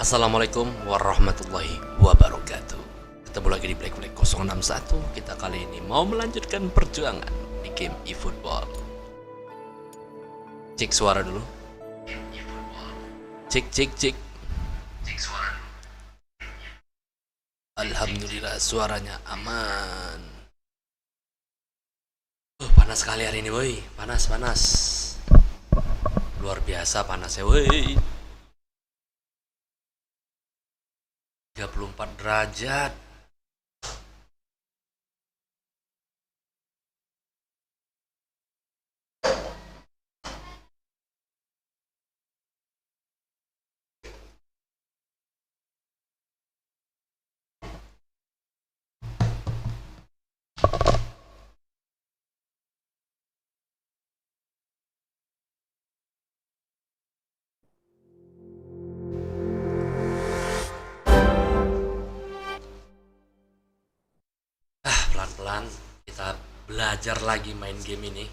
Assalamualaikum warahmatullahi wabarakatuh. Ketemu lagi di Black 061. Kita kali ini mau melanjutkan perjuangan di game eFOOTBALL. Cek suara dulu. Cek suara. Alhamdulillah suaranya aman. Panas sekali hari ini, woi. Panas. Luar biasa panasnya, woi. 34 derajat. Pelan-pelan kita belajar lagi main game ini.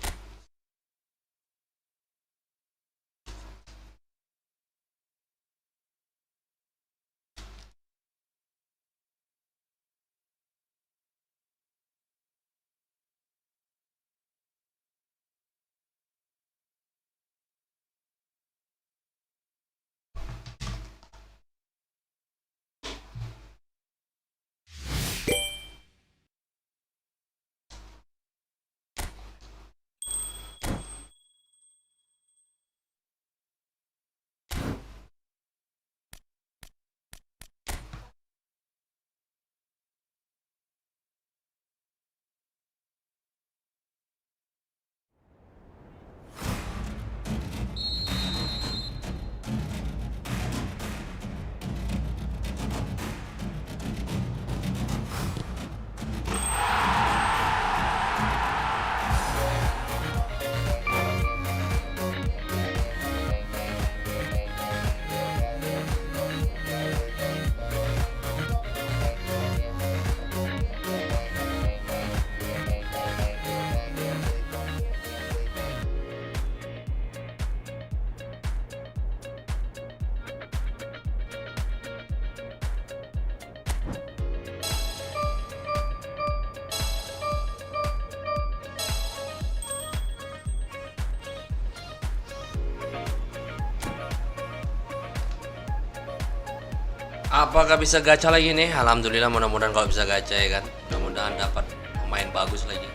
Apakah bisa gacha lagi nih? Alhamdulillah, mudah-mudahan kalau bisa gacha ya kan. Mudah-mudahan dapat pemain bagus lagi.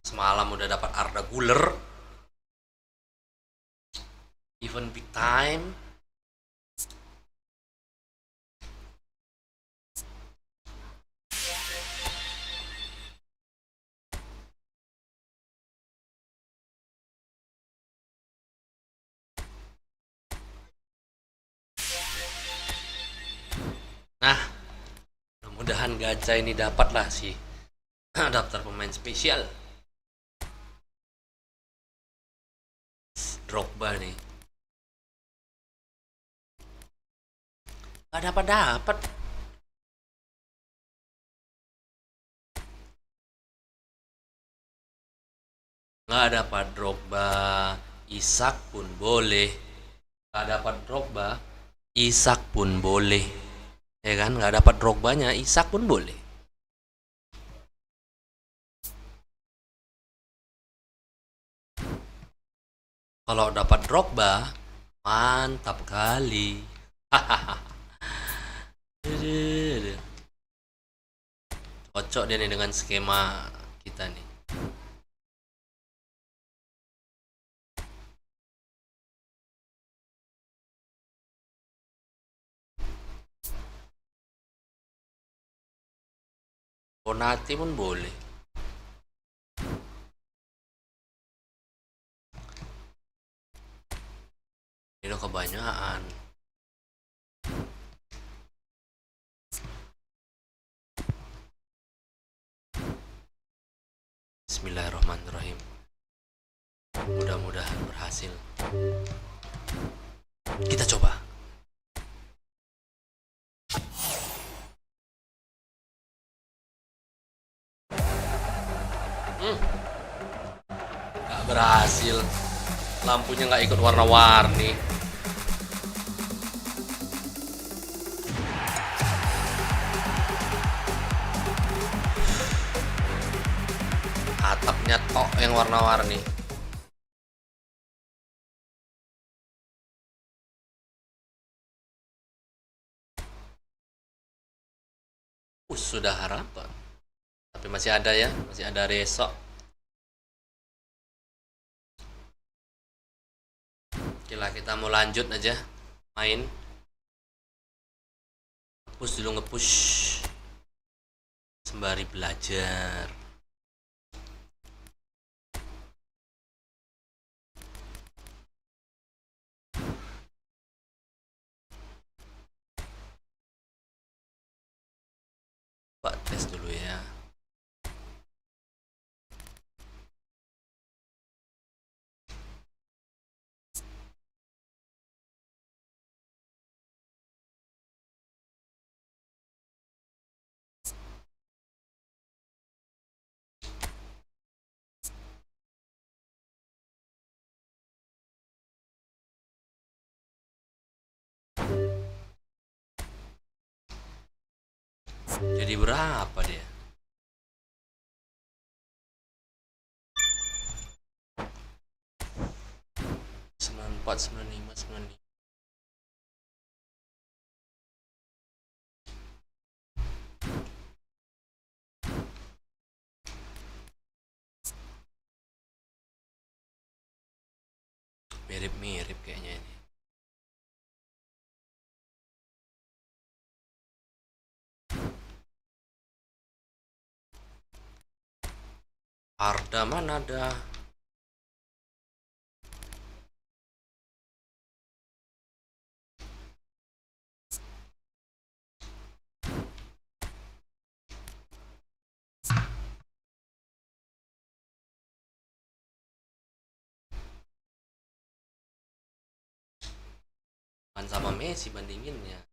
Semalam udah dapat Arda Guler. Even big time. Nah, mudah-mudahan gacha ini dapatlah sih daftar pemain spesial. Drogba nih. Gak dapat. Gak dapat Drogba. Isak pun boleh. Gak dapat Drogba. Isak pun boleh. Ya kan, nggak dapat Drogbanya, Isak pun boleh. Kalau dapat Drogba, mantap kali. Cocok dia nih dengan skema kita nih. Bonati pun boleh. Ini udah kebanyakan. Bismillahirrahmanirrahim. Mudah-mudahan berhasil. Kita coba. Gak berhasil. Lampunya nggak ikut warna-warni. cardnya tok yang warna-warni. Sudah harapan. Tapi masih ada ya, masih ada besok. Oke lah, kita mau lanjut aja main. Ngepush dulu, ngepush sembari belajar. Pak tes dulu ya. Jadi berapa dia? Sembilan empat, 95, 95. Mirip-mirip kayaknya ini. Arda mana ada? Kan sama Messi bandinginnya.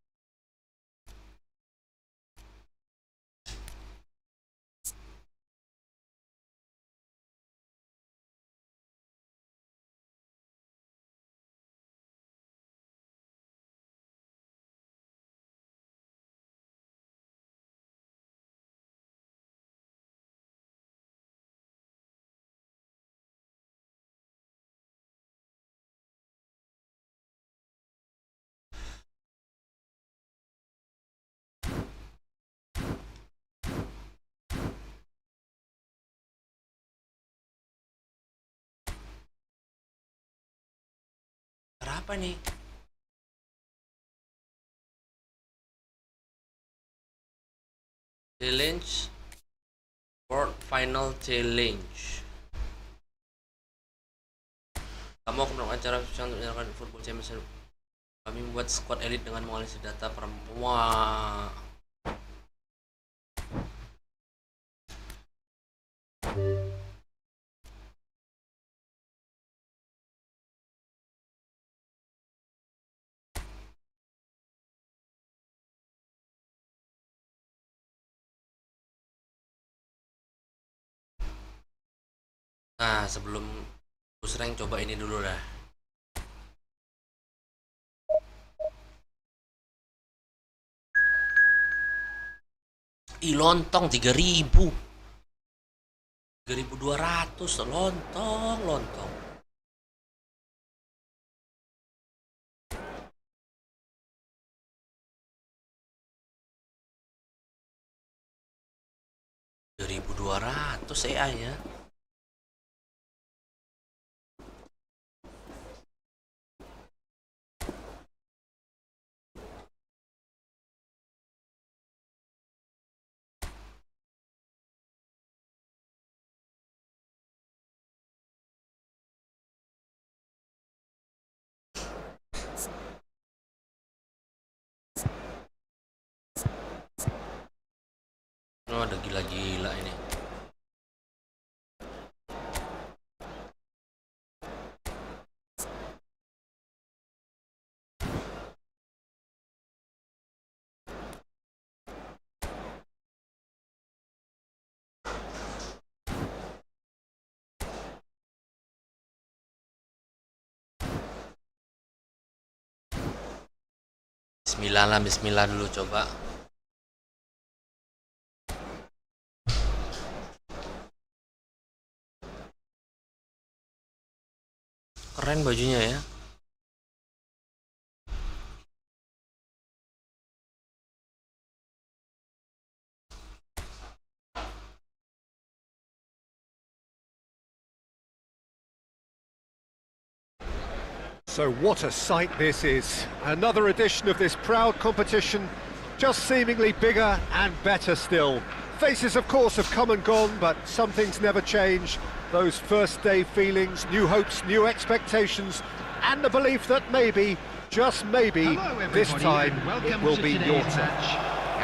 Apa nih? Challenge World Final Challenge. Kamu akan melakukan acara spesial untuk menyalakan football championship. Kami membuat squad elite dengan menganalisis data perempuan. Nah, sebelum push rank coba ini dulu dah. Lontong 3.000. 3.200 lontong. $2.200 AI-nya. Oh, ada gila-gila ini. Bismillah dulu coba. Keren bajunya ya. So what a sight this is. Another edition of this proud competition, just seemingly bigger and better still. Faces, of course, have come and gone, but some things never change. Those first day feelings, new hopes, new expectations, and the belief that maybe, just maybe, this time it will be your turn.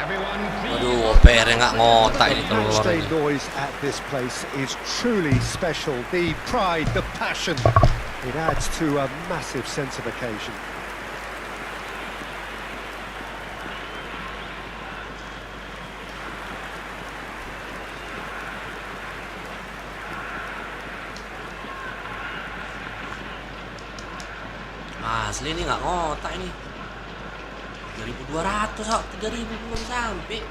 Waduh, OPR nggak ngotak ini keluar. Matchday noise at this place is truly special. The pride, the passion, it adds to a massive sense of occasion. Asli ini nggak ngotak ini. 3.200 kok, 3.000 belum sampai.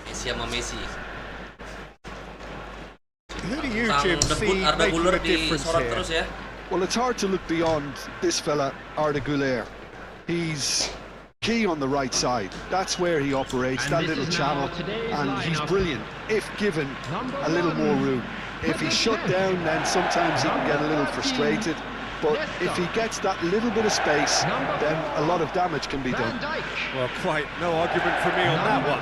Messi sama Messi. Who do you, Jim, see making a difference here? Ya? Well, it's hard to look beyond this fella, Arda Güler. He's key on the right side. That's where he operates, that little channel, and he's brilliant if given a little more room. If he's shut down, then sometimes he can get a little frustrated, but if he gets that little bit of space, then a lot of damage can be done. Well, quite no argument for me on that one.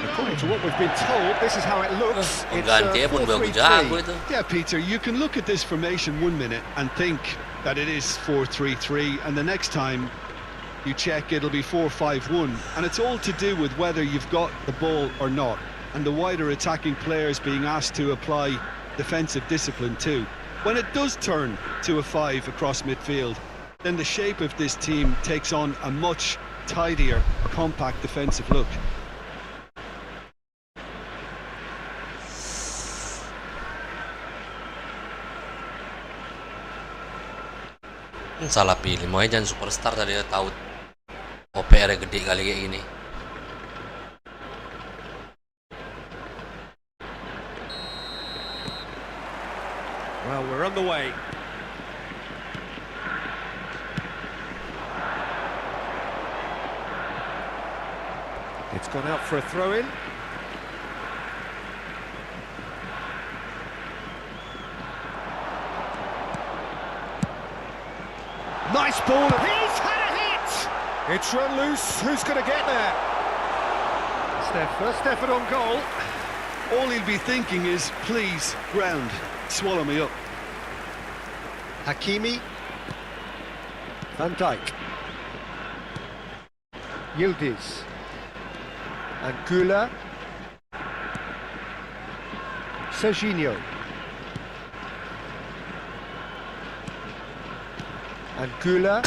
According to what we've been told, this is how it looks. It's 4-3-3. Yeah, Peter, you can look at this formation 1 minute and think that it is 4-3-3, and the next time you check it'll be 4-5-1, and it's all to do with whether you've got the ball or not, and the wider attacking players being asked to apply defensive discipline too. When it does turn to a 5 across midfield, then the shape of this team takes on a much tidier, compact defensive look. Salah pilih, mau jangan superstar tadi tahu OPR gede kali kayak gini. Well, we're on the way. It's gone out for a throw-in. Nice ball. He's had a hit! It's run loose. Who's going to get there? It's their first effort on goal. All he'll be thinking is, please, ground, swallow me up. Hakimi. Van Dijk. Yildiz. And Güler. Serginho. And Güler.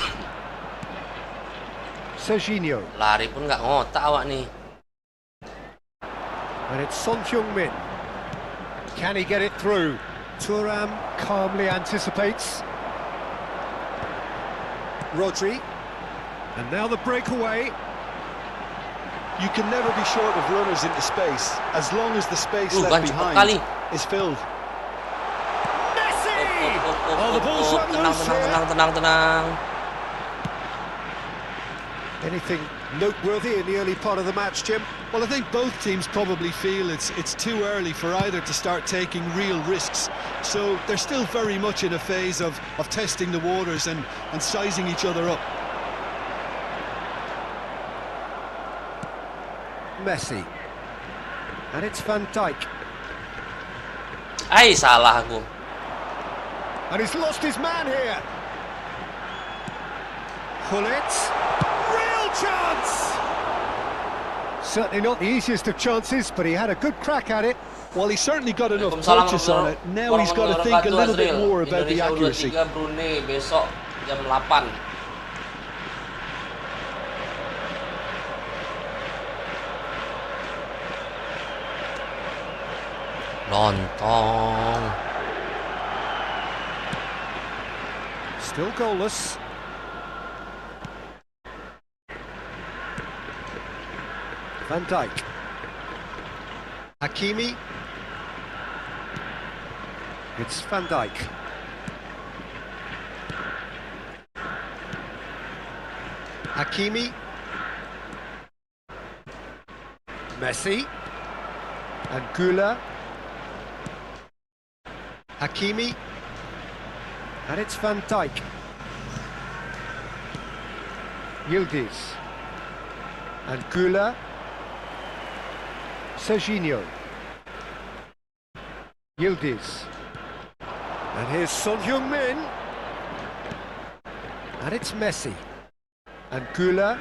Serginho. Lari pun nggak ngotak awak nih. And it's Son Heung-min. Can he get it through? Thuram calmly anticipates. Rodri. And now the breakaway. You can never be short of runners into space, as long as the space left behind is filled. Oh, the ball's run loose here. Tenang. Anything noteworthy in the early part of the match, Jim? Well, I think both teams probably feel it's too early for either to start taking real risks. So they're still very much in a phase of testing the waters and sizing each other up. Messi. And it's Van Dijk. Ay, salah aku. And he's lost his man here. Hullet. Real chance! Certainly not the easiest of chances, but he had a good crack at it. Well, he's certainly got enough purchase on it. Now he's got to think a little bit more about the accuracy. Indonesia Brunei besok jam 8. Lontong. Still goalless. Van Dijk. Hakimi. It's Van Dijk. Hakimi. Messi. And Gula. Hakimi. And it's Van Dijk. Yildiz. And Gula. Serginho. Yildiz. And here's Son Heung-min. And it's Messi. And Gula.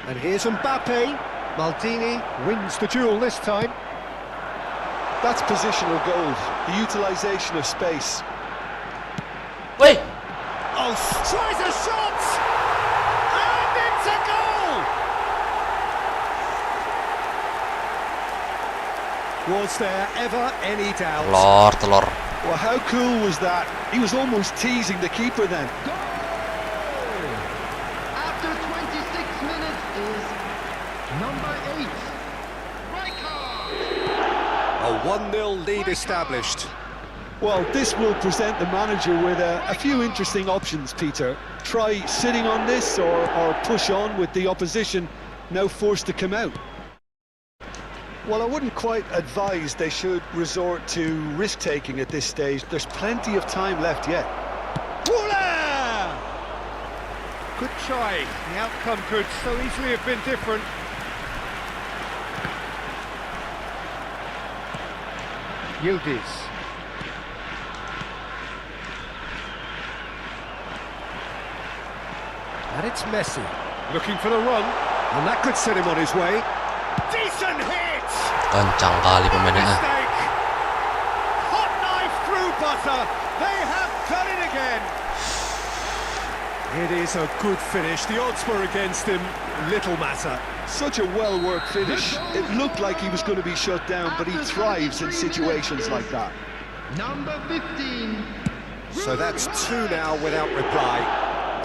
And here's Mbappe. Maldini wins the duel this time. That's positional gold, the utilisation of space. Wait. Oh, tries a shot! And it's a goal! Was there ever any doubt? Telur. Well, how cool was that? He was almost teasing the keeper then. After 26 minutes is number 8, A 1-0 lead established. Well, this will present the manager with a few interesting options, Peter. Try sitting on this or push on with the opposition now forced to come out. Well, I wouldn't quite advise they should resort to risk-taking at this stage. There's plenty of time left yet. Bola! Good try. The outcome could so easily have been different. Yildiz. And it's Messi. Looking for the run. And that could set him on his way. Decent hit! Kencang kali pemainnya. Mistake. Hot knife through butter. They have done it again. It is a good finish. The odds were against him. Little matter. Such a well-worked finish. It looked like he was going to be shut down, but he thrives in situations like that. number 15. So that's 2 now without reply.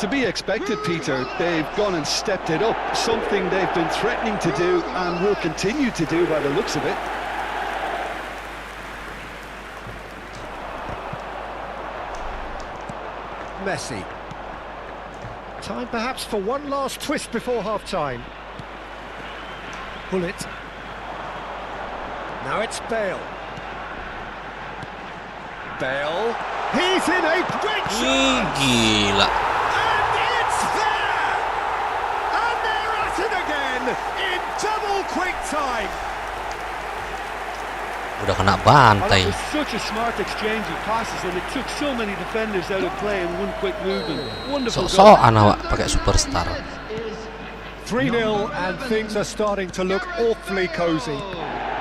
To be expected, Peter. They've gone and stepped it up, something they've been threatening to do and will continue to do by the looks of it. Messi. Time perhaps for one last twist before half-time. Bullet. Now it's Bale. Bale. He's in a great shot! Gila. And it's there! And they're at it again in double quick time. Udah kena Oh, that bantai. was such a smart exchange of passes, and it took so many defenders out of play in one quick movement. Wonderful goal. Sok-sokan awak pakai superstar. 3-0 and things are starting to look awfully cosy.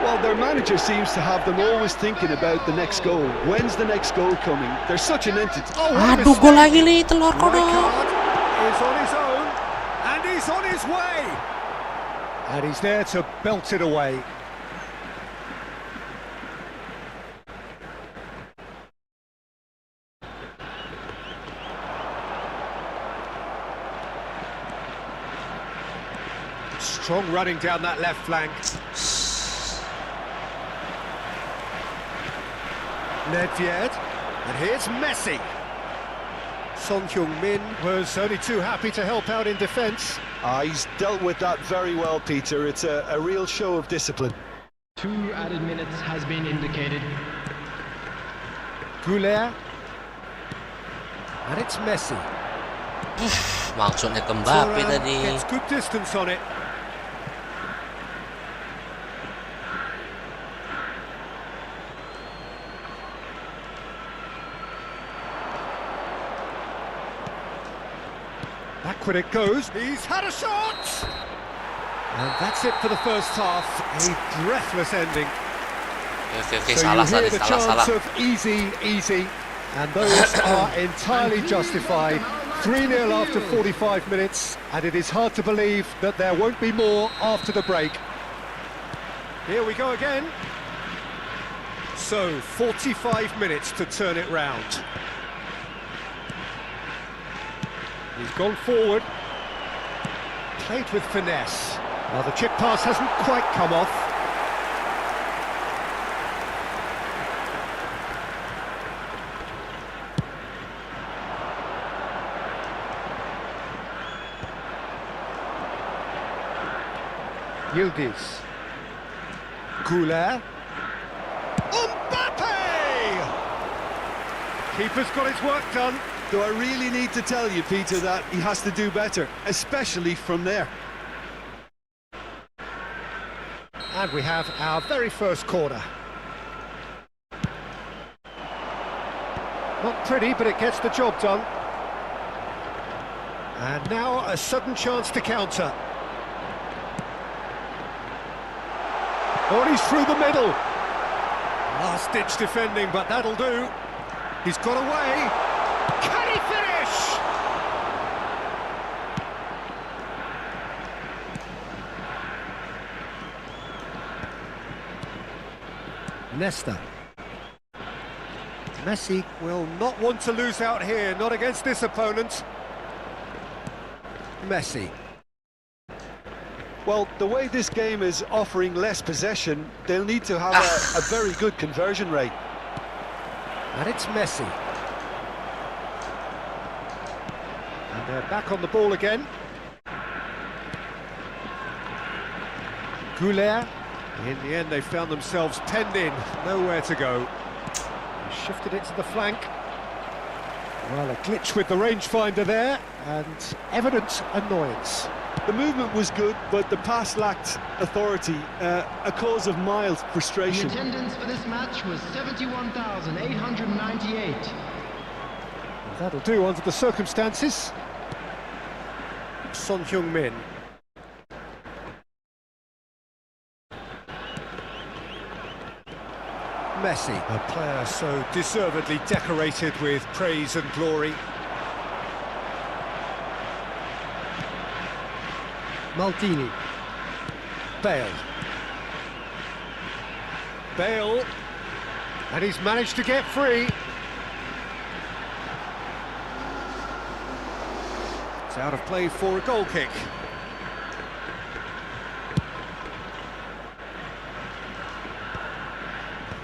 Well, their manager seems to have them always thinking about the next goal. When's the next goal coming? They're such an entity. Oh, what a Aduh, gol mistake. lagi li telur kodok. Rijkaard is on his own, and he's on his way. And he's there to belt it away. Strong running down that left flank. Nedved, and here's Messi. Son Heung-min was only too happy to help out in defence. He's dealt with that very well, Peter. It's a real show of discipline. 2 added minutes has been indicated. Goulet, and it's Messi. Maksudnya ke Mbappe Thuram tadi. gets good distance on it. Backward it goes. He's had a shot! And that's it for the first half. A breathless ending. Oke, So salah you hear tadi, the salah. chants of easy, and those are entirely justified. 3-0 after 45 minutes, and it is hard to believe that there won't be more after the break. Here we go again. So, 45 minutes to turn it round. He's gone forward. Played with finesse. Well, the chip pass hasn't quite come off. Yildiz. Goulet. Mbappe! Keeper's got his work done. Do I really need to tell you, Peter, that he has to do better, especially from there? And we have our very first corner. Not pretty, but it gets the job done. And now a sudden chance to counter. Oh, and he's through the middle. Last-ditch defending, but that'll do. He's got away. Can he finish? Nesta. Messi will not want to lose out here, not against this opponent. Messi. Well, the way this game is offering less possession, they'll need to have a very good conversion rate. And it's Messi. And they're back on the ball again. Goulet. In the end, they found themselves penned in, nowhere to go. They shifted it to the flank. Well, a glitch with the rangefinder there, and evident annoyance. The movement was good, but the pass lacked authority, a cause of mild The frustration. attendance for this match was 71,898. That'll do under the circumstances. Son Heung-min. Messi, a player so deservedly decorated with praise and glory. Maldini. Bale. Bale. And he's managed to get free. It's out of play for a goal kick.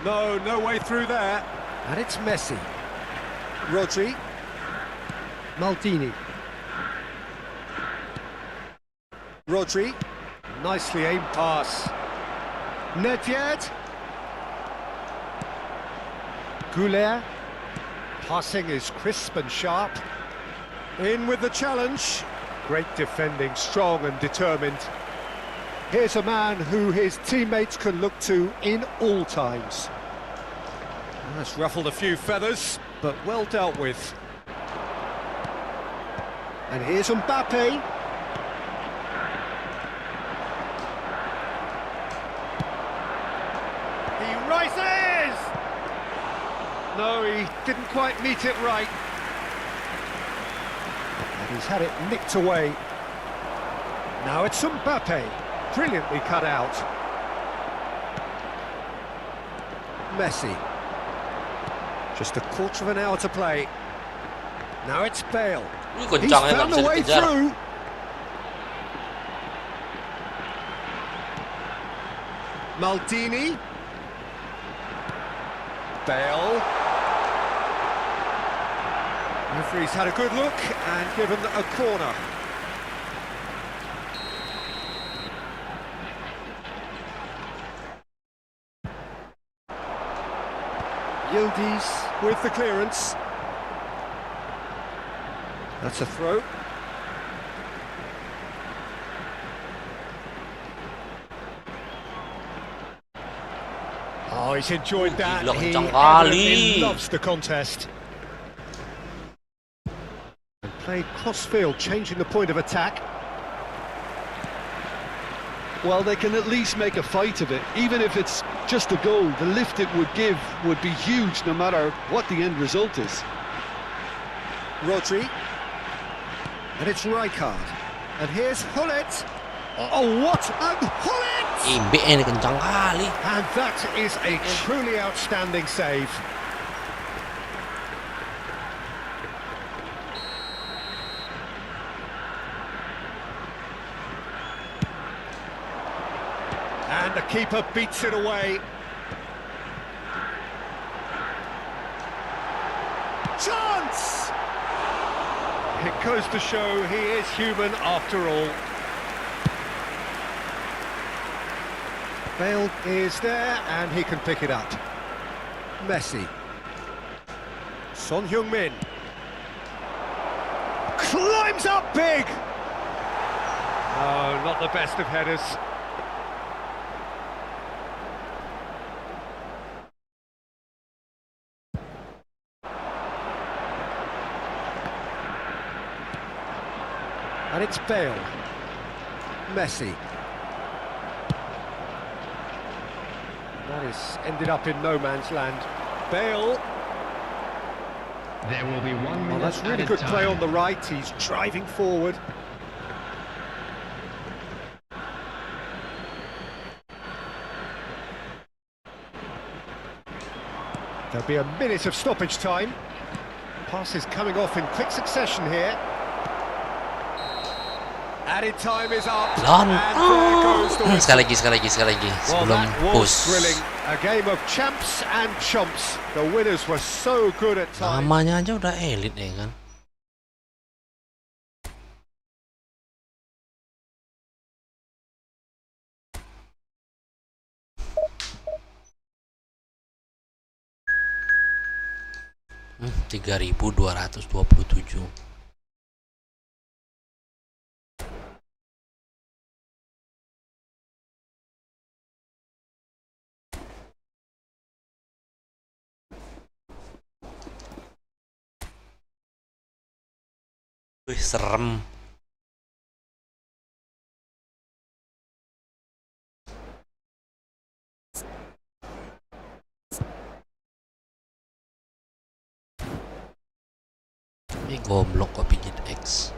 No way through there. And it's Messi. Rodri. Maldini. Rodri. Nicely aimed pass. Nedved. Goulet. Passing is crisp and sharp. In with the challenge. Great defending, strong and determined. Here's a man who his teammates can look to in all times. That's ruffled a few feathers, but well dealt with. And here's Mbappe. He rises! No, he didn't quite meet it right. And he's had it nicked away. Now it's Mbappe. Brilliantly cut out. Messi. Just a quarter of an hour to play. Now it's Bale. Wih, He's kencang ya, nggak found bisa a way dikejar. through. Maldini. Bale. Referee's had a good look and given a corner. Yildiz with the clearance. That's a throw. Oh, he's enjoyed that. gila, He kencang kali. evidently loves the contest. And played cross-field, changing the point of attack. Well, they can at least make a fight of it. Even if it's just a goal, the lift it would give would be huge no matter what the end result is. Rodri. And it's Rijkaard. And here's Hullet. Oh, what a Hullet! Imbe ini kencang kali. And that is a truly outstanding save. And the keeper beats it away. Chance! It goes to show he is human after all. Bale is there and he can pick it up. Messi. Son Heung-min. Climbs up big! Oh, not the best of headers. And it's Bale. Messi. That is ended up in no man's land. Bale. There will be 1 minute. Well, that's really added good play time. on the right. He's driving forward. There'll be a minute of stoppage time. Passes coming off in quick succession here. Added time is up. Lon. And there goes the whistle. Sekali lagi Well, sebelum that was push. thrilling. A game of champs and chumps. The winners were so good at times. Namanya aja udah elit ya kan. Hmm, 3.227. Wih, serem. Ini goblok kok pijit X.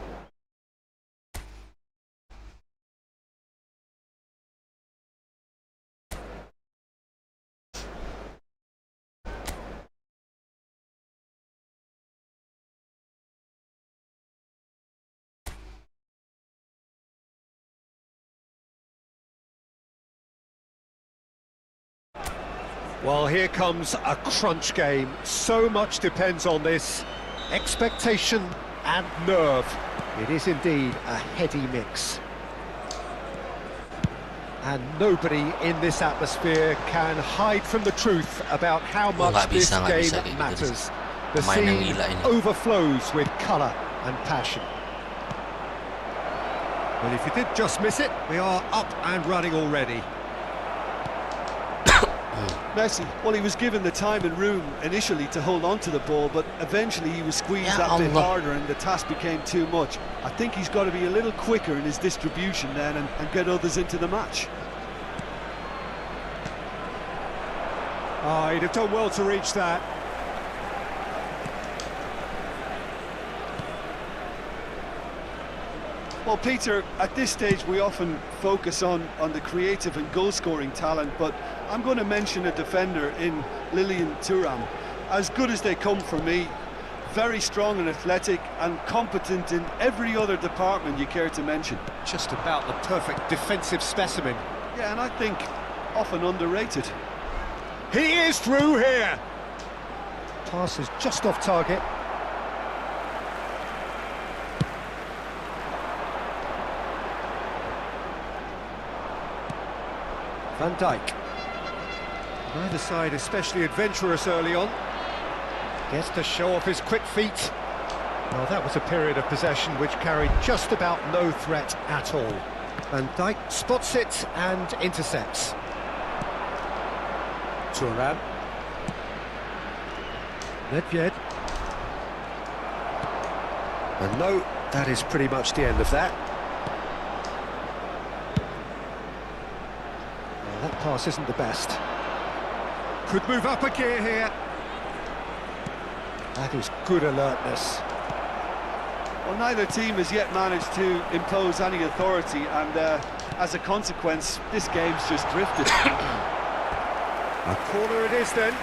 Well, here comes a crunch game. So much depends on this. Expectation and nerve. It is indeed a heady mix. And nobody in this atmosphere can hide from the truth about how much nggak this bisa game kayak gitu. matters. The Pemain yang scene gila ini. overflows with colour and passion. Well, if you did just miss it, we are up and running already. Messi, well, he was given the time and room initially to hold on to the ball, but eventually he was squeezed Ya that bit Allah. harder and the task became too much. I think he's got to be a little quicker in his distribution then and get others into the match. Oh, he'd have done well to reach that. Well, Peter, at this stage we often focus on the creative and goal-scoring talent, but I'm going to mention a defender in Lilian Thuram. As good as they come for me, very strong and athletic and competent in every other department you care to mention. Just about the perfect defensive specimen. Yeah, and I think often underrated. He is through here. Pass is just off target. Van Dijk. Neither side especially adventurous early on. Gets to show off his quick feet. Well, that was a period of possession which carried just about no threat at all. Van Dijk spots it and intercepts. Thuram. Nedved. And no, that is pretty much the end of that. Well, that pass isn't the best. Could move up a gear here. That is good alertness. Well, neither team has yet managed to impose any authority, and as a consequence, this game's just drifted. A corner it is then.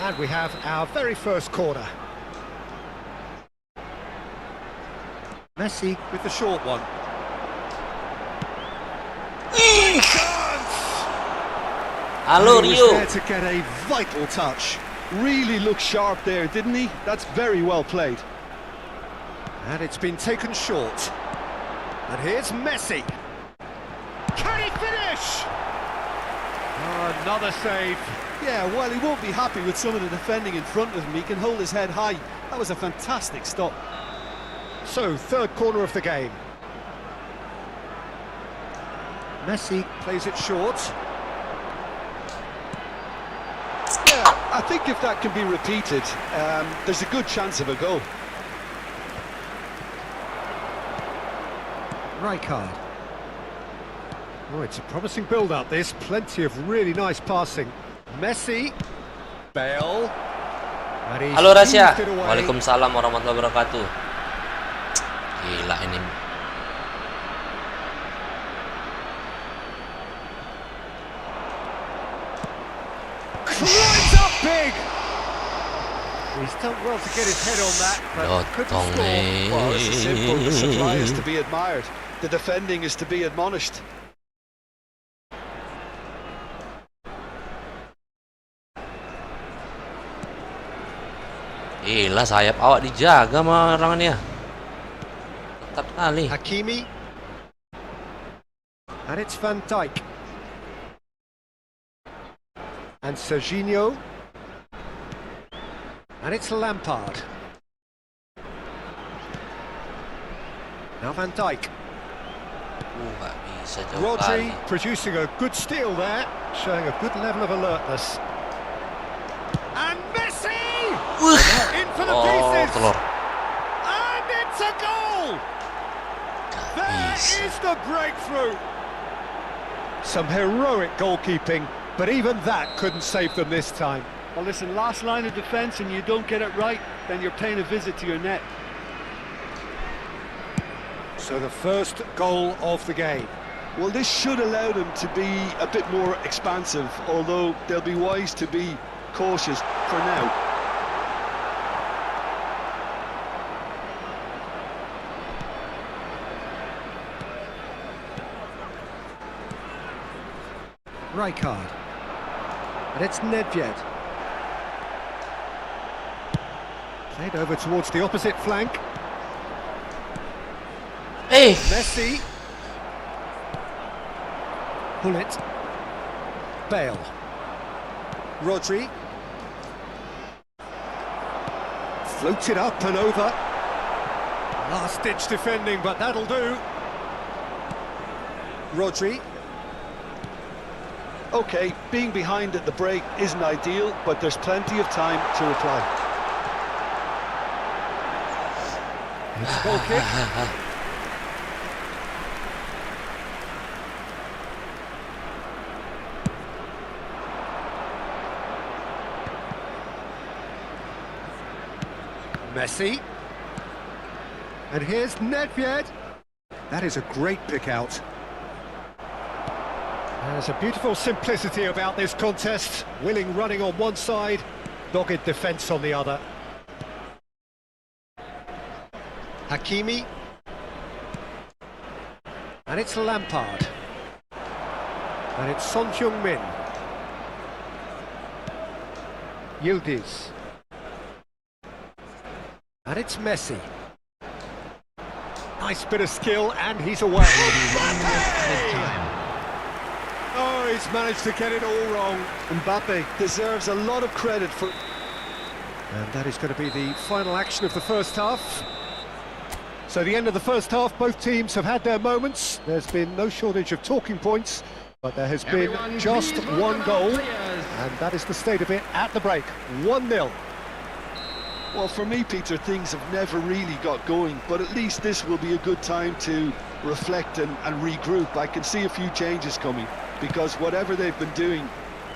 And we have our very first corner. Messi with the short one. Halo He was Rio. there to get a vital touch. Really looked sharp there, didn't he? That's very well played. And it's been taken short. And here's Messi. Can he finish? Oh, another save. Yeah, while he won't be happy with some of the defending in front of him, he can hold his head high. That was a fantastic stop. So, third corner of the game. Messi plays it short. Yeah, I think if that can be repeated, there's a good chance of a goal. Rijkaard. Oh, it's a promising build-up, this. Plenty of really nice passing. Messi. Bale. And he's Halo Rasya. moved it away. Waalaikumsalam warahmatullahi wabarakatuh. Gila ini. Climbs up big. He's done well to get his head on that, but couldn't Lotong score. nih. Well, it's simple. The supply is to be admired. The defending is to be admonished. Gila, sayap awak dijaga sama orangannya. Ketat kali. Hakimi. And it's Van Dijk. And Serginho. And it's Lampard. Now Van Dijk. Nggak bisa jauh Rodri kali. producing a good steal there, showing a good level of alertness. And Messi! In for the Oh, pieces! telur. And it's a goal! There bisa. is the breakthrough! Some heroic goalkeeping, but even that couldn't save them this time. Well, listen, last line of defence and you don't get it right, then you're paying a visit to your net. So the first goal of the game. Well, this should allow them to be a bit more expansive, although they'll be wise to be cautious for now. Rijkaard. And it's Nedved. Played over towards the opposite flank. Eh, Messi. Bullet. Bale. Rodri. Floated up and over. Last-ditch defending, but that'll do. Rodri. Okay, being behind at the break isn't ideal, but there's plenty of time to reply. It's a goal kick. Messi. And here's Nedved. That is a great pick out. There's a beautiful simplicity about this contest. Willing running on one side, dogged defence on the other. Hakimi. And it's Lampard. And it's Son Heung-min. Yildiz. And it's Messi. Nice bit of skill, and he's away. Oh, he's managed to get it all wrong. Mbappe deserves a lot of credit for... And that is going to be the final action of the first half. So the end of the first half, both teams have had their moments. There's been no shortage of talking points, but there has been Everyone just please one welcome goal. our players. And that is the state of it at the break. 1-0. Well, for me, Peter, things have never really got going, but at least this will be a good time to reflect and regroup. I can see a few changes coming, because whatever they've been doing,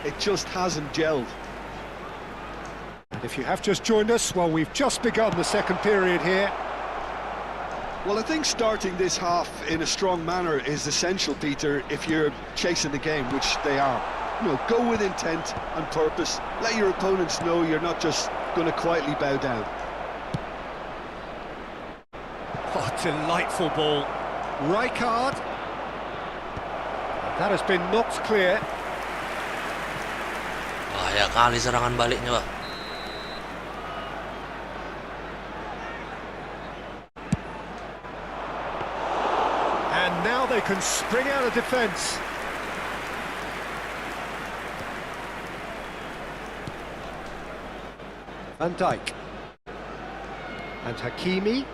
it just hasn't gelled. And if you have just joined us, well, we've just begun the second period here. Well, I think starting this half in a strong manner is essential, Peter, if you're chasing the game, which they are. You know, go with intent and purpose. Let your opponents know you're not just going to quietly bow down. Oh, delightful ball. Rijkaard. That has been knocked clear. Bahaya kali serangan baliknya, Pak. And now they can spring out of defence. Van Dijk. And Hakimi.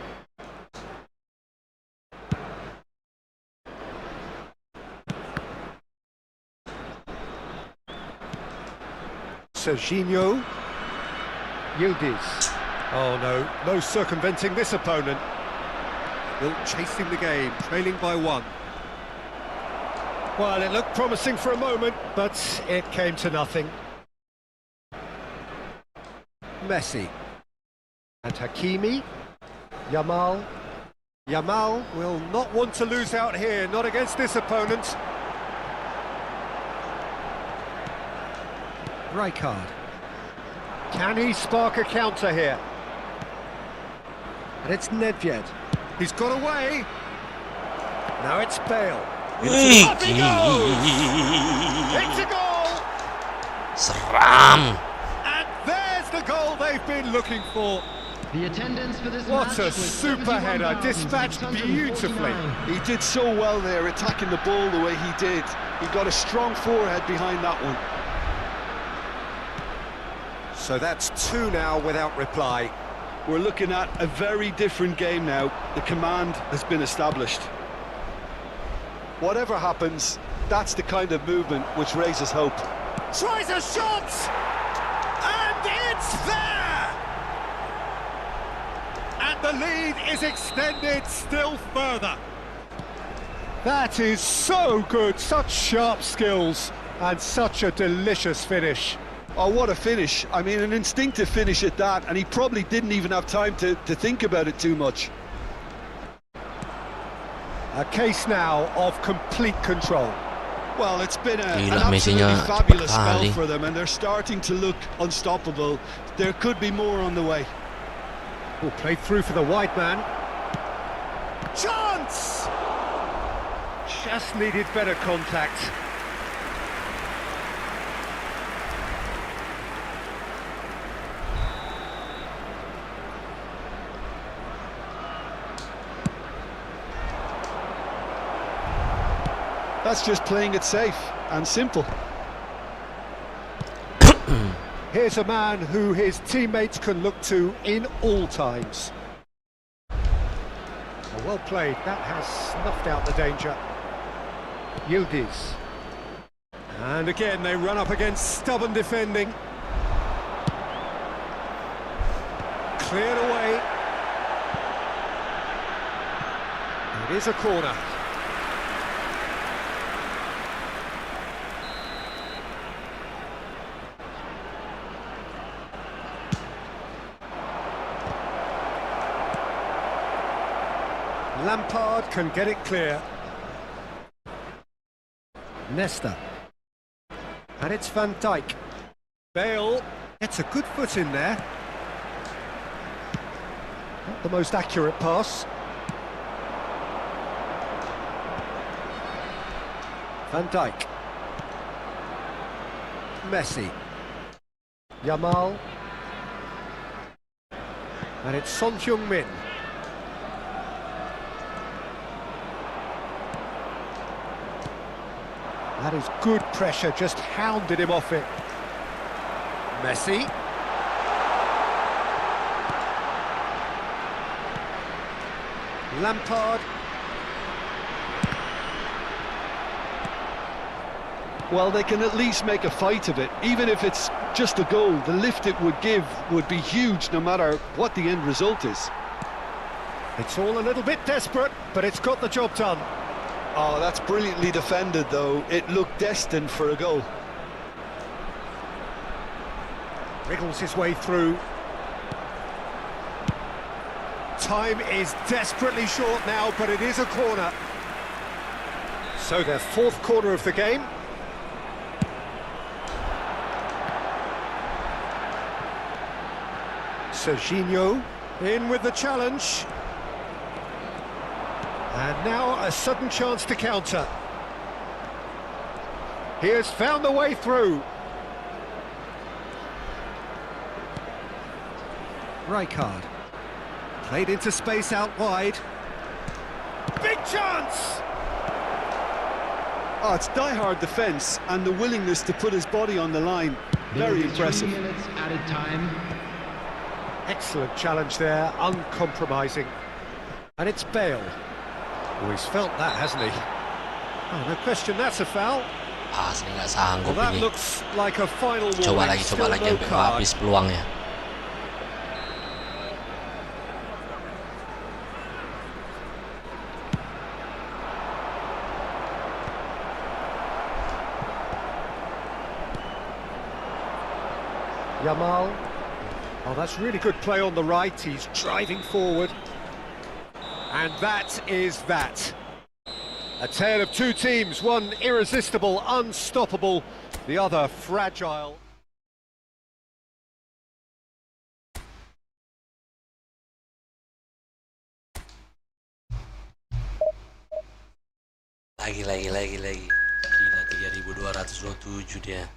Serginho. Yildiz. Oh no, no circumventing this opponent. Still chasing the game, trailing by 1. Well, it looked promising for a moment, but it came to nothing. Messi. And Hakimi. Yamal. Yamal will not want to lose out here, not against this opponent. Rijkaard. Can he spark a counter here? And it's Nedved. He's got away. Now it's Bale. Up he goes! It's a goal! Seram. And there's the goal they've been looking for. The attendance for this What match a was super header, dispatched beautifully. 71,649. He did so well there, attacking the ball the way he did. He got a strong forehead behind that one. So that's 2 now without reply. We're looking at a very different game now. The command has been established. Whatever happens, that's the kind of movement which raises hope. Tries a shot! And it's there! And the lead is extended still further. That is so good, such sharp skills, and such a delicious finish. Oh, what a finish. I mean, an instinctive finish at that, and he probably didn't even have time to think about it too much. A case now of complete control. Well, it's been an Gila, absolutely Messinya fabulous cepat spell kali. for them, and they're starting to look unstoppable. There could be more on the way. Oh, played through for the wide man. Chance! Just needed better contact. That's just playing it safe and simple. Here's a man who his teammates can look to in all times. Well played, that has snuffed out the danger. Yildiz. And again they run up against stubborn defending. Cleared away. It is a corner. Lampard can get it clear. Nesta. And it's Van Dijk. Bale gets a good foot in there. Not the most accurate pass. Van Dijk. Messi. Yamal. And it's Son Heung-min. That is good pressure, just hounded him off it. Messi. Lampard. Well, they can at least make a fight of it. Even if it's just a goal, the lift it would give would be huge no matter what the end result is. It's all a little bit desperate, but it's got the job done. Oh, that's brilliantly defended, though. It looked destined for a goal. Wriggles his way through. Time is desperately short now, but it is a corner. So their 4th corner of the game. Serginho in with the challenge. And now a sudden chance to counter. He has found the way through. Rijkaard. Played into space out wide. Big chance! Oh, it's die-hard defence and the willingness to put his body on the line. Very impressive. 3 minutes added time. Excellent challenge there, uncompromising. And it's Bale. Oh, he's felt that, hasn't he? Oh, no question, that's a foul. Asli nggak Well, sanggup that ini. looks like a final Coba warning. lagi Still no sampai card. habis peluangnya. Yamal. Oh, that's really good play on the right. He's driving forward. And that is that. A tale of two teams, one irresistible, unstoppable, the other fragile. Lagi. Gila 3227 dia.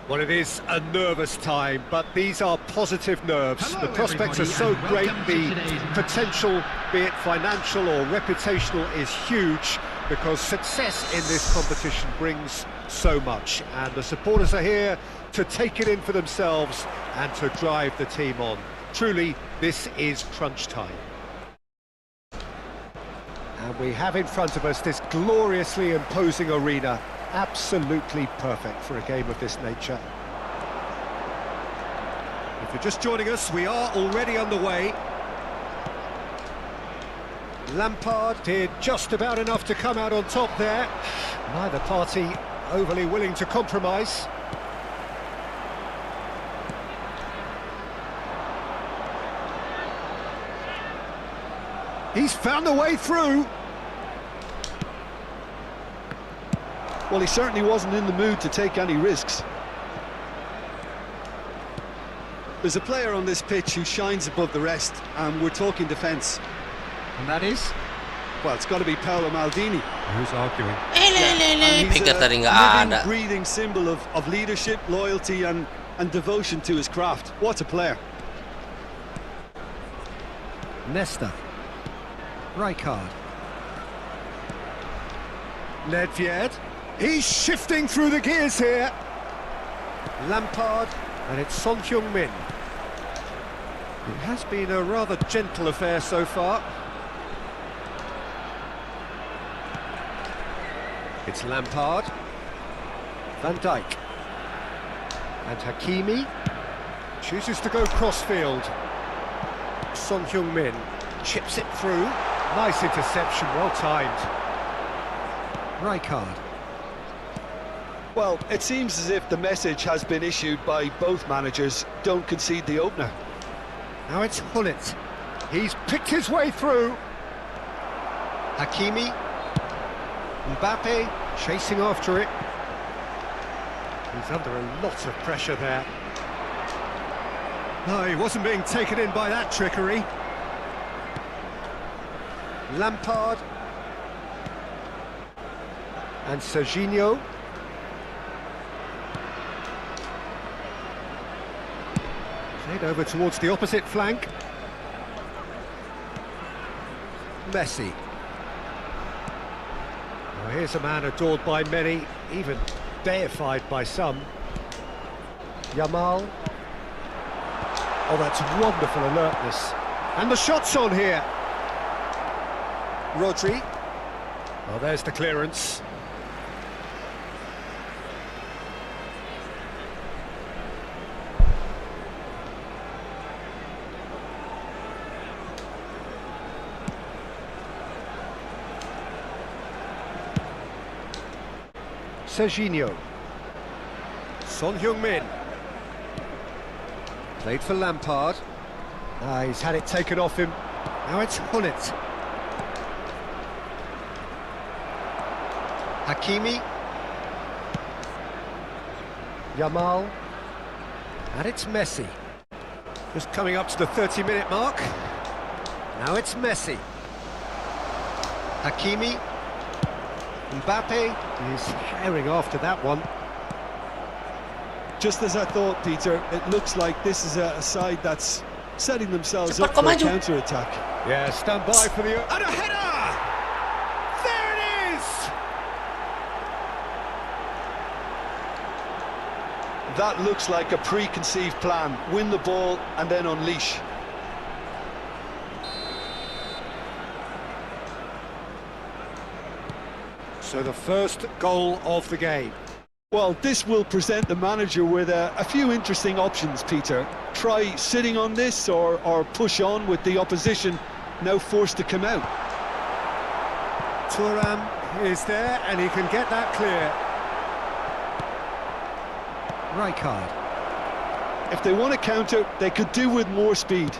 Well, it is a nervous time, but these are positive nerves. Hello, The prospects are everybody, so and great, welcome to the today's potential, be it financial or reputational, is huge, because success in this competition brings so much, and the supporters are here to take it in for themselves and to drive the team on. Truly, this is crunch time. And we have in front of us this gloriously imposing arena, absolutely perfect for a game of this nature. If you're just joining us, we are already underway. Lampard did just about enough to come out on top there. Neither party overly willing to compromise. He's found a way through. Well, he certainly wasn't in the mood to take any risks. There's a player on this pitch who shines above the rest, and we're talking defence. And that is? Well, it's got to be Paolo Maldini. Who's arguing? And he's Pikir tadi a nggak living, ada. breathing symbol of leadership, loyalty and devotion to his craft. What a player. Nesta. Rijkaard. Nedved. He's shifting through the gears here. Lampard, and it's Son Heung-min. It has been a rather gentle affair so far. It's Lampard. Van Dijk. And Hakimi chooses to go crossfield. Son Heung-min chips it through. Nice interception, well timed. Rijkaard. Well, it seems as if the message has been issued by both managers. Don't concede the opener. Now it's Hullet. He's picked his way through. Hakimi. Mbappe chasing after it. He's under a lot of pressure there. No, he wasn't being taken in by that trickery. Lampard. And Serginho. Played over towards the opposite flank. Messi. Now here's a man adored by many, even deified by some. Yamal. Oh, that's wonderful alertness. And the shot's on here. Rodri. Well, there's the clearance. Serginho. Son Heung-min. Played for Lampard. He's had it taken off him. Now it's Hullet. Hakimi. Yamal. And it's Messi. Just coming up to the 30-minute mark. Now it's Messi. Hakimi. Mbappe is herring after that one. Just as I thought, Peter, it looks like this is a side that's setting themselves Sepak, up for a maju. counter-attack. Yeah, stand by for the... And a header! There it is! That looks like a preconceived plan. Win the ball and then unleash. So the first goal of the game. Well, this will present the manager with a few interesting options, Peter. Try sitting on this or push on with the opposition now forced to come out. Thuram is there and he can get that clear. Rijkaard. If they want to counter, they could do with more speed.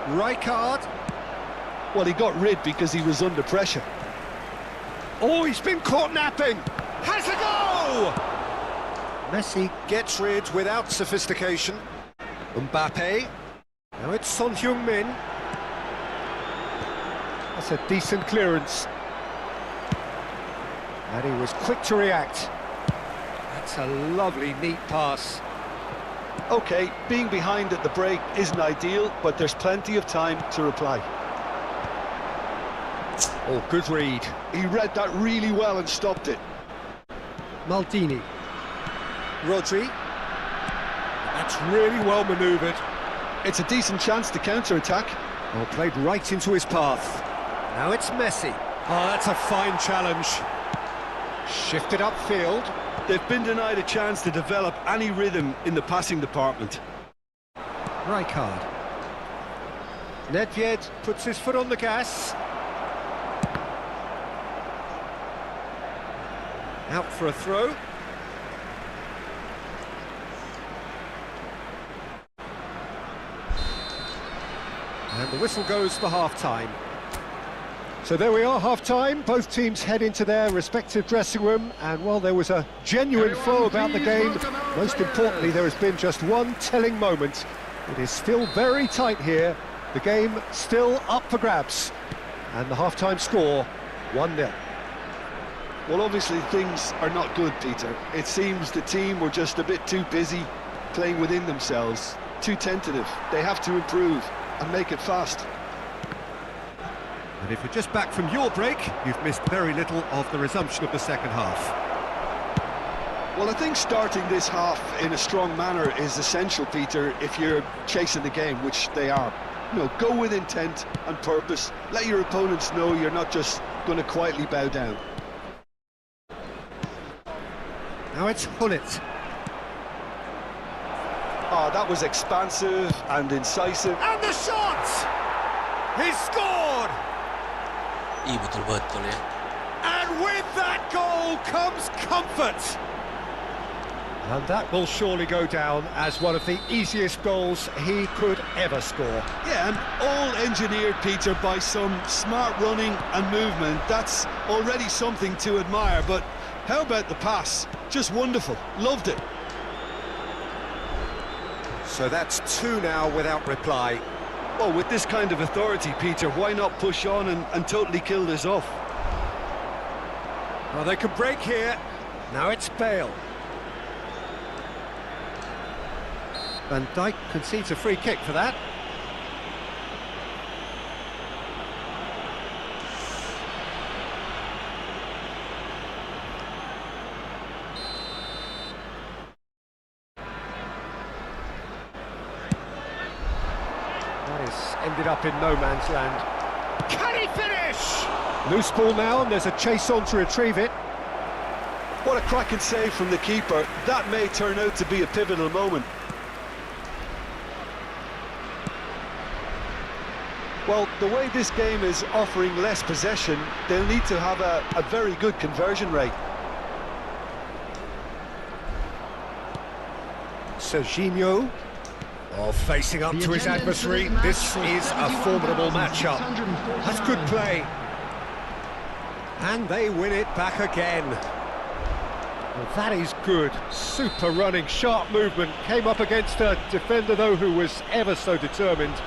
Rijkaard. Well, he got rid because he was under pressure. Oh, he's been caught napping. Has a go! Messi gets rid without sophistication. Mbappe. Now it's Son Heung-min. That's a decent clearance. And he was quick to react. That's a lovely, neat pass. Okay, being behind at the break isn't ideal, but there's plenty of time to reply. Oh, good read. He read that really well and stopped it. Maldini. Rodri. That's really well manoeuvred. It's a decent chance to counter-attack. Oh, played right into his path. Now it's Messi. Oh, that's a fine challenge. Shifted upfield. They've been denied a chance to develop any rhythm in the passing department. Rijkaard. Nedved puts his foot on the gas. Out for a throw. And the whistle goes for half-time. So there we are, half-time. Both teams head into their respective dressing room, and while there was a genuine flow about the game, most importantly there has been just one telling moment. It is still very tight here. The game still up for grabs. And the half-time score, 1-0. Well, obviously things are not good, Peter. It seems the team were just a bit too busy playing within themselves, too tentative. They have to improve and make it fast. And if you're just back from your break, you've missed very little of the resumption of the second half. Well, I think starting this half in a strong manner is essential, Peter, if you're chasing the game, which they are. You know, go with intent and purpose. Let your opponents know you're not just going to quietly bow down. Now it's Hullet. Oh, that was expansive and incisive. And the shot! He's scored! Betul-betul ya. And with that goal comes comfort. And that will surely go down as one of the easiest goals he could ever score. Yeah, and all engineered, Peter, by some smart running and movement. That's already something to admire, but how about the pass? Just wonderful. Loved it. So that's 2 now without reply. Well, with this kind of authority, Peter, why not push on and totally kill this off? Well, they can break here. Now it's Bale. Van Dijk concedes a free kick for that. That has ended up in no man's land. Can he finish? Loose ball now, and there's a chase on to retrieve it. What a cracking save from the keeper. That may turn out to be a pivotal moment. Well, the way this game is offering less possession, they'll need to have a very good conversion rate. Serginho, facing up The to his attendance for adversary. this This match was is a formidable matchup. 71,649. That's good play. And they win it back again. Well, that is good. Super running, sharp movement. Came up against a defender, though, who was ever so determined.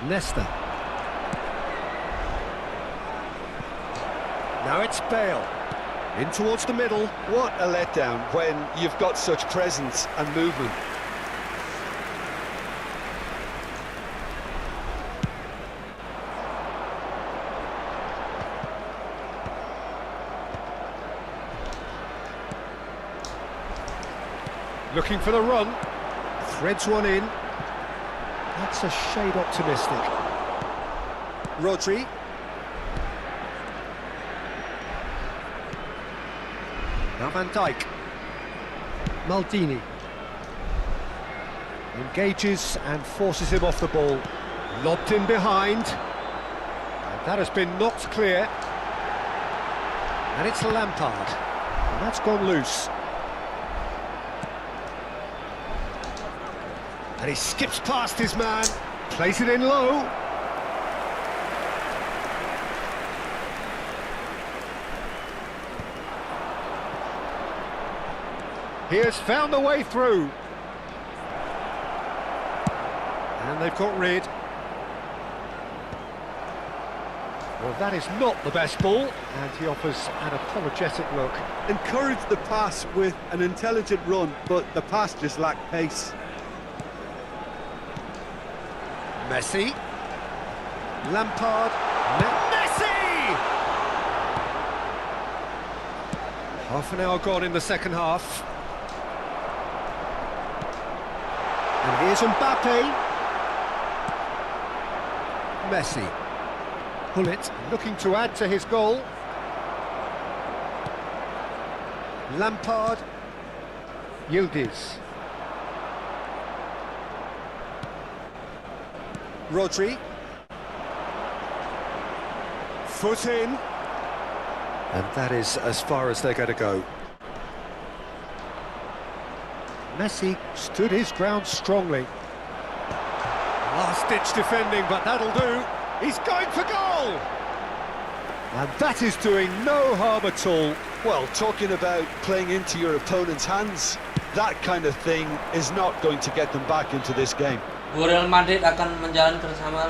Nesta. Now it's Bale. In towards the middle. What a letdown when you've got such presence and movement. Looking for the run. Threads one in. That's a shade optimistic. Rodri. Now Van Dijk. Maldini. Engages and forces him off the ball. Lobbed in behind. And that has been knocked clear. And it's Lampard. And that's gone loose. And he skips past his man, plays it in low. He has found the way through. And they've got rid. Well, that is not the best ball, and he offers an apologetic look. Encourage the pass with an intelligent run, but the pass just lacked pace. Messi. Lampard. Messi! Half an hour gone in the second half. And here's Mbappe. Messi. Hullet looking to add to his goal. Lampard. Yildiz. Rodri. Foot in. And that is as far as they're going to go. Messi stood his ground strongly. Last-ditch defending, but that'll do. He's going for goal! And that is doing no harm at all. Well, talking about playing into your opponent's hands, that kind of thing is not going to get them back into this game. Real Madrid akan menjalankan bersama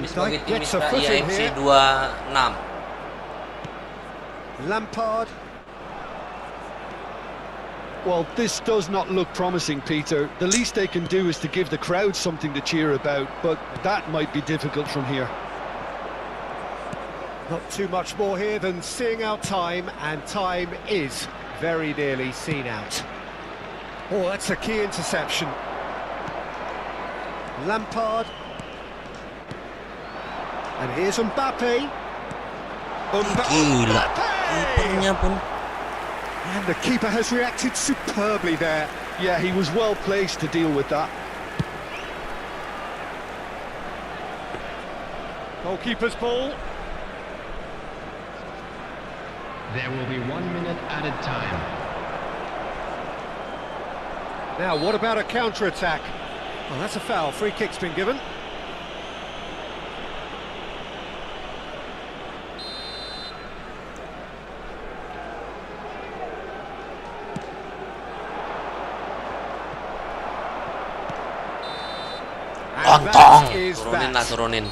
sebagai tim gets a mitra foot in IFC here. 26. Lampard. Well, this does not look promising, Peter. The least they can do is to give the crowd something to cheer about, but that might be difficult from here. Not too much more here than seeing out time, and time is very nearly seen out. Oh, that's a key interception. Lampard. And here's Mbappe. Gila, kipernya pun. And the keeper has reacted superbly there. Yeah, he was well placed to deal with that. Goalkeeper's ball. There will be 1 minute added time. Now, what about a counter-attack? Well, that's a foul. Free kick's been given. And that is Turunin lah, that. turunin.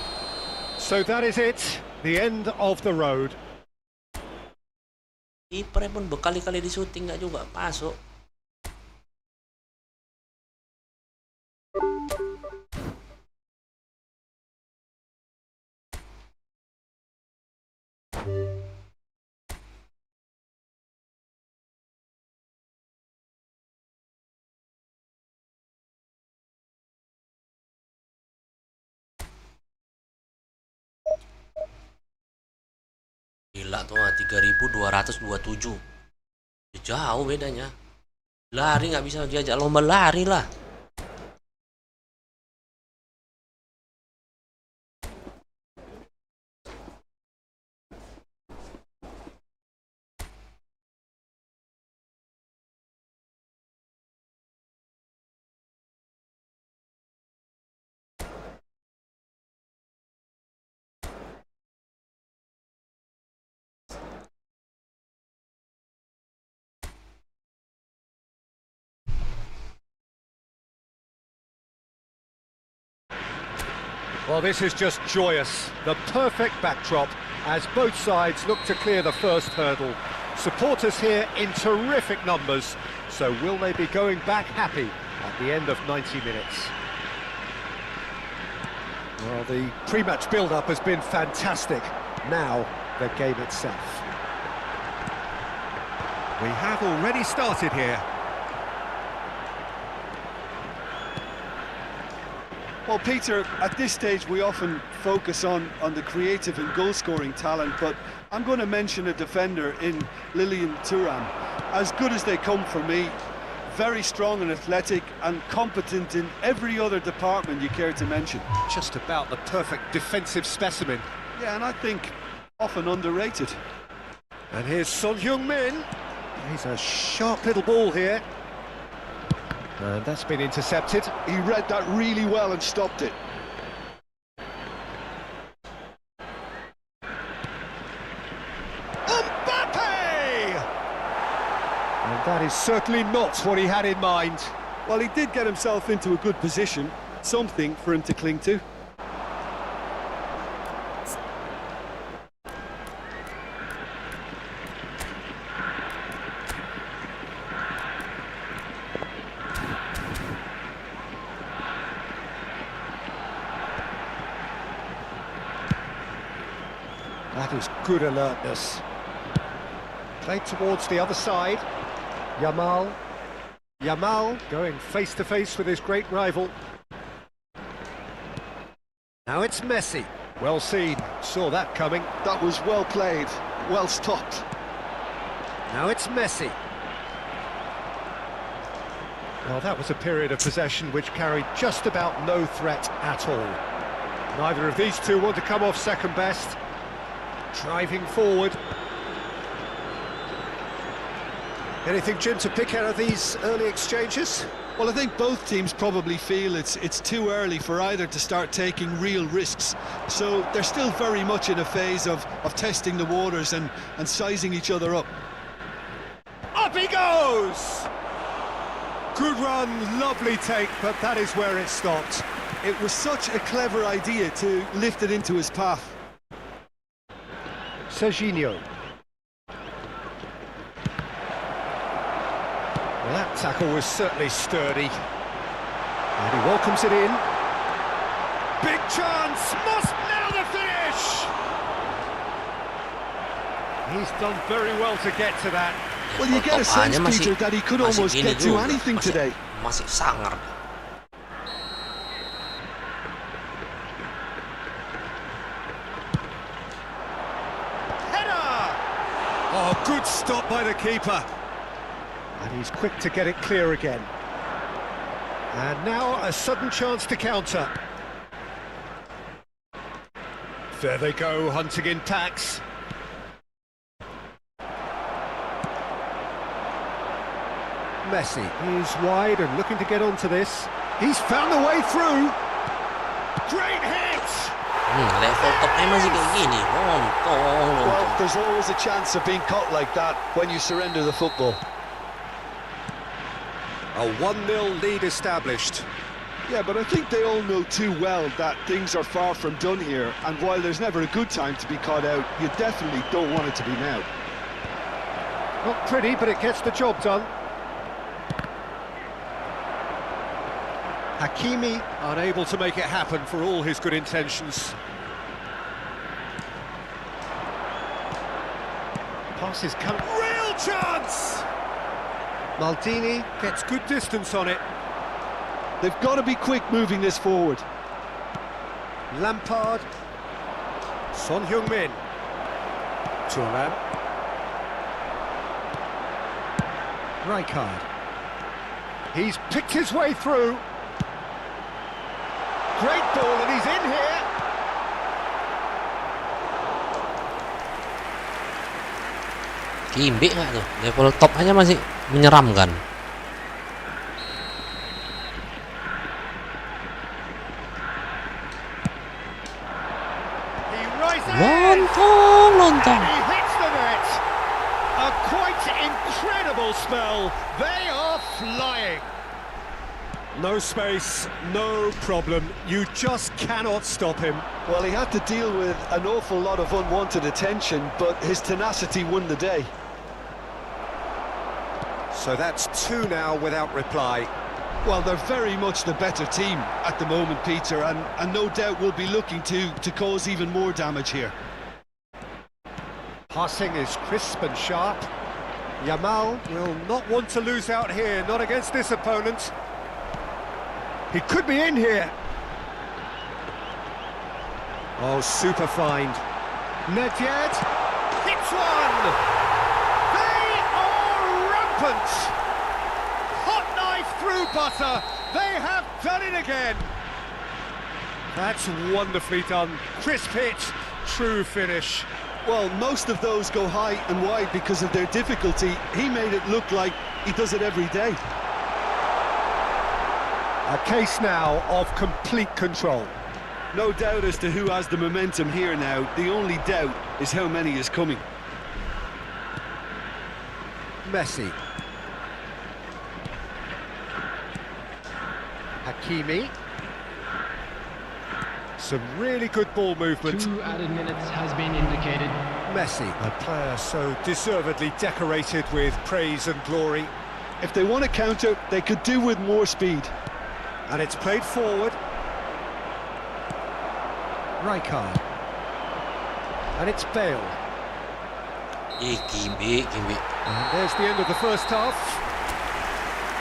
So that is it. The end of the road. Kipernya pun berkali-kali di syuting nggak juga masuk. Gila tuh 3.227. Jauh bedanya. Lari nggak bisa diajak lomba lari lah. Well, this is just joyous. The perfect backdrop as both sides look to clear the first hurdle. Supporters here in terrific numbers. So will they be going back happy at the end of 90 minutes? Well, the pre-match build-up has been fantastic. Now, the game itself. We have already started here. Well, Peter, at this stage we often focus on the creative and goal-scoring talent, but I'm going to mention a defender in Lilian Thuram. As good as they come for me, very strong and athletic and competent in every other department you care to mention. Just about the perfect defensive specimen. Yeah, and I think often underrated. And here's Son Heung-min. He's a sharp little ball here. And that's been intercepted. He read that really well and stopped it. Mbappe! And that is certainly not what he had in mind. Well, he did get himself into a good position, something for him to cling to. That is good alertness. Played towards the other side. Yamal going face to face with his great rival. Now it's Messi. Well seen, saw that coming. That was well played, well stopped. Now it's Messi. Well, that was a period of possession which carried just about no threat at all. Neither of these two want to come off second best. Driving forward. Anything, Jim, to pick out of these early exchanges? Well, I think both teams probably feel it's too early for either to start taking real risks. So they're still very much in a phase of testing the waters and sizing each other up. Up he goes! Good run, lovely take, but that is where it stopped. It was such a clever idea to lift it into his path. Serginho. Well, that tackle was certainly sturdy. And he welcomes it in. Big chance! Must now the finish! He's done very well to get to that. Well, you get a sense, Peter, that he could almost get to anything today. Masih sangar. Oh, good stop by the keeper. And he's quick to get it clear again. And now a sudden chance to counter. There they go, hunting in packs. Messi is wide and looking to get onto this. He's found a way through. Great hit! Level topnya masih kayak gini. Well, there's always a chance of being caught like that when you surrender the football. A 1-0 lead established. Yeah, but I think they all know too well that things are far from done here, and while there's never a good time to be caught out, you definitely don't want it to be now. Not pretty, but it gets the job done. Hakimi unable to make it happen for all his good intentions. Pass is coming. Real chance! Maldini gets good distance on it. They've got to be quick moving this forward. Lampard. Son Heung-min. Thuram. Rijkaard. He's picked his way through. Great ball, and he's in here. Kimbi nggak tuh? Level top aja masih menyeramkan. He rises. Lontong. He hits the net. A quite incredible spell. They are flying. No space, no problem. You just cannot stop him. Well, he had to deal with an awful lot of unwanted attention, but his tenacity won the day. So that's 2 now without reply. Well, they're very much the better team at the moment, Peter, and no doubt will be looking to cause even more damage here. Passing is crisp and sharp. Yamal will not want to lose out here, not against this opponent. He could be in here. Oh, super find. Nedved hits one. They are rampant. Hot knife through butter. They have done it again. That's wonderfully done. Crisp hit, true finish. Well, most of those go high and wide because of their difficulty. He made it look like he does it every day. A case now of complete control. No doubt as to who has the momentum here now. The only doubt is how many is coming. Messi. Hakimi. Some really good ball movement. 2 added minutes has been indicated. Messi, a player so deservedly decorated with praise and glory. If they want to counter, they could do with more speed. And it's played forward. Rijkaard. And it's Bale. Kimbi. And there's the end of the first half.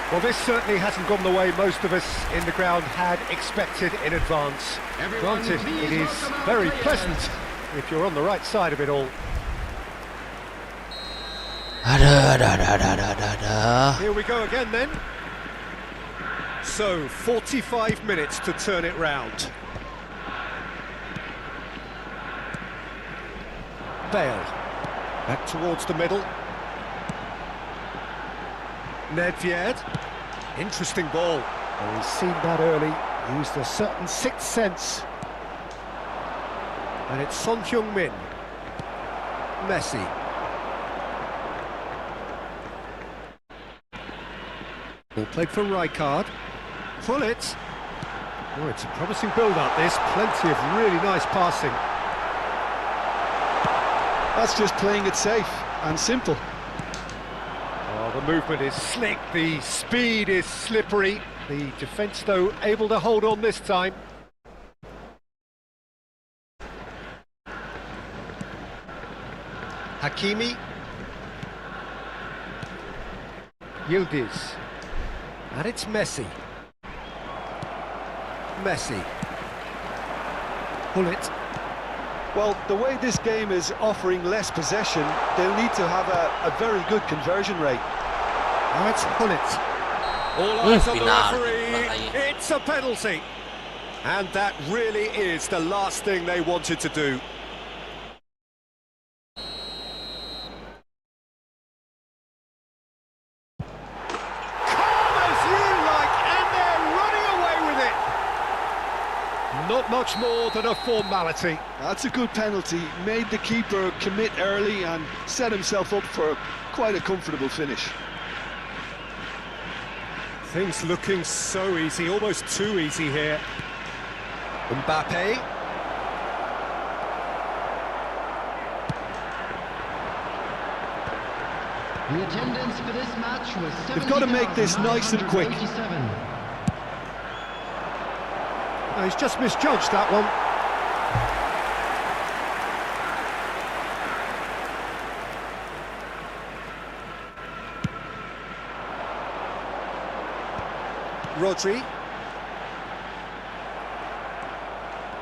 Well, this certainly hasn't gone the way most of us in the ground had expected in advance. Granted, it is very pleasant if you're on the right side of it all. Here we go again then. So, 45 minutes to turn it round. Bale. Back towards the middle. Nedved. Interesting ball. Well, he's seen that early. Used a certain sixth sense. And it's Son Heung-min. Messi. Ball played for Rijkaard. Pull it. Oh, it's a promising build-up, this. Plenty of really nice passing. That's just playing it safe and simple. Oh, the movement is slick, the speed is slippery. The defence, though, able to hold on this time. Hakimi. Yildiz. And it's Messi. Messi. Pull it. Well, the way this game is offering less possession, they'll need to have a very good conversion rate. Now it's Hullet. All eyes on the referee. It's a penalty. And that really is the last thing they wanted to do. Calm as you like, and they're running away with it. Not much more than a formality. That's a good penalty. Made the keeper commit early and set himself up for quite a comfortable finish. Things looking so easy, almost too easy here. Mbappe. The attendance for this match was They've got to make this nice and quick. 70,987. Oh, he's just misjudged that one. Rodri.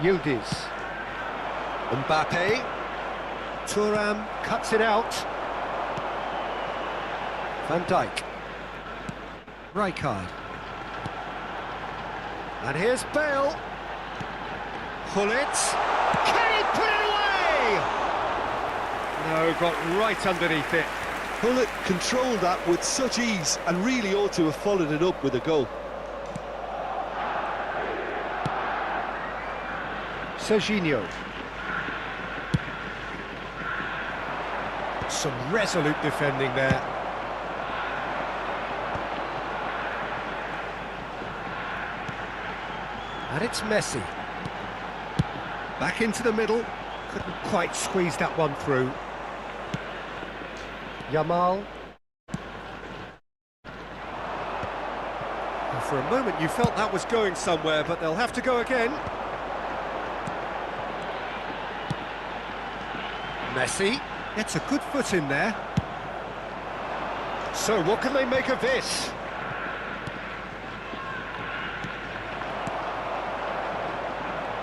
Yildiz. Mbappe. Thuram cuts it out. Van Dijk. Rijkaard. And here's Bale. Gullit. Can he put it away? No, got right underneath it. Gullit controlled that with such ease and really ought to have followed it up with a goal. Serginho. Some resolute defending there. And it's Messi. Back into the middle. Couldn't quite squeeze that one through. Yamal. And for a moment you felt that was going somewhere, but they'll have to go again. Messi gets a good foot in there. So what can they make of this?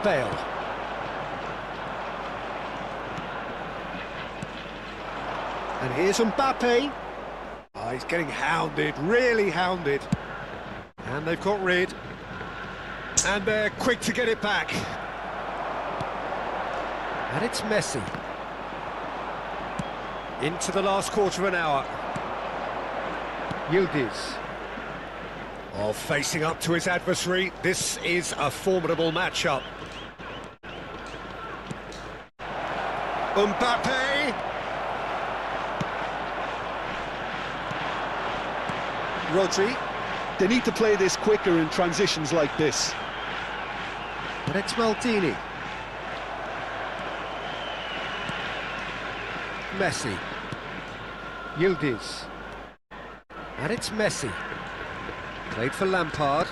Bale. And here's Mbappe. Oh, he's getting hounded, really hounded. And they've got rid. And they're quick to get it back. And it's Messi. Into the last quarter of an hour. Yildiz. Oh, facing up to his adversary. This is a formidable matchup. Mbappe. Rodri. They need to play this quicker in transitions like this. And it's Maldini. Messi. Yildiz. And it's Messi. Played for Lampard.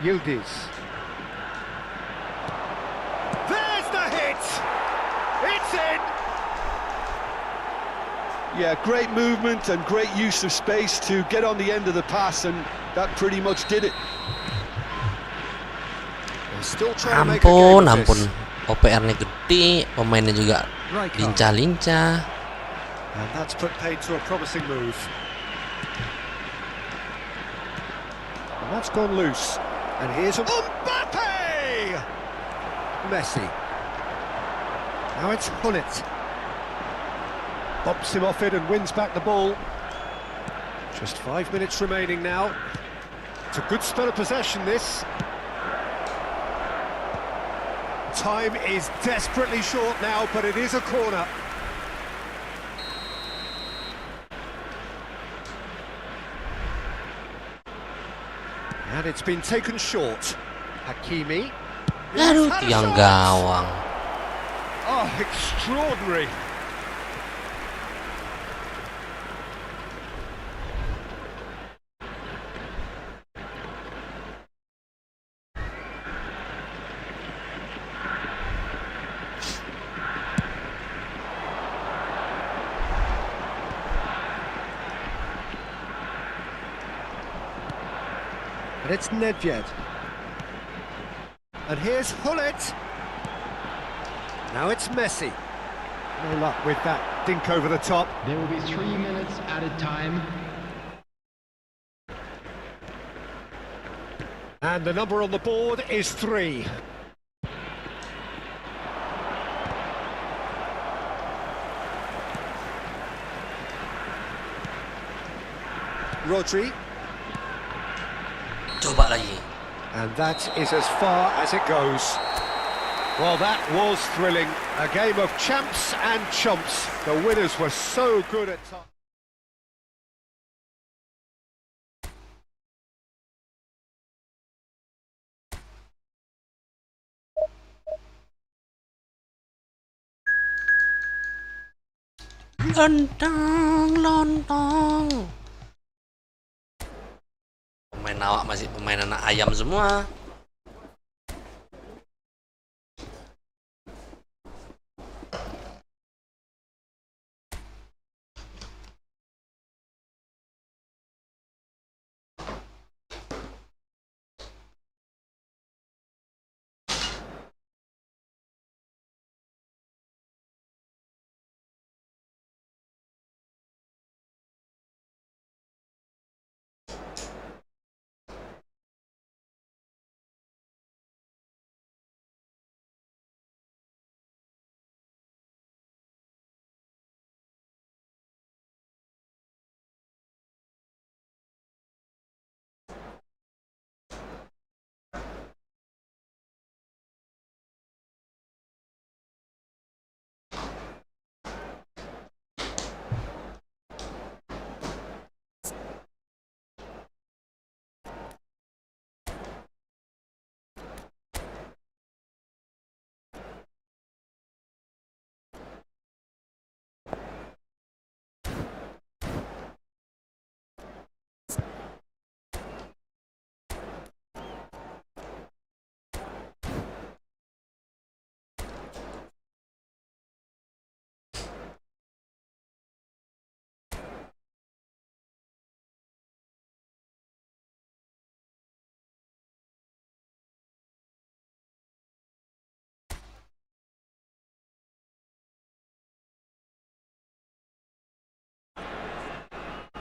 Yildiz. There's the hit! It's in! Yeah, great movement and great use of space to get on the end of the pass, and that pretty much did it. They're still trying to make a game of Ampun, this. OPR-nya gede, pemainnya juga Rijkaard. lincah-lincah. And that's put paid to a promising move. And that's gone loose. And here's Mbappe! Messi. Now it's Gullit. Bumps him off it and wins back the ball. Just 5 minutes remaining now. It's a good spell of possession, this. Time is desperately short now, but it is a corner. And it's been taken short. Hakimi. Aduh, He's had a tiang chance. gawang. Oh, extraordinary. And it's Nedved. And here's Gullit. Now it's Messi. No luck with that dink over the top. There will be 3 minutes added time. And the number on the board is 3. Rodri. Coba lagi. And that is as far as it goes. Well, that was thrilling. A game of champs and chumps. The winners were so good at times. Lontong, lontong. Pemain awak masih pemain anak ayam semua.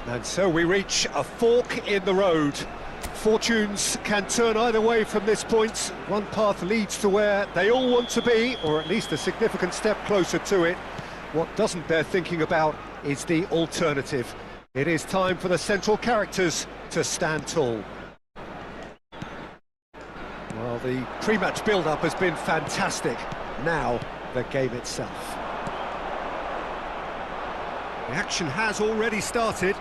And so we reach a fork in the road. Fortunes can turn either way from this point. One path leads to where they all want to be, or at least a significant step closer to it. What doesn't bear thinking about is the alternative. It is time for the central characters to stand tall. Well, the pre-match build-up has been fantastic. Now, the game itself. The action has already started.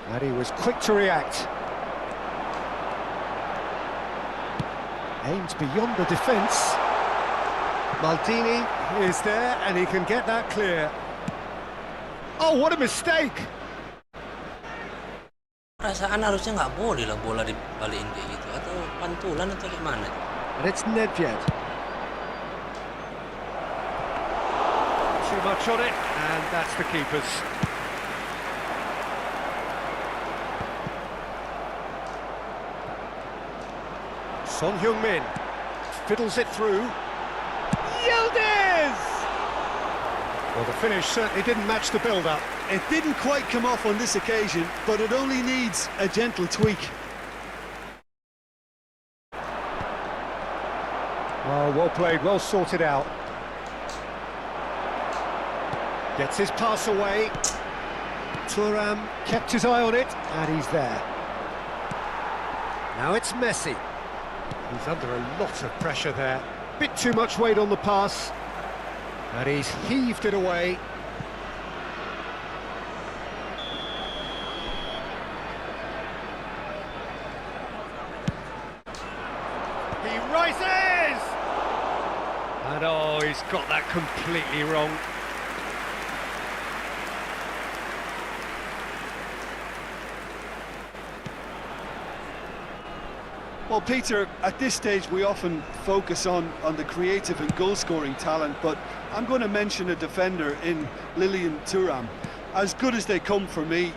And he was quick to react. Aims beyond the defence. Maldini is there and he can get that clear. Oh, what a mistake! Perasaan harusnya nggak boleh lah bola dibalikin kayak gitu, atau pantulan atau gimana? And it's Nedved. Too much on it, and that's the keeper's. Son Heung-min fiddles it through. Yildiz! Well, the finish certainly didn't match the build-up. It didn't quite come off on this occasion, but it only needs a gentle tweak. Oh, well played, well sorted out. Gets his pass away. Thuram kept his eye on it, and he's there. Now it's Messi. He's under a lot of pressure there. Bit too much weight on the pass. And he's heaved it away. He rises! And oh, he's got that completely wrong. Well, Peter, at this stage we often focus on the creative and goal-scoring talent, but I'm going to mention a defender in Lilian Thuram. As good as they come for me,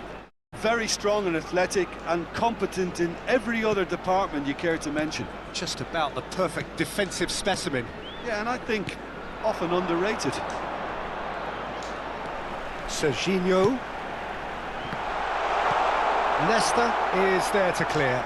very strong and athletic and competent in every other department you care to mention. Just about the perfect defensive specimen. Yeah, and I think often underrated. Serginho. Leicester is there to clear.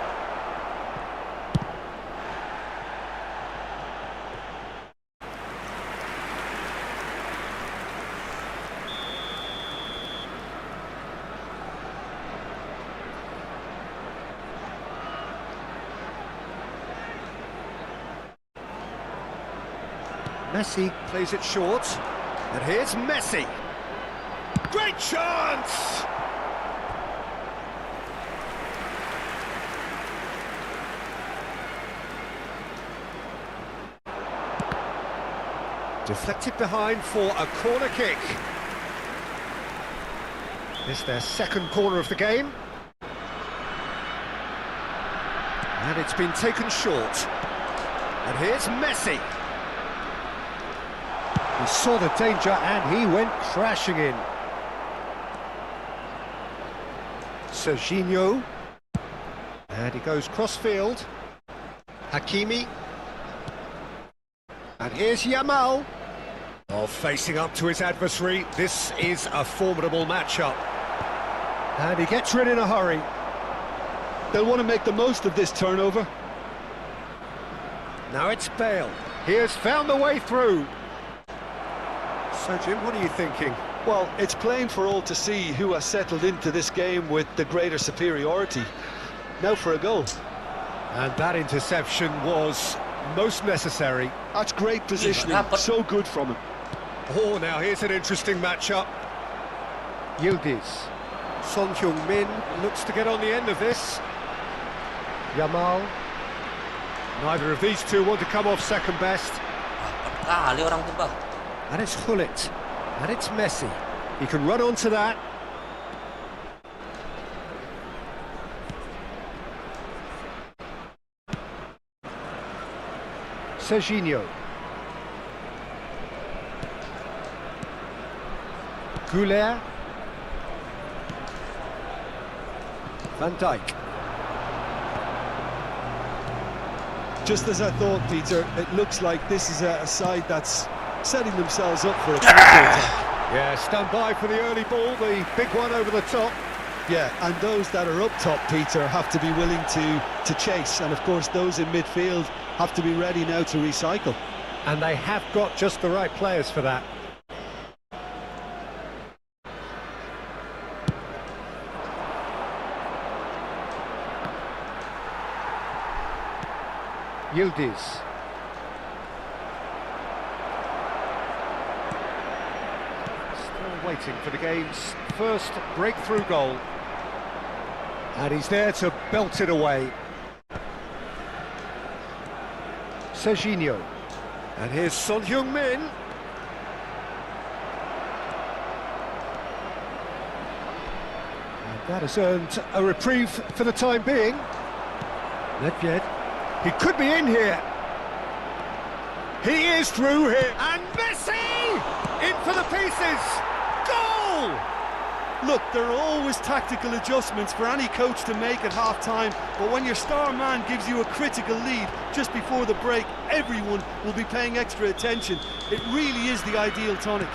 Messi plays it short, and here's Messi. Great chance! Deflected behind for a corner kick. This their second corner of the game. And it's been taken short. And here's Messi. He saw the danger and he went crashing in. Serginho. And he goes cross-field. Hakimi. And here's Yamal. Oh, facing up to his adversary. This is a formidable matchup. And he gets rid in a hurry. They'll want to make the most of this turnover. Now it's Bale. He has found the way through. So, Jim, what are you thinking? Well, it's plain for all to see who has settled into this game with the greater superiority. Now for a goal. And that interception was most necessary. That's great positioning, so good from him. Oh, now here's an interesting matchup. Yildiz. Son Heung-min looks to get on the end of this. Yamal. Neither of these two want to come off second best. Kali orang tuh, Bang. And it's Hullet. And it's Messi. He can run onto that. Serginho. Goulet. Van Dijk. Just as I thought, Peter, it looks like this is a side that's setting themselves up for a counter-attack. Yeah, stand by for the early ball, the big one over the top. Yeah, and those that are up top, Peter, have to be willing to chase. And of course, those in midfield have to be ready now to recycle. And they have got just the right players for that. Yildiz. Still waiting for the game's first breakthrough goal. And he's there to belt it away. Serginho. And here's Son Heung-min. And that has earned a reprieve for the time being. Nedved. He could be in here. He is through here. And Messi! In for the pieces. Goal! Look, there are always tactical adjustments for any coach to make at half-time, but when your star man gives you a critical lead just before the break, everyone will be paying extra attention. It really is the ideal tonic.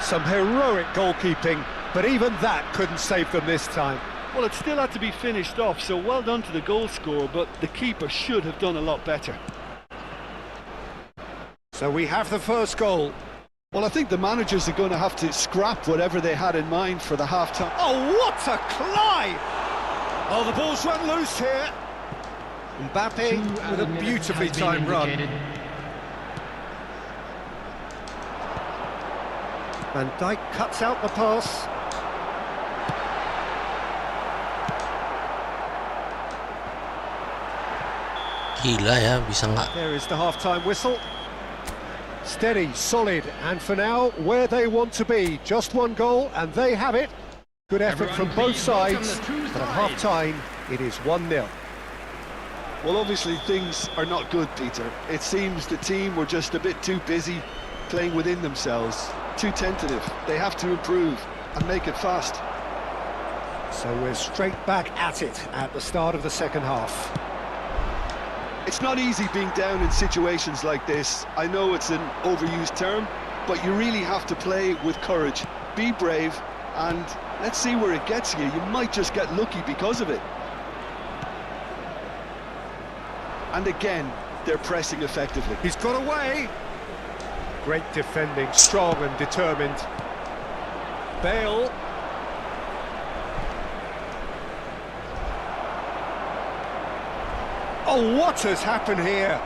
Some heroic goalkeeping, but even that couldn't save them this time. Well, it still had to be finished off, so well done to the goal scorer, but the keeper should have done a lot better. So we have the first goal. Well, I think the managers are going to have to scrap whatever they had in mind for the half-time. Oh, what a climb! Oh, the ball's run loose here. Mbappe with a beautifully timed run. Van Dijk cuts out the pass. Gila ya, bisa nggak? There is the half-time whistle. Steady, solid, and for now, where they want to be. Just one goal, and they have it. Good effort from both sides, but at half-time, it is 1-0. Well, obviously, things are not good, Peter. It seems the team were just a bit too busy playing within themselves, too tentative. They have to improve and make it fast. So we're straight back at it at the start of the second half. It's not easy being down in situations like this. I know it's an overused term, but you really have to play with courage. Be brave, and let's see where it gets you. You might just get lucky because of it. And again, they're pressing effectively. He's got away. Great defending, strong and determined. Bale. Oh, what has happened here?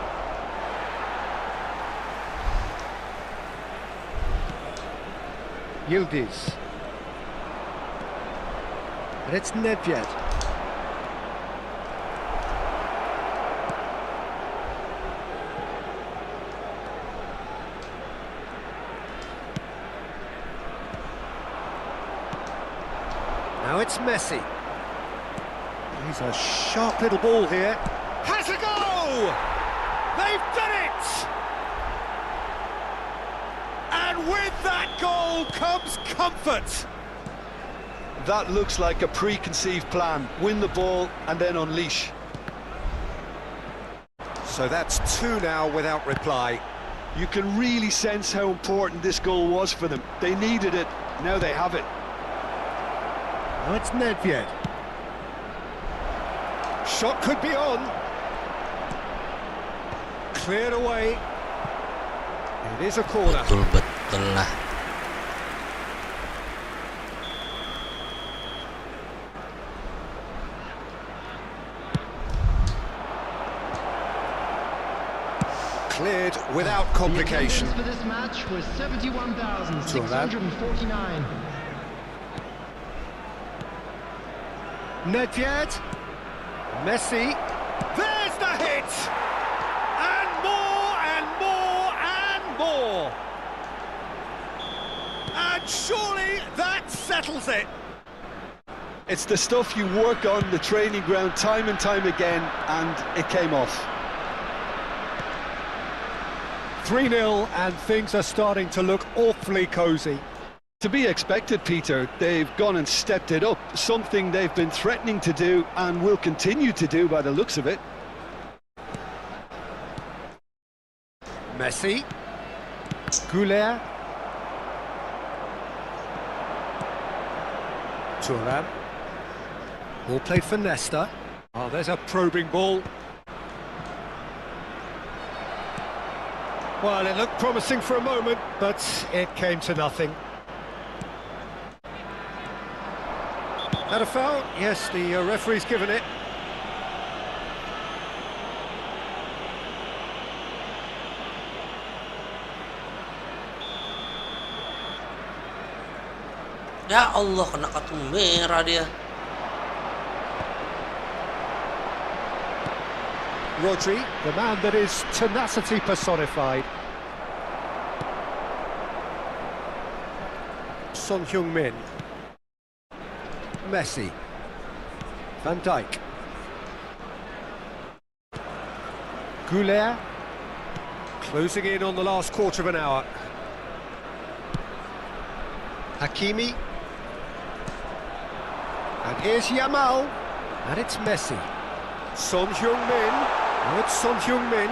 Yildiz. And it's Nedved. Now it's Messi. He's a sharp little ball here. Has a go! They've done it! And with that goal comes comfort. That looks like a preconceived plan. Win the ball and then unleash. So that's 2 now without reply. You can really sense how important this goal was for them. They needed it, now they have it. Now it's Nedved. Shot could be on. Cleared away. It is a corner. Betul lah. Cleared without complication. The attendance for this match was 71,649. Nedved. Messi. There's the hit! And more and more and more! And surely that settles it! It's the stuff you work on the training ground time and time again, and it came off. 3-0 and things are starting to look awfully cosy. To be expected, Peter. They've gone and stepped it up, something they've been threatening to do and will continue to do by the looks of it. Messi. Goulet. Thuram. Ball played for Nesta. Oh, there's a probing ball. Well, it looked promising for a moment, but it came to nothing. Had a foul? Yes, the referee's given it. Ya Allah, kena kartu merah dia. Rodri, the man that is tenacity personified. Son Heung-min. Messi. Van Dijk. Goulet. Closing in on the last quarter of an hour. Hakimi. And here's Yamal. And it's Messi. Son Heung-min. Oh, it's Son Heung-min.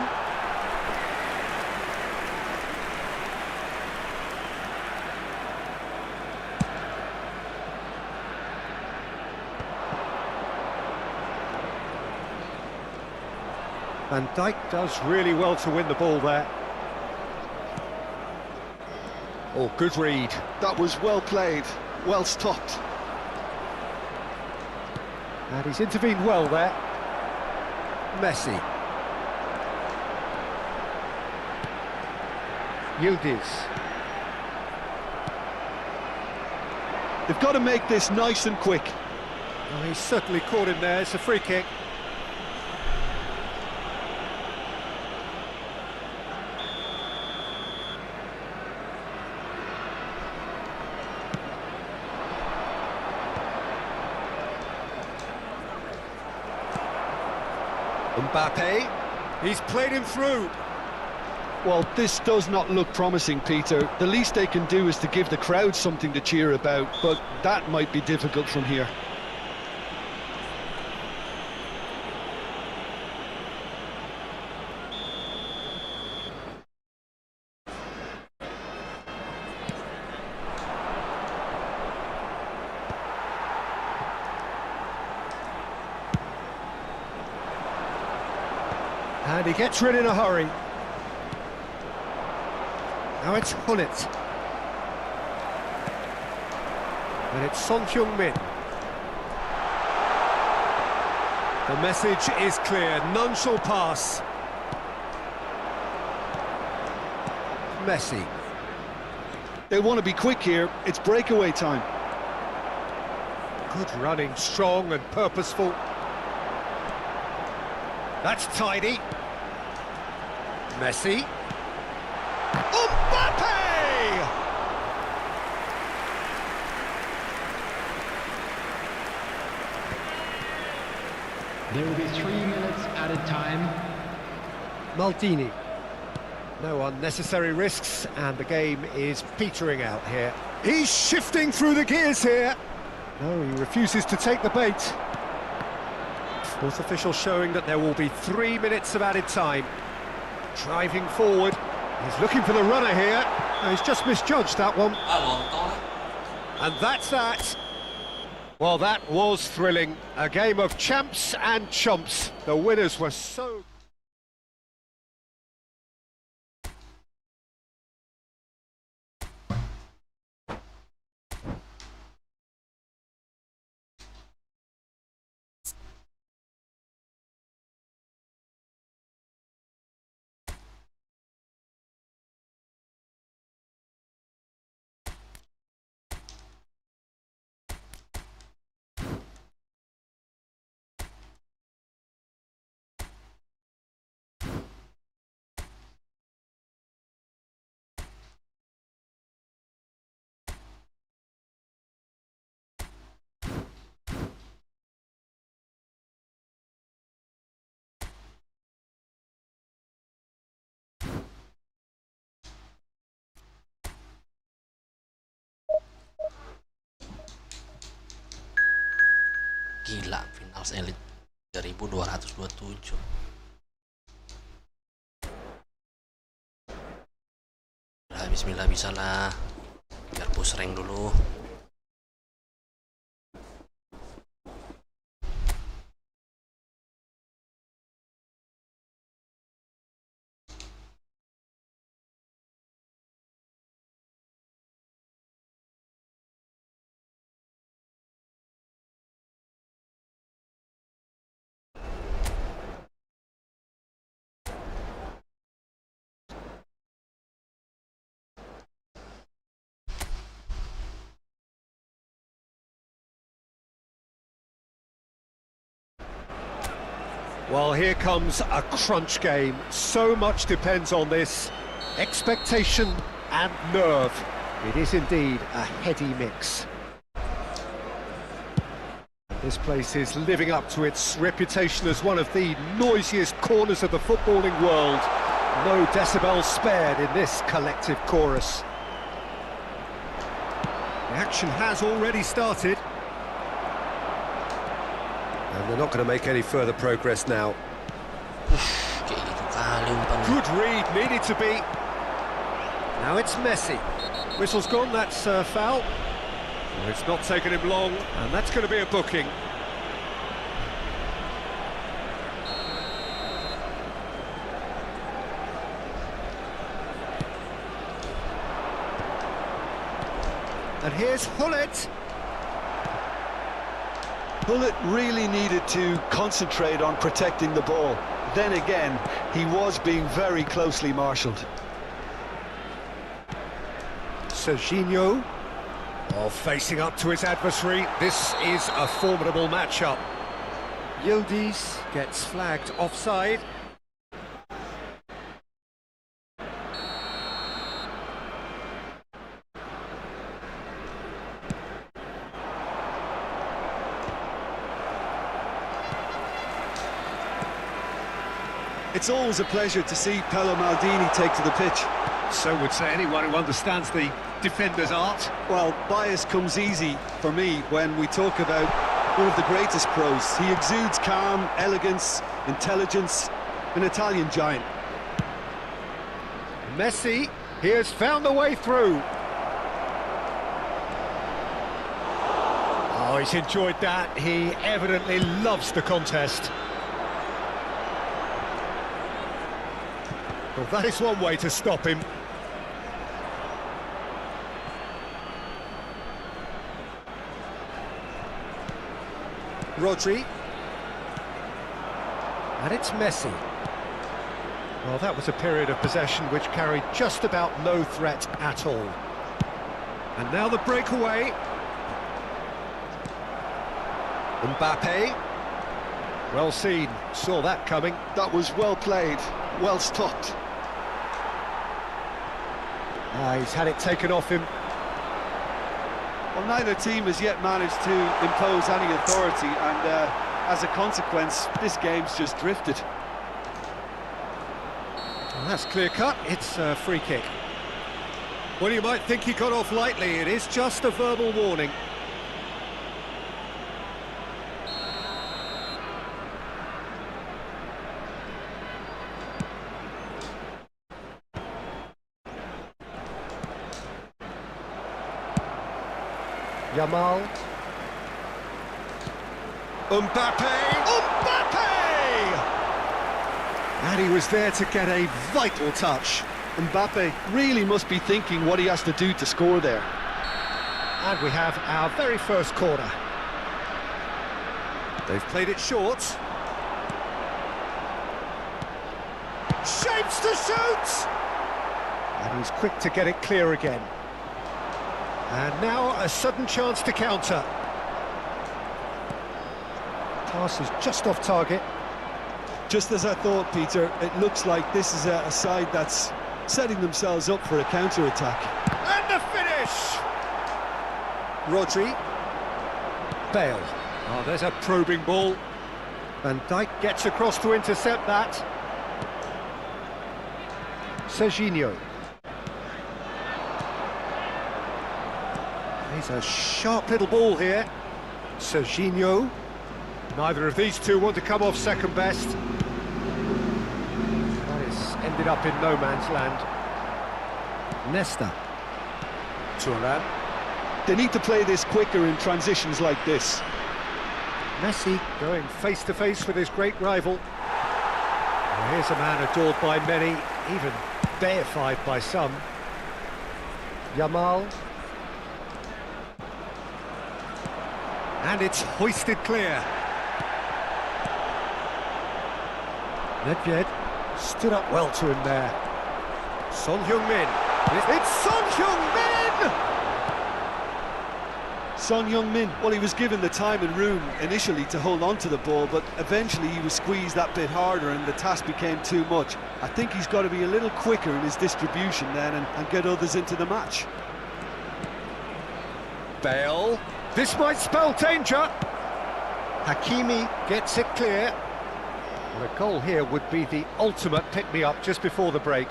Van Dijk does really well to win the ball there. Oh, good read. That was well played, well stopped. And he's intervened well there. Messi. Yildiz. They've got to make this nice and quick. Oh, he's certainly caught him there. It's a free kick. Mbappe, he's played him through. Well, this does not look promising, Peter. The least they can do is to give the crowd something to cheer about, but that might be difficult from here. And he gets rid in a hurry. Now it's Hullet. And it's Son Heung-min. The message is clear, none shall pass. Messi. They want to be quick here, it's breakaway time. Good running, strong and purposeful. That's tidy. Messi. Mbappe! There will be 3 minutes added time. Maldini. No unnecessary risks, and the game is petering out here. He's shifting through the gears here. No, he refuses to take the bait. Fourth official showing that there will be 3 minutes of added time. Driving forward. He's looking for the runner here. Oh, he's just misjudged that one. And that's that. Well, that was thrilling. A game of champs and chumps. The winners were so... Gila, Finals Elite 3227. Nah, bismillah bisa lah. Biar push rank dulu. Well, here comes a crunch game. So much depends on this. Expectation and nerve. It is indeed a heady mix. This place is living up to its reputation as one of the noisiest corners of the footballing world. No decibels spared in this collective chorus. The action has already started. And they're not going to make any further progress now. Kayak gitu kali umpan. Good read, needed to be. Now it's Messi. Whistle's gone, that's foul. Well, it's not taken him long, and that's going to be a booking. And here's Hullet. Hullet really needed to concentrate on protecting the ball. Then again, he was being very closely marshalled. Serginho, facing up to his adversary. This is a formidable matchup. Yildiz gets flagged offside. It's always a pleasure to see Paolo Maldini take to the pitch. So would say anyone who understands the defender's art. Well, bias comes easy for me when we talk about one of the greatest pros. He exudes calm, elegance, intelligence, an Italian giant. Messi, he has found the way through. Oh, he's enjoyed that. He evidently loves the contest. Well, that is one way to stop him. Rodri. And it's Messi. Well, that was a period of possession which carried just about no threat at all. And now the breakaway. Mbappe. Well seen, saw that coming. That was well played, well stopped. He's had it taken off him. Well, neither team has yet managed to impose any authority, and as a consequence, this game's just drifted. Well, that's clear-cut. It's a free kick. Well, you might think he got off lightly. It is just a verbal warning. Yamal. Mbappe! And he was there to get a vital touch. Mbappe really must be thinking what he has to do to score there. And we have our very first corner. They've played it short. Shapes to shoot! And he's quick to get it clear again. And now a sudden chance to counter. Pass is just off target. Just as I thought, Peter, it looks like this is a side that's setting themselves up for a counter-attack. And the finish! Rodri. Bale. Oh, there's a probing ball. Van Dijk gets across to intercept that. Serginho. He's a sharp little ball here. Serginho. Neither of these two want to come off second best. That is ended up in no man's land. Nesta. Turnamen. They need to play this quicker in transitions like this. Messi going face-to-face with his great rival. Well, here's a man adored by many, even deified by some. Yamal. And it's hoisted clear. Nedved stood up well to him there. Son Heung-min. It's Son Heung-min! Son Heung-min, well, he was given the time and room initially to hold on to the ball, but eventually he was squeezed that bit harder and the task became too much. I think he's got to be a little quicker in his distribution then and get others into the match. Bale. This might spell danger. Hakimi gets it clear. And a goal here would be the ultimate pick-me-up just before the break.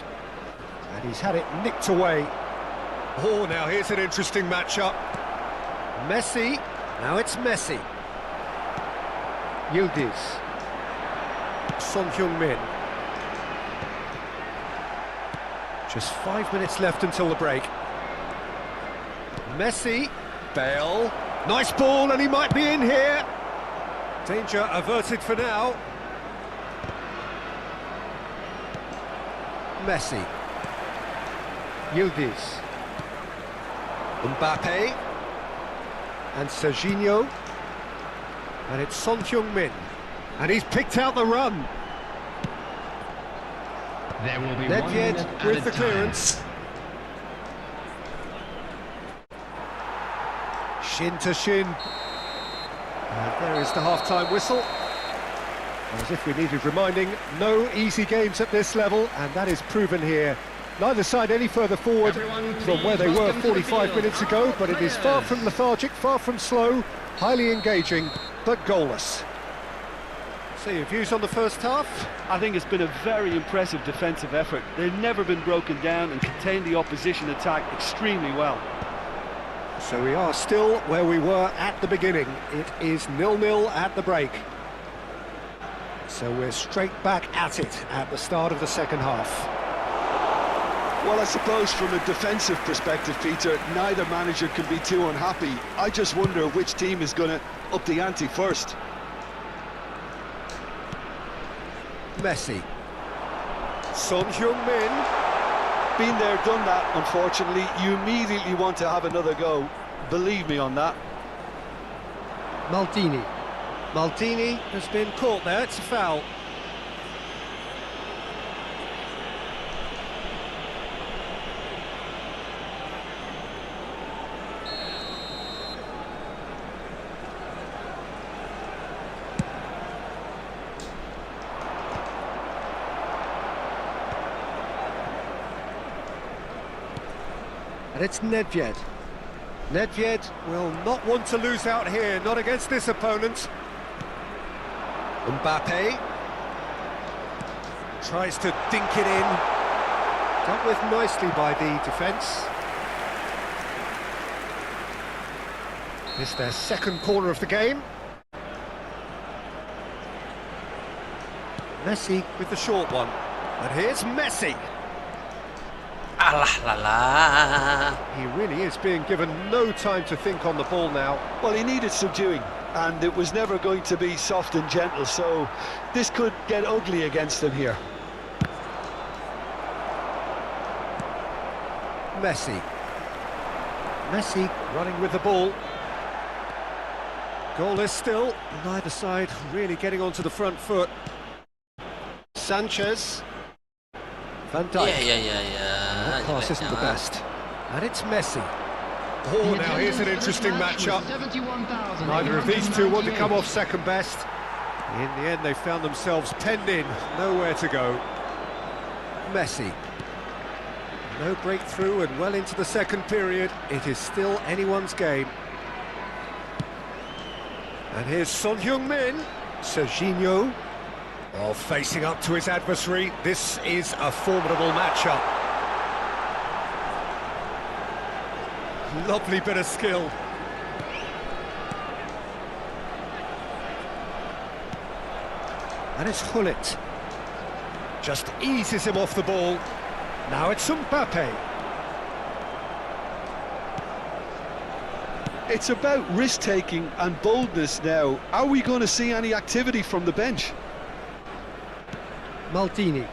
And he's had it nicked away. Oh, now here's an interesting matchup. Messi. Now it's Messi. Yildiz. Son Heung-min. Just 5 minutes left until the break. Messi. Bale. Nice ball, and he might be in here. Danger averted for now. Messi. Yildiz. Mbappe. And Serginho. And it's Son Heung-min. And he's picked out the run. There will be 1 Nedved minute with added the time. clearance. Shin to shin. And there is the half-time whistle. As if we needed reminding, no easy games at this level, and that is proven here. Neither side any further forward from where they were 45 minutes ago, but it is far from lethargic, far from slow, highly engaging, but goalless. So your views on the first half? I think it's been a very impressive defensive effort. They've never been broken down and contained the opposition attack extremely well. So we are still where we were at the beginning. It is 0-0 at the break. So we're straight back at it at the start of the second half. Well, I suppose from a defensive perspective, Peter, neither manager can be too unhappy. I just wonder which team is going to up the ante first. Messi. Son Heung-min. Been there, done that, unfortunately. You immediately want to have another go. Believe me on that. Maldini. Maldini has been caught there, it's a foul. And it's Nedved. Nedved will not want to lose out here, not against this opponent. Mbappe tries to dink it in. Dealt with nicely by the defence. It's their second corner of the game. Messi with the short one. And here's Messi. Alah la la. He really is being given no time to think on the ball now. Well, he needed subduing, and it was never going to be soft and gentle, so this could get ugly against him here. Messi. Messi running with the ball. Goalless still, neither side really getting onto the front foot. Sanchez. Van Dijk. Yeah. Pass isn't the best. And it's Messi. Oh, now here's an interesting matchup. Neither of these two want to come off second best. In the end, they found themselves penned in, nowhere to go. Messi. No breakthrough and well into the second period. It is still anyone's game. And here's Son Heung-min. Serginho. Oh, facing up to his adversary. This is a formidable matchup. Lovely bit of skill. And it's Hullet. Just eases him off the ball. Now it's Mbappe. It's about risk-taking and boldness now. Are we going to see any activity from the bench? Maldini.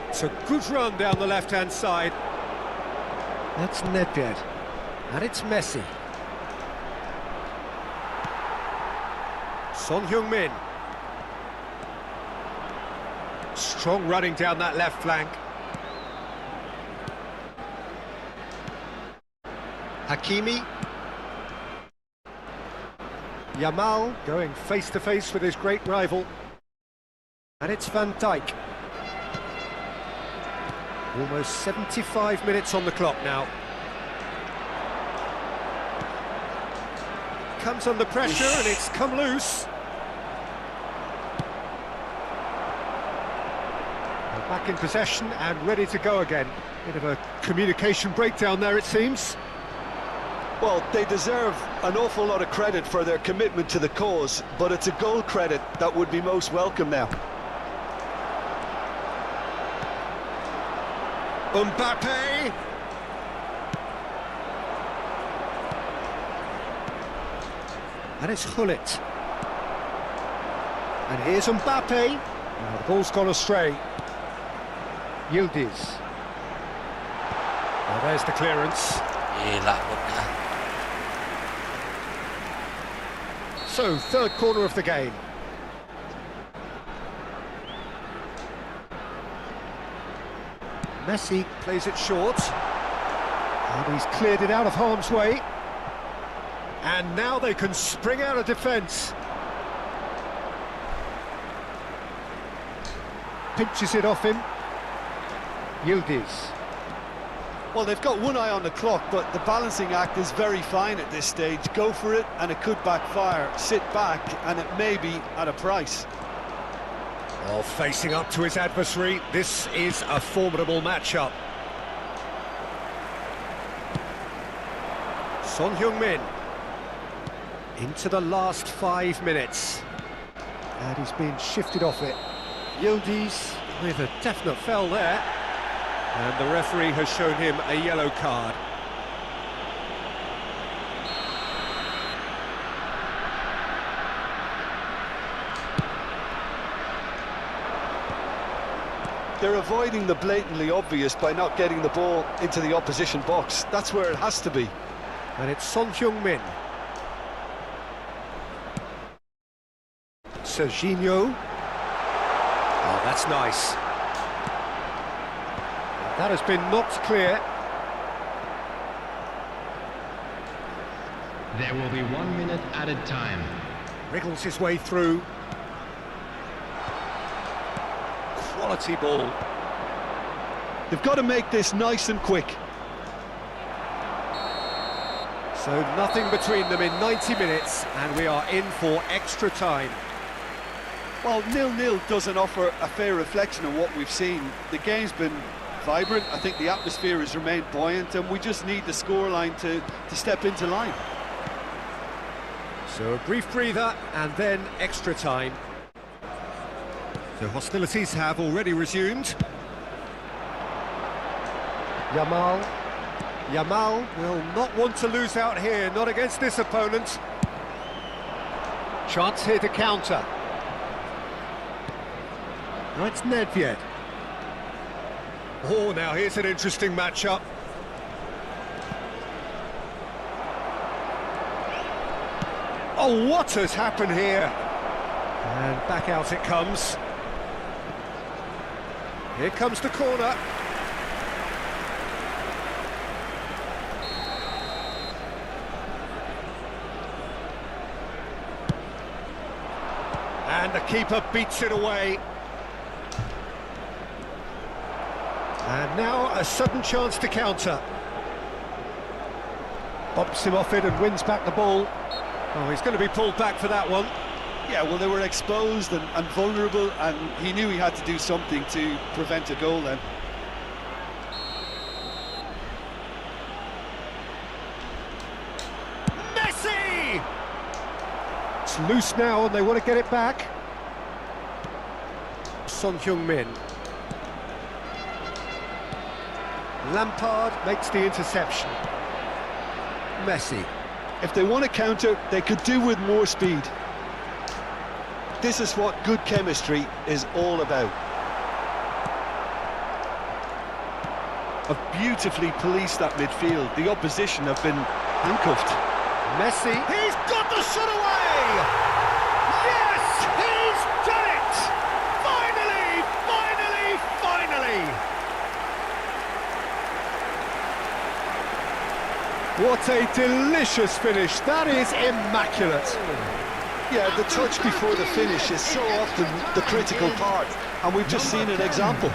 It's a good run down the left-hand side. That's Nedved. And it's Messi. Son Heung-min. Strong running down that left flank. Hakimi. Yamal going face to face with his great rival. And it's Van Dijk. Almost 75 minutes on the clock now. Comes under pressure and it's come loose. They're back in possession and ready to go again. Bit of a communication breakdown there, it seems. Well, they deserve an awful lot of credit for their commitment to the cause, but it's a goal credit that would be most welcome now. Mbappe! And it's Gullit. And here's Mbappe. Now the ball's gone astray. Yildiz. Well, there's the clearance. Gila botnya. So, third corner of the game. Messi plays it short. And he's cleared it out of harm's way. And now they can spring out of defence. Pinches it off him. Yildiz. Well, they've got one eye on the clock, but the balancing act is very fine at this stage. Go for it, and it could backfire. Sit back, and it may be at a price. Well, facing up to his adversary, this is a formidable matchup. Son Heung-min. Into the last 5 minutes. And he's been shifted off it. Yildiz with a definite foul there. And the referee has shown him a yellow card. They're avoiding the blatantly obvious by not getting the ball into the opposition box. That's where it has to be. And it's Son Heung-min. Serginho. Oh, that's nice. That has been knocked clear. There will be 1 minute added time. Wriggles his way through. Quality ball. They've got to make this nice and quick. So nothing between them in 90 minutes, and we are in for extra time. Well, 0-0 doesn't offer a fair reflection of what we've seen. The game's been vibrant. I think the atmosphere has remained buoyant, and we just need the scoreline to step into line. So a brief breather, and then extra time. So hostilities have already resumed. Yamal. Yamal will not want to lose out here, not against this opponent. Chance here to counter. No, it's Nedved. Oh, now here's an interesting matchup. Oh, what has happened here? And back out it comes. Here comes the corner. And the keeper beats it away. And now a sudden chance to counter. Bumps him off it and wins back the ball. Oh, he's going to be pulled back for that one. Yeah, well, they were exposed and vulnerable, and he knew he had to do something to prevent a goal then. Messi! It's loose now and they want to get it back. Son Heung-min. Lampard makes the interception. Messi. If they want to counter, they could do with more speed. This is what good chemistry is all about. Have beautifully policed that midfield. The opposition have been handcuffed. Messi. He's got the shot away! Yes! He's done it! Finally! Finally! Finally! What a delicious finish. That is immaculate. Yeah, the touch before the finish is so often the critical part, and we've just seen an example.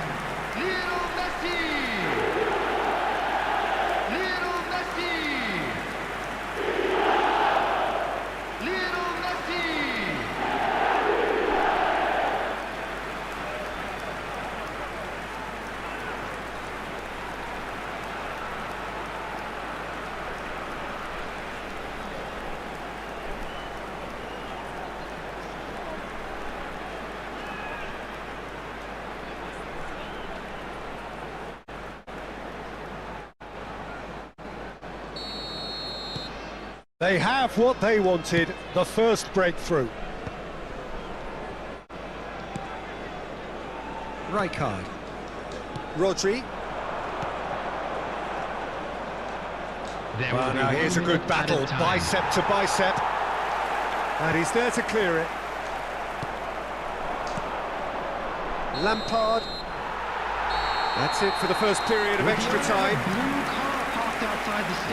They have what they wanted, the first breakthrough. Rijkaard. Rodri. Well, now here's a good battle, bicep to bicep. And he's there to clear it. Lampard. That's it for the first period of extra time.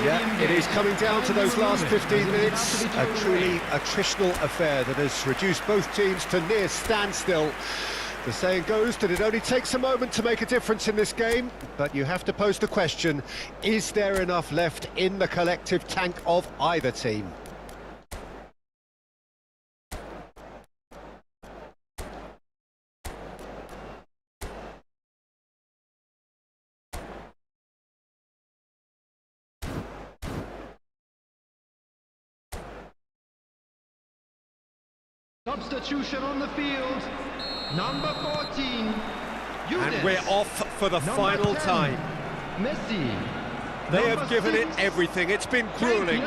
Yeah, it is coming down to those last 15 minutes. A truly attritional affair that has reduced both teams to near standstill. The saying goes that it only takes a moment to make a difference in this game, but you have to pose the question, is there enough left in the collective tank of either team? Substitution on the field, number 14. And we're off for the final time. Messi. They have given it everything. It's been grueling.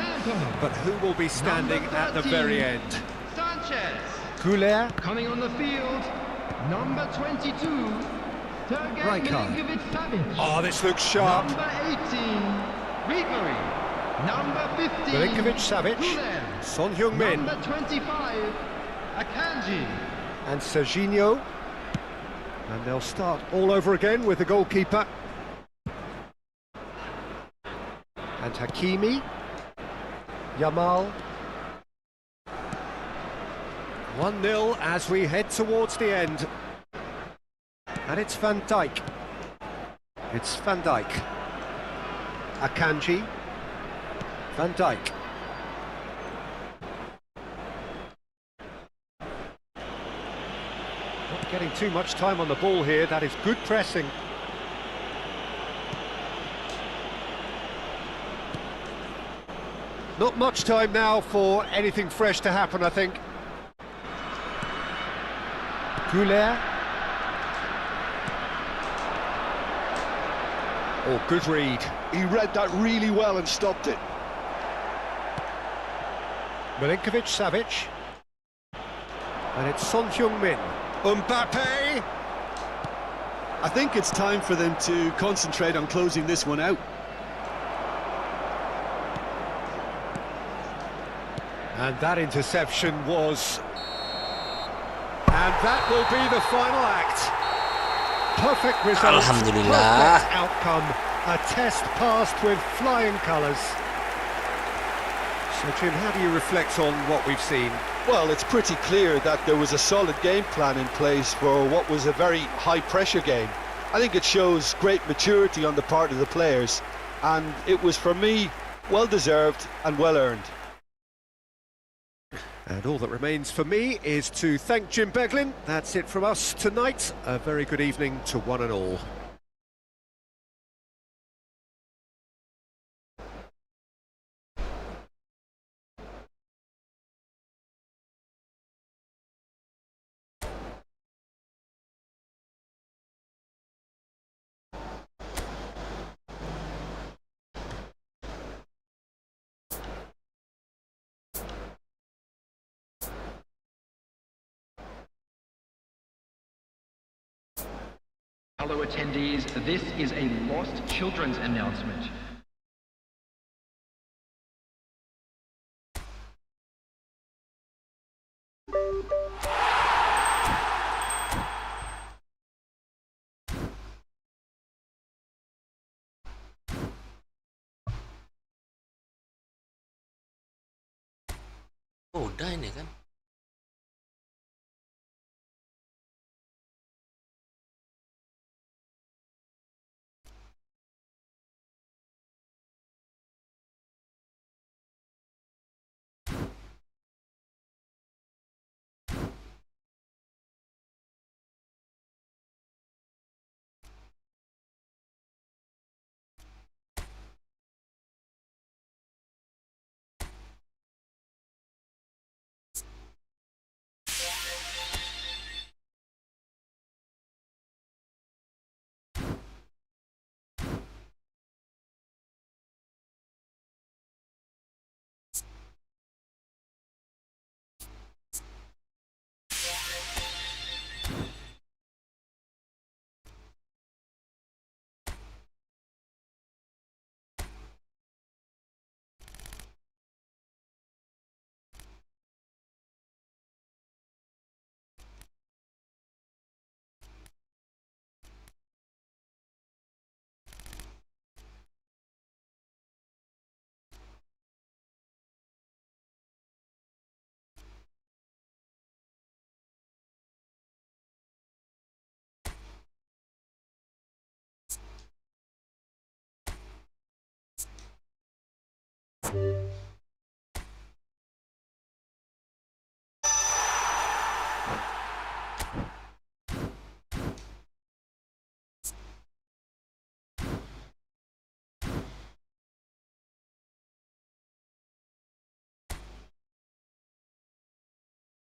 But who will be standing at the very end? Sanchez. Goulet. Coming on the field, number 22. Rijkaard. Oh, this looks sharp. Number 18. Ribery. Number 15. Milinkovic-Savic. Son Heung-min. Number 25. Akanji. And Serginho. And they'll start all over again with the goalkeeper. And Hakimi. Yamal. 1-0 as we head towards the end. And it's Van Dijk. It's Van Dijk. Akanji. Van Dijk. Not getting too much time on the ball here. That is good pressing. Not much time now for anything fresh to happen, I think. Goulet. Oh, good read. He read that really well and stopped it. Milinkovic-Savic. And it's Son Heung-min. Mbappe! I think it's time for them to concentrate on closing this one out. And that interception was... And that will be the final act. Perfect result, Alhamdulillah. perfect outcome. A test passed with flying colours. So, Jim, how do you reflect on what we've seen? Well, it's pretty clear that there was a solid game plan in place for what was a very high-pressure game. I think it shows great maturity on the part of the players, and it was, for me, well-deserved and well-earned. And all that remains for me is to thank Jim Beglin. That's it from us tonight. A very good evening to one and all. Hello attendees, this is a Lost Children's announcement. Oh, udah ini kan.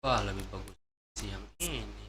Wah, lebih bagus sih yang ini.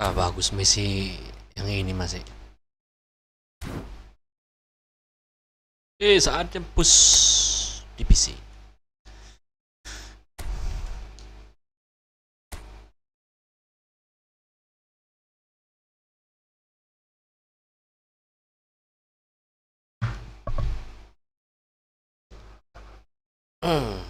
Ah, bagus Messi yang ini masih. Saatnya push divisi. Hmm.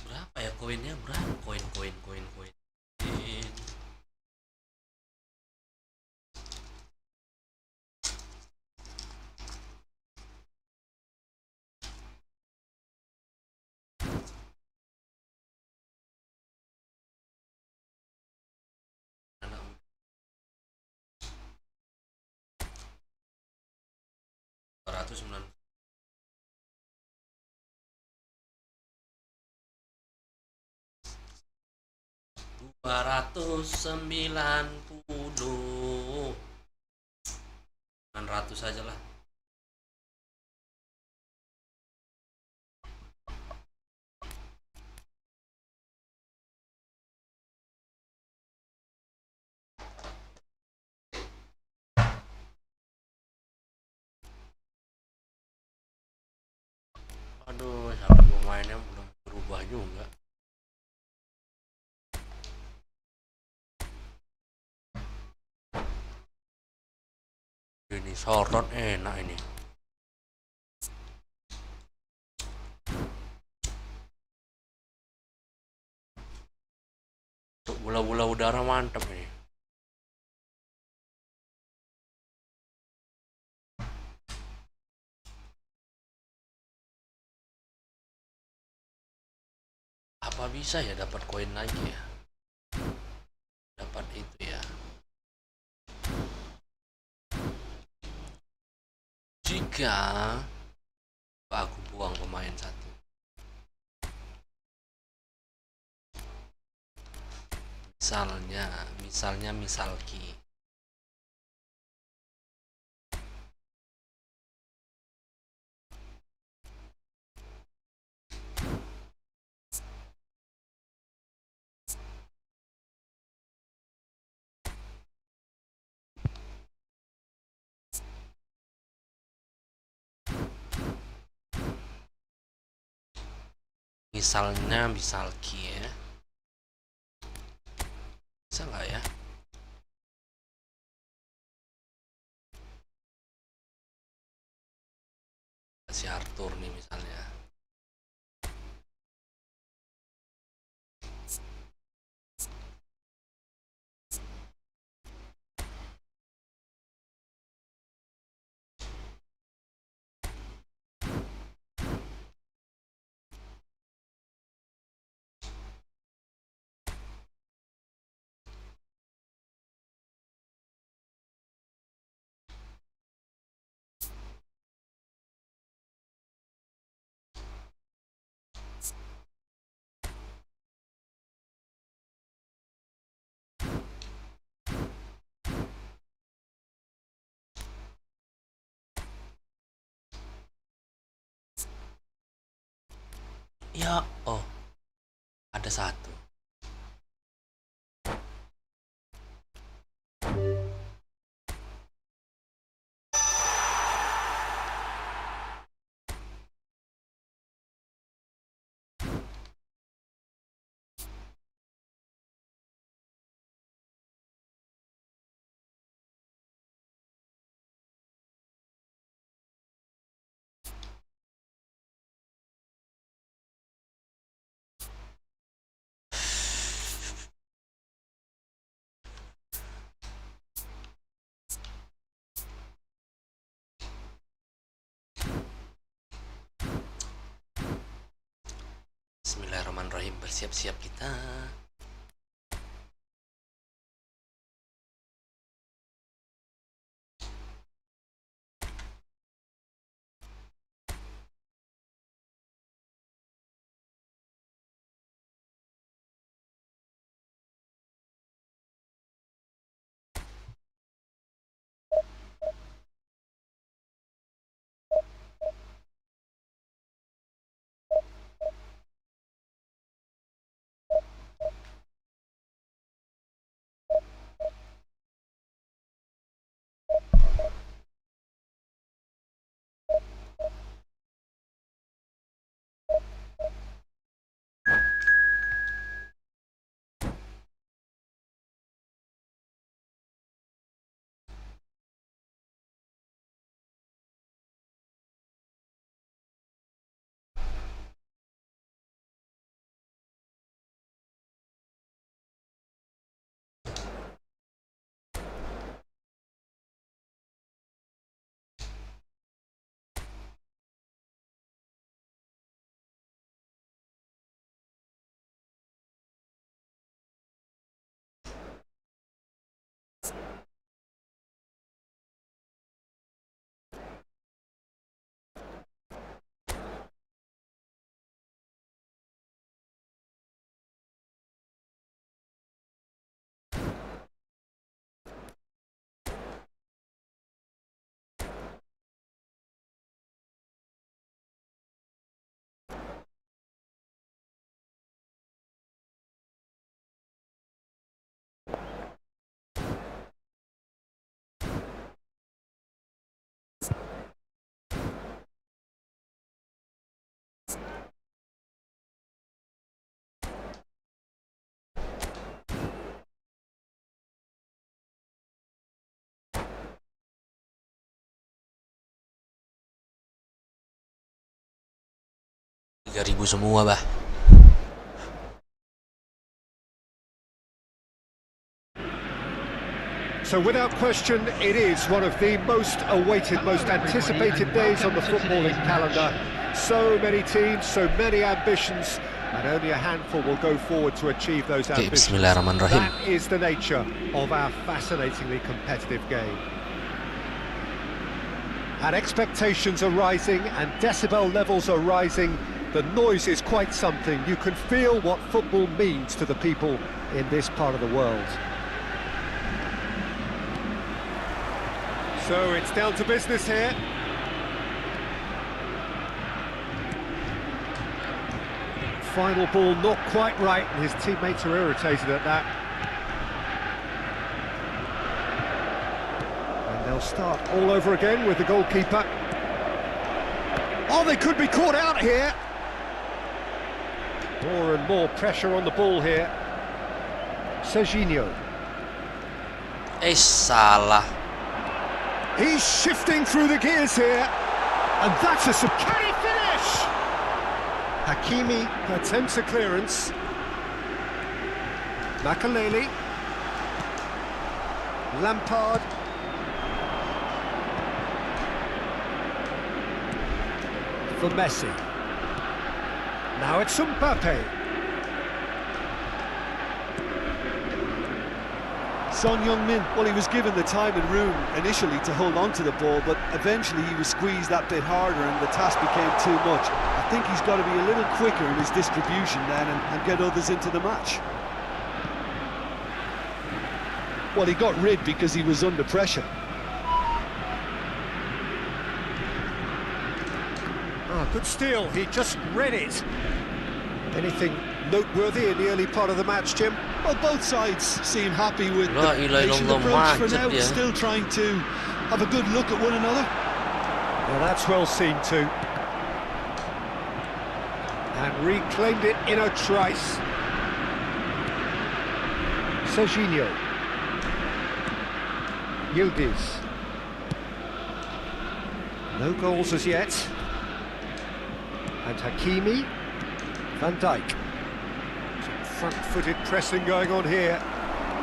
Berapa ya koinnya? Berapa koin? Anak 209 290 600 saja lah. Aduh, satu pemainnya belum berubah juga. Ini sorot enak ini. Untuk bola-bola udara mantap ini. Apa bisa ya dapat koin lagi ya? Dapat itu ya. Jika aku buang pemain satu. Misalnya misalki. Misalnya misalki ya. Bisa nggak ya? Si Arthur nih misalnya. Ya, oh, ada satu. Bismillahirrahmanirrahim, bersiap-siap kita. Ribu semua, bah. So without question, it is one of the most awaited, most anticipated days on the footballing calendar. So many teams, so many ambitions, and only a handful will go forward to achieve those ambitions. Bismillahirrahmanirrahim. That is the nature of our fascinatingly competitive game. And expectations are rising, and decibel levels are rising. The noise is quite something. You can feel what football means to the people in this part of the world. So it's down to business here. Final ball not quite right, and his teammates are irritated at that. And they'll start all over again with the goalkeeper. Oh, they could be caught out here. More and more pressure on the ball here. Serginho. Salah. He's shifting through the gears here. And that's a can he finish? Hakimi attempts a clearance. Makaleli. Lampard. For Messi. Now it's Mbappe. Son Heung-min, well, he was given the time and room initially to hold on to the ball, but eventually he was squeezed that bit harder and the task became too much. I think he's got to be a little quicker in his distribution then and get others into the match. Well, he got rid because he was under pressure. Oh, good steal, he just read it. Anything noteworthy in the early part of the match, Jim? Well, both sides seem happy with La the ilaha patient illallah, approach for now, macet dia. still trying to have a good look at one another. Well, that's well seen too. And reclaimed it in a trice. Serginho. Yildiz. No goals as yet. And Hakimi. Van Dijk. Some front-footed pressing going on here.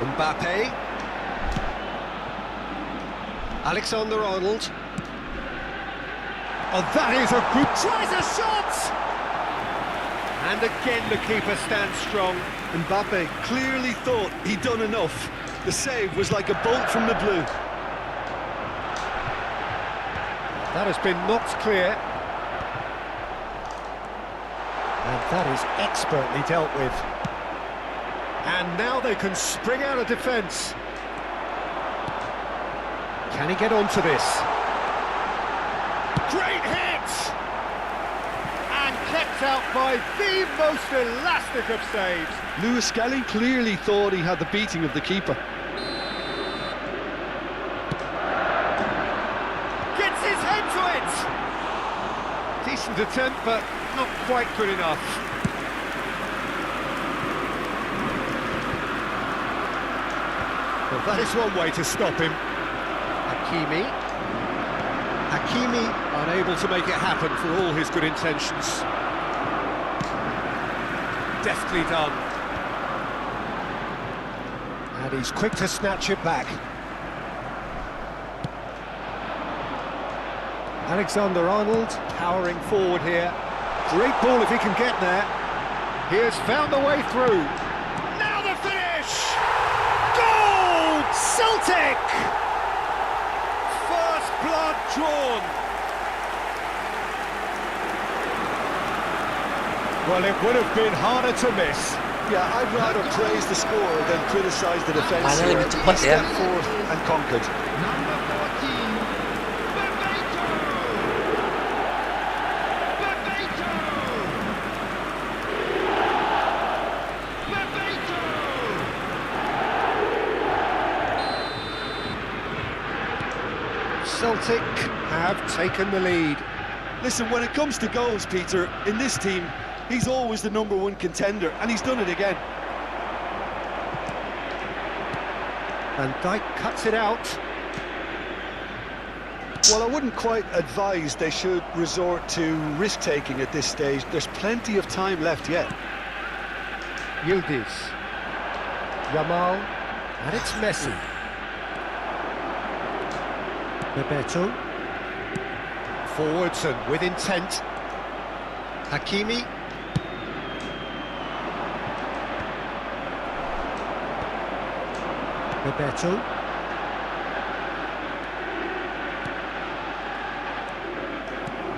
Mbappe. Alexander-Arnold. Oh, that is a good... Tries a shot! And again the keeper stands strong. Mbappe clearly thought he'd done enough. The save was like a bolt from the blue. That has been knocked clear. And that is expertly dealt with. And now they can spring out of defence. Can he get onto this? Great hit! And kept out by the most elastic of saves. Lewis Skelly clearly thought he had the beating of the keeper. Gets his head to it! Decent attempt, but not quite good enough. Well, that is one way to stop him. Hakimi. Hakimi unable to make it happen for all his good intentions. Deftly done. And he's quick to snatch it back. Alexander-Arnold powering forward here. Great ball if he can get there. He has found the way through. Now the finish! Goal! Celtic! First blood drawn. Well, it would have been harder to miss. Yeah, I'd rather praise the scorer than criticise the defence. Mainnya here. lebih cepat He ya. stepped forth and conquered. Number 14, Bebeto! Bebeto! Bebeto! Celtic have taken the lead. Listen, when it comes to goals, Peter, in this team, he's always the #1 contender, and he's done it again. Van Dijk cuts it out. Well, I wouldn't quite advise they should resort to risk-taking at this stage. There's plenty of time left yet. Yildiz. Yamal. And it's Messi. Bebeto. Forwards and with intent. Hakimi. Bebeto.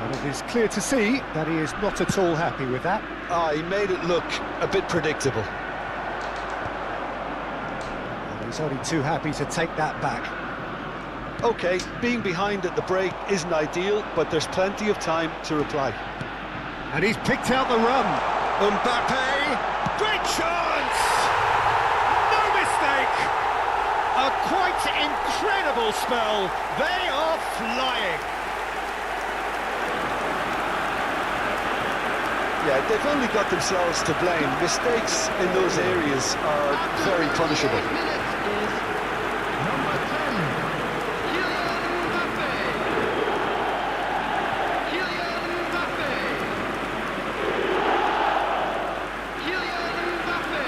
And it is clear to see that he is not at all happy with that. He made it look a bit predictable. And he's only too happy to take that back. OK, being behind at the break isn't ideal, but there's plenty of time to reply. And he's picked out the run. Mbappe. Great chance! No mistake! A quite incredible spell. They are flying. Yeah, they've only got themselves to blame. Mistakes in those areas are very punishable. Number 10, Kylian Mbappe. Kylian Mbappe. Kylian Mbappe.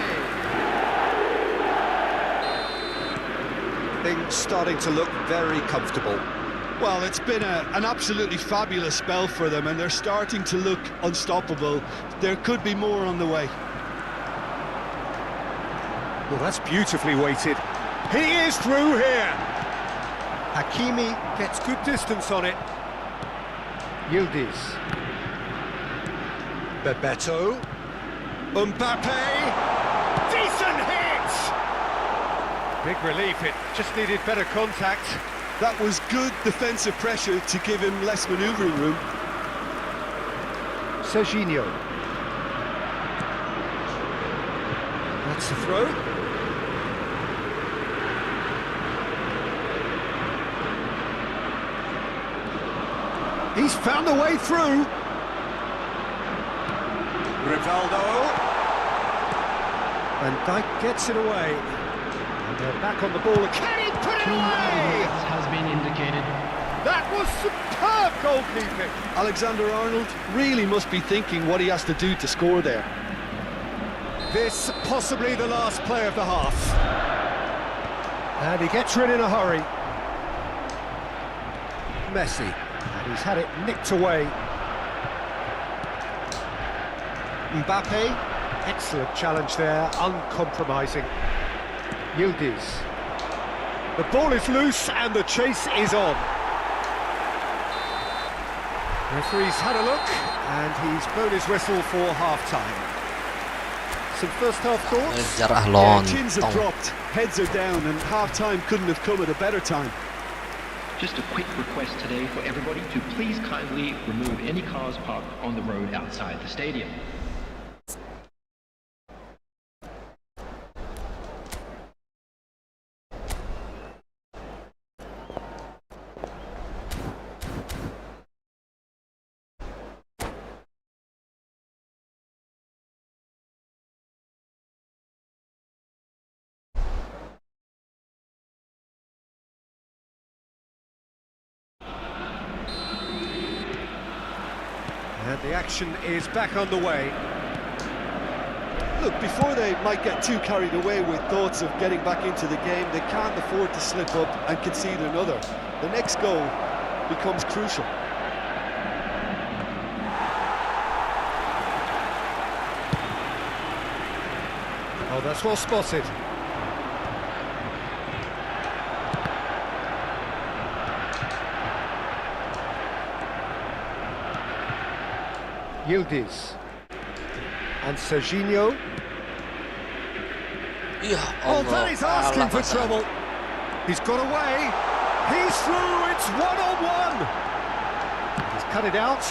Things starting to look very comfortable. Well, it's been an absolutely fabulous spell for them, and they're starting to look unstoppable. There could be more on the way. Well, that's beautifully weighted. He is through here. Hakimi gets good distance on it. Yildiz. Bebeto. Mbappe. Decent hit! Big relief, it just needed better contact. That was good defensive pressure to give him less manoeuvring room. Serginho. It's a throw. He's found a way through. Rivaldo. Van Dijk gets it away. And they're back on the ball. Can he put it away? Has been indicated. That was superb goalkeeping. Alexander-Arnold really must be thinking what he has to do to score there. This possibly the last play of the half. And he gets rid in a hurry. Messi. And he's had it nicked away. Mbappe. Excellent challenge there, uncompromising. Yildiz. The ball is loose and the chase is on. Referee's had a look and he's blown his whistle for half-time. Some first-half thoughts? Yeah, chins have dropped, heads are down, and half-time couldn't have come at a better time. Just a quick request today for everybody to please kindly remove any cars parked on the road outside the stadium. And the action is back underway. Look, before they might get too carried away with thoughts of getting back into the game, they can't afford to slip up and concede another. The next goal becomes crucial. Oh, that's well spotted. Yildiz. And Serginho. Ya Oh, Allah. that is asking for Masa. trouble. He's got away. He's through. It's one-on-one. He's cut it out.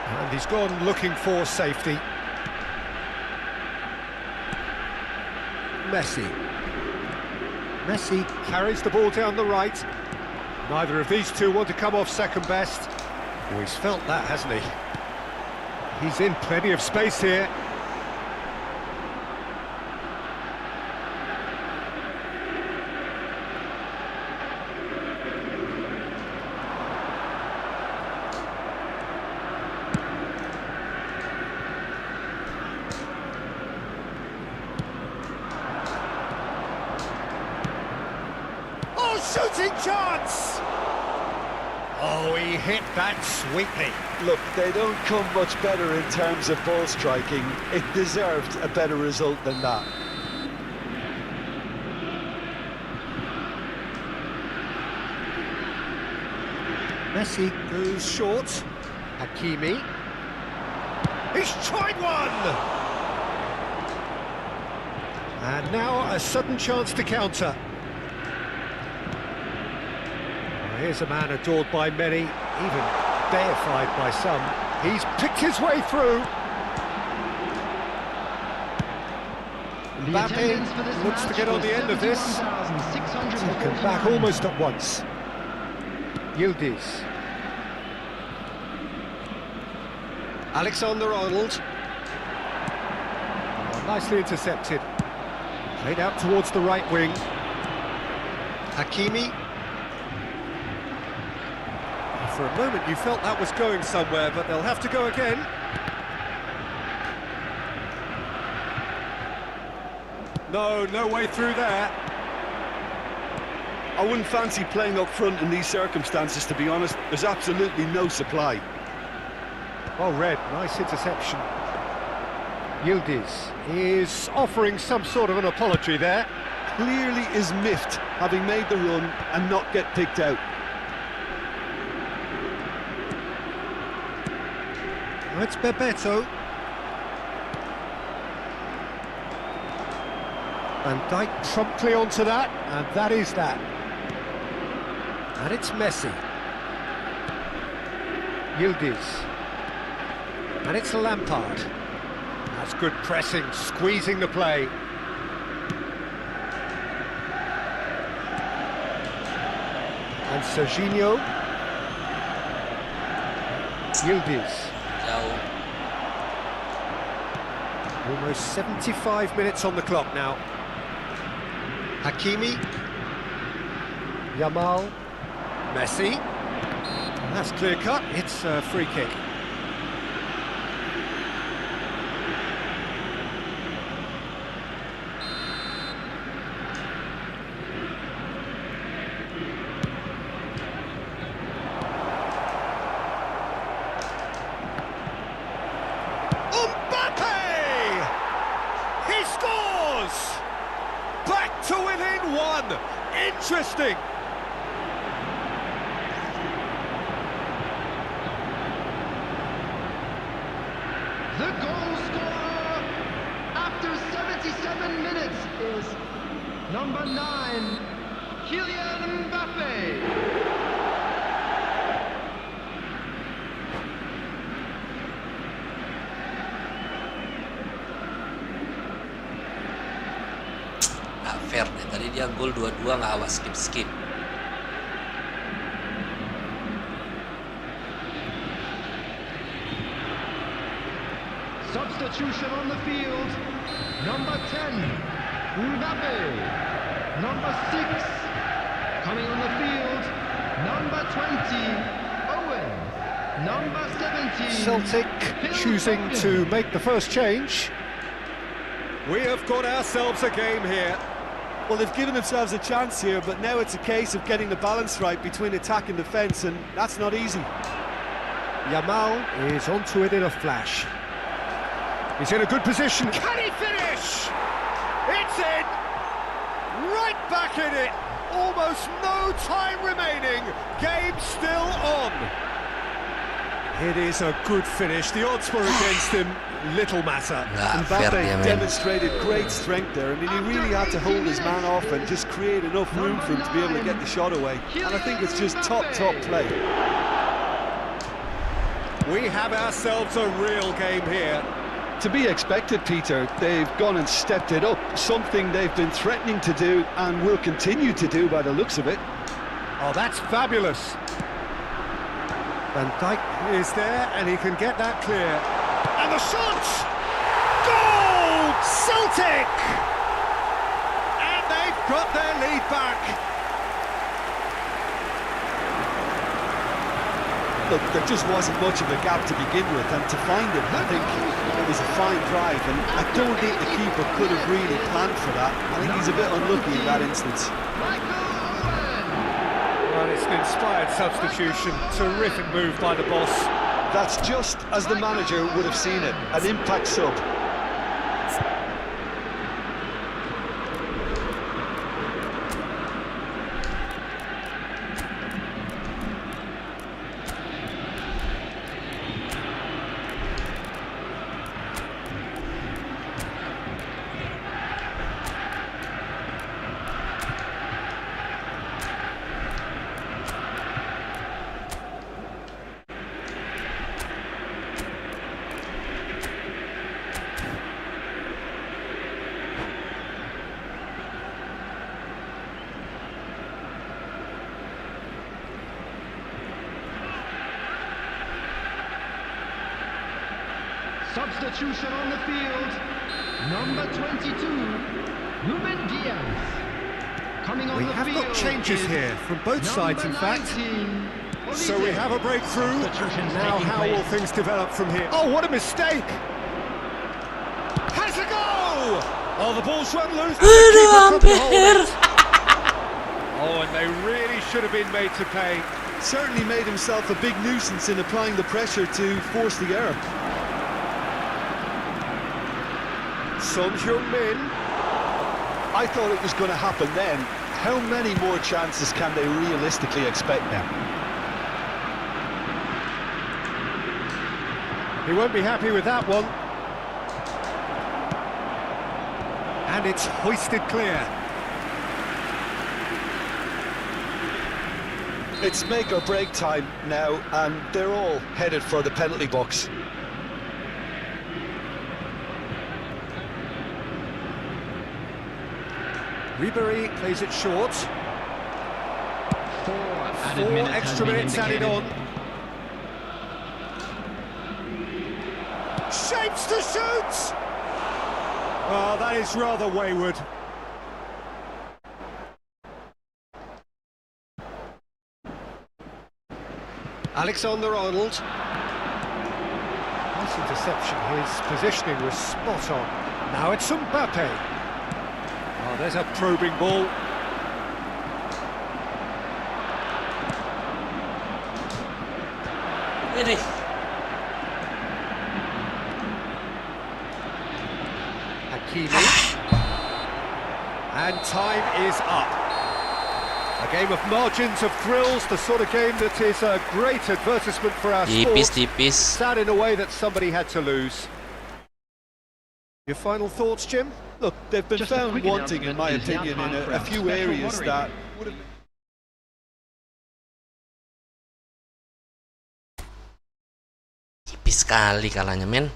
And he's gone looking for safety. Messi. Messi carries the ball down the right. Neither of these two want to come off second best. Oh, he's felt that, hasn't he? He's in plenty of space here. Oh, shooting chance! Oh, he hit that sweetly. Look, they don't come much better in terms of ball striking. It deserved a better result than that. Messi goes short. Hakimi. He's tried one! And now a sudden chance to counter. Here's a man adored by many, even deified by some. He's picked his way through. Mbappe looks to get on the end of this. Taken back almost at once. Yildiz. Alexander-Arnold. Oh, nicely intercepted. Played out towards the right wing. Hakimi. For a moment you felt that was going somewhere, but they'll have to go again. No way through there. I wouldn't fancy playing up front in these circumstances, to be honest. There's absolutely no supply. Well read, nice interception. Yildiz is offering some sort of an apology there. Clearly is miffed, having made the run and not get picked out. Now it's Bebeto. Van Dijk promptly onto that, and that is that. And it's Messi. Yildiz. And it's Lampard. That's Good pressing, squeezing the play. And Serginho. Yildiz. Jauh. Almost 75 minutes on the clock now. Hakimi. Yamal. Messi. That's clear cut, it's a free kick. He scores! Back to within one! Interesting! The goal scorer after 77 minutes is number 9, Kylian Mbappe. Nggak fair deh, tadi dia gol 2-2 nggak awas skip. Substitution on the field, number 10, Mbappe. Number 6, coming on the field, number 20, Owen. Number 17, Celtic choosing to make the first change. We have got ourselves a game here. Well, they've given themselves a chance here, but now it's a case of getting the balance right between attack and defence, and that's not easy. Yamal is onto it in a flash. He's in a good position. Can he finish? It's in! Right back in it! Almost no time remaining. Game still on. It is a good finish. The odds were against him. Little matter. Nggak fair dia, Mbappe men. demonstrated great strength there. I mean, he really had to hold his man off and just create enough room for him to be able to get the shot away. And I think it's just top play. We have ourselves a real game here. To be expected, Peter. They've gone and stepped it up, something they've been threatening to do and will continue to do by the looks of it. Oh, that's fabulous. Van Dijk is there and he can get that clear. And the shot! Goal! Celtic! And they've got their lead back. Look, there just wasn't much of a gap to begin with, and to find it, I think it was a fine drive, and I don't think the keeper could have really planned for that. I think he's a bit unlucky in that instance. Well, it's an inspired substitution. Terrific move by the boss. That's just as the manager would have seen it, an impact sub. Substitution on the field, number 22, Ruben Diaz. Coming on We the have field got changes is here from both sides, in fact. 19, So we have a breakthrough. Substitutions Now taking how will place. things develop from here? Oh, what a mistake! Has a go! Oh, the ball's run loose. and the keeper couldn't hold it. Oh, and they really should have been made to pay. Certainly made himself a big nuisance in applying the pressure to force the error. Son Heung-min. I thought it was going to happen then. How many more chances can they realistically expect now? He won't be happy with that one. And it's hoisted clear. It's make or break time now, and they're all headed for the penalty box. Ribery plays it short. Added Four minutes has extra been minutes added indicated. on. Shapes to shoot! Oh, that is rather wayward. Alexander-Arnold. Nice interception, his positioning was spot on. Now it's Mbappe. Oh, there's a probing ball. Ini. Hakimi. And time is up. A game of margins of thrills, the sort of game that is a great advertisement for our sport. Tipis-tipis. Sad in a way that somebody had to lose. Your final thoughts, Jim? Look, they've been Just a found quick wanting, in my announcement, it is now opinion, in time for a our few special areas moderator. that would have... Tipis sekali kalahnya, men.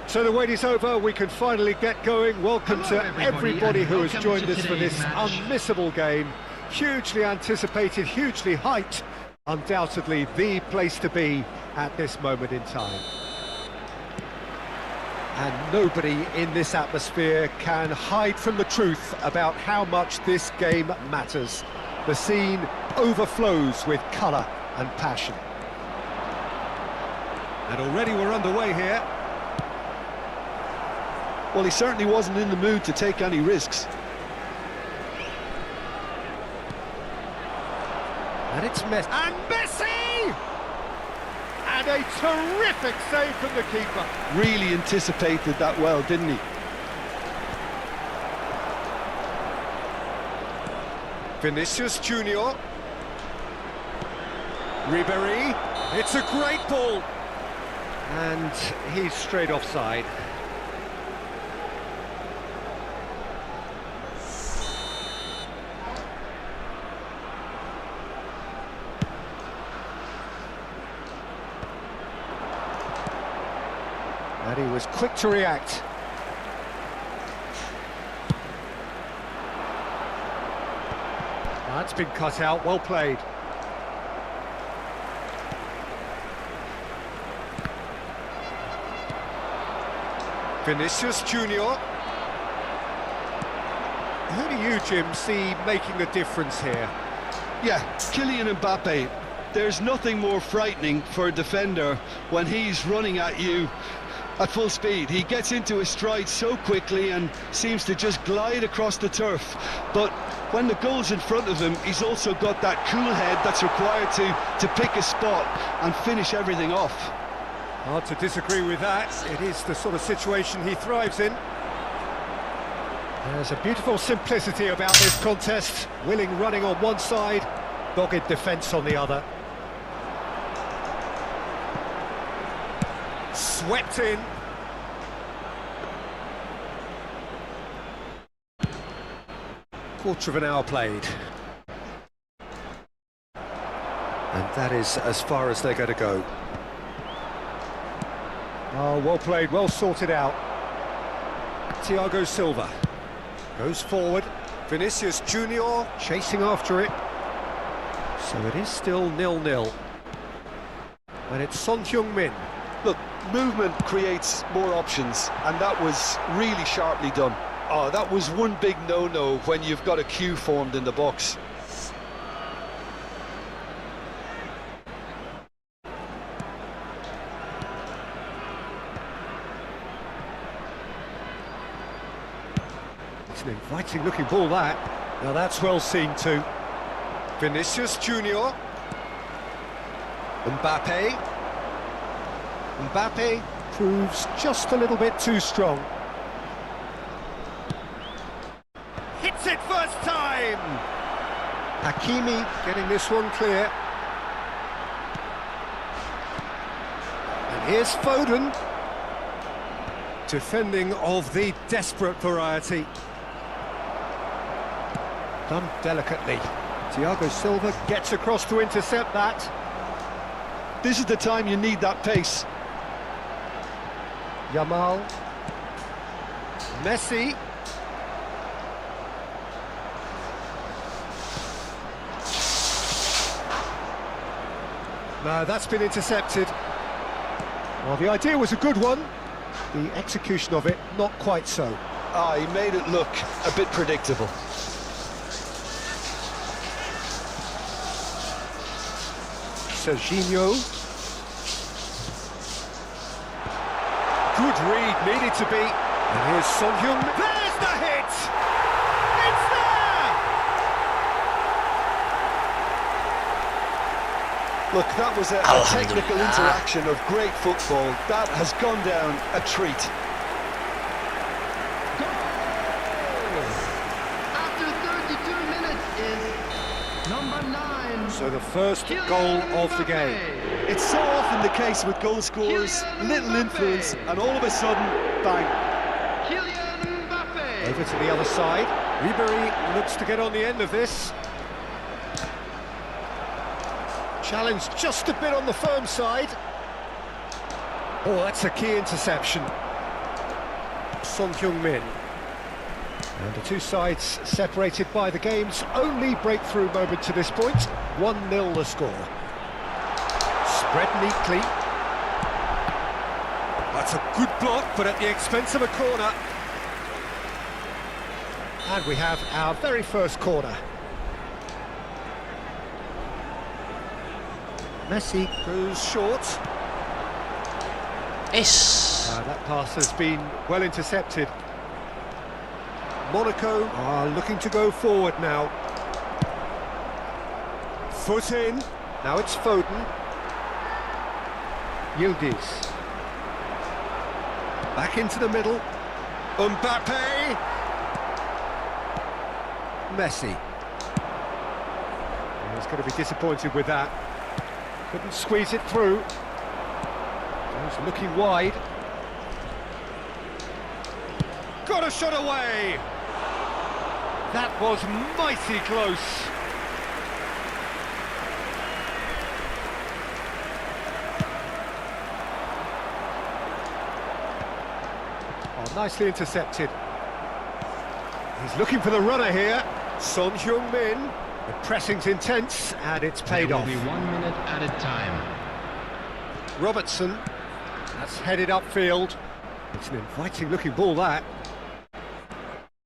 So the wait is over, we can finally get going. Welcome Hello, to everybody, everybody and who has welcome joined to us for this today's match. unmissable game. Hugely anticipated, hugely hyped. Undoubtedly the place to be at this moment in time. And nobody in this atmosphere can hide from the truth about how much this game matters. The scene overflows with colour and passion. And already we're underway here. Well, he certainly wasn't in the mood to take any risks. And it's Messi. And Messi! And a terrific save from the keeper. Really anticipated that well, didn't he? Vinicius Junior. Ribery. It's a great ball. And he's straight offside. And he was quick to react. That's been cut out, well played. Vinicius Junior. Who do you, Jim, see making the difference here? Yeah, Kylian Mbappe. There's nothing more frightening for a defender when he's running at you at full speed. He gets into his stride so quickly and seems to just glide across the turf. But when the goal's in front of him, he's also got that cool head that's required to pick a spot and finish everything off. Hard to disagree with that. It is the sort of situation he thrives in. There's a beautiful simplicity about this contest. Willing running on one side, dogged defence on the other. Swept in. Quarter of an hour played. And that is as far as they're going to go. Oh, well played, well sorted out. Thiago Silva goes forward. Vinicius Junior chasing after it. So it is still 0-0. And it's Son Heung-min. Look, movement creates more options, and that was really sharply done. Oh, that was one big no-no when you've got a queue formed in the box. It's an inviting looking ball, that. Now that's well seen too. Vinicius Junior. Mbappe. Mbappe proves just a little bit too strong. Hits it first time! Hakimi getting this one clear. And here's Foden. Defending of the desperate variety. Done delicately. Thiago Silva gets across to intercept that. This is the time you need that pace. Yamal. Messi. No, that's been intercepted. Well, the idea was a good one. The execution of it, not quite so. Ah, he made it look a bit predictable. Serginho. Good read, needed to be. And here's Son Heung. There's the hit! It's there! Look, that was a technical interaction of great football. That has gone down a treat. After 32 minutes is number 9. So the first goal of the game. It's so often the case with goal scorers, little influence, and all of a sudden, bang. Over to the other side. Ribery looks to get on the end of this. Challenge just a bit on the firm side. Oh, that's a key interception. Son Heung-min. And the two sides separated by the game's only breakthrough moment to this point. 1-0 the score. Spread neatly. That's a good block, but at the expense of a corner. And we have our very first corner. Messi goes short. That pass has been well intercepted. Monaco are looking to go forward now. Foot in. Now it's Foden. Yildiz. Back into the middle. Mbappe. Messi. He's going to be disappointed with that. Couldn't squeeze it through. He's looking wide. Got a shot away! That was mighty close. Oh, nicely intercepted. He's looking for the runner here. Son Heung-min. The pressing's intense, and it's paid off. It will be 1 minute at a time. Robertson. That's headed upfield. It's an inviting looking ball, that.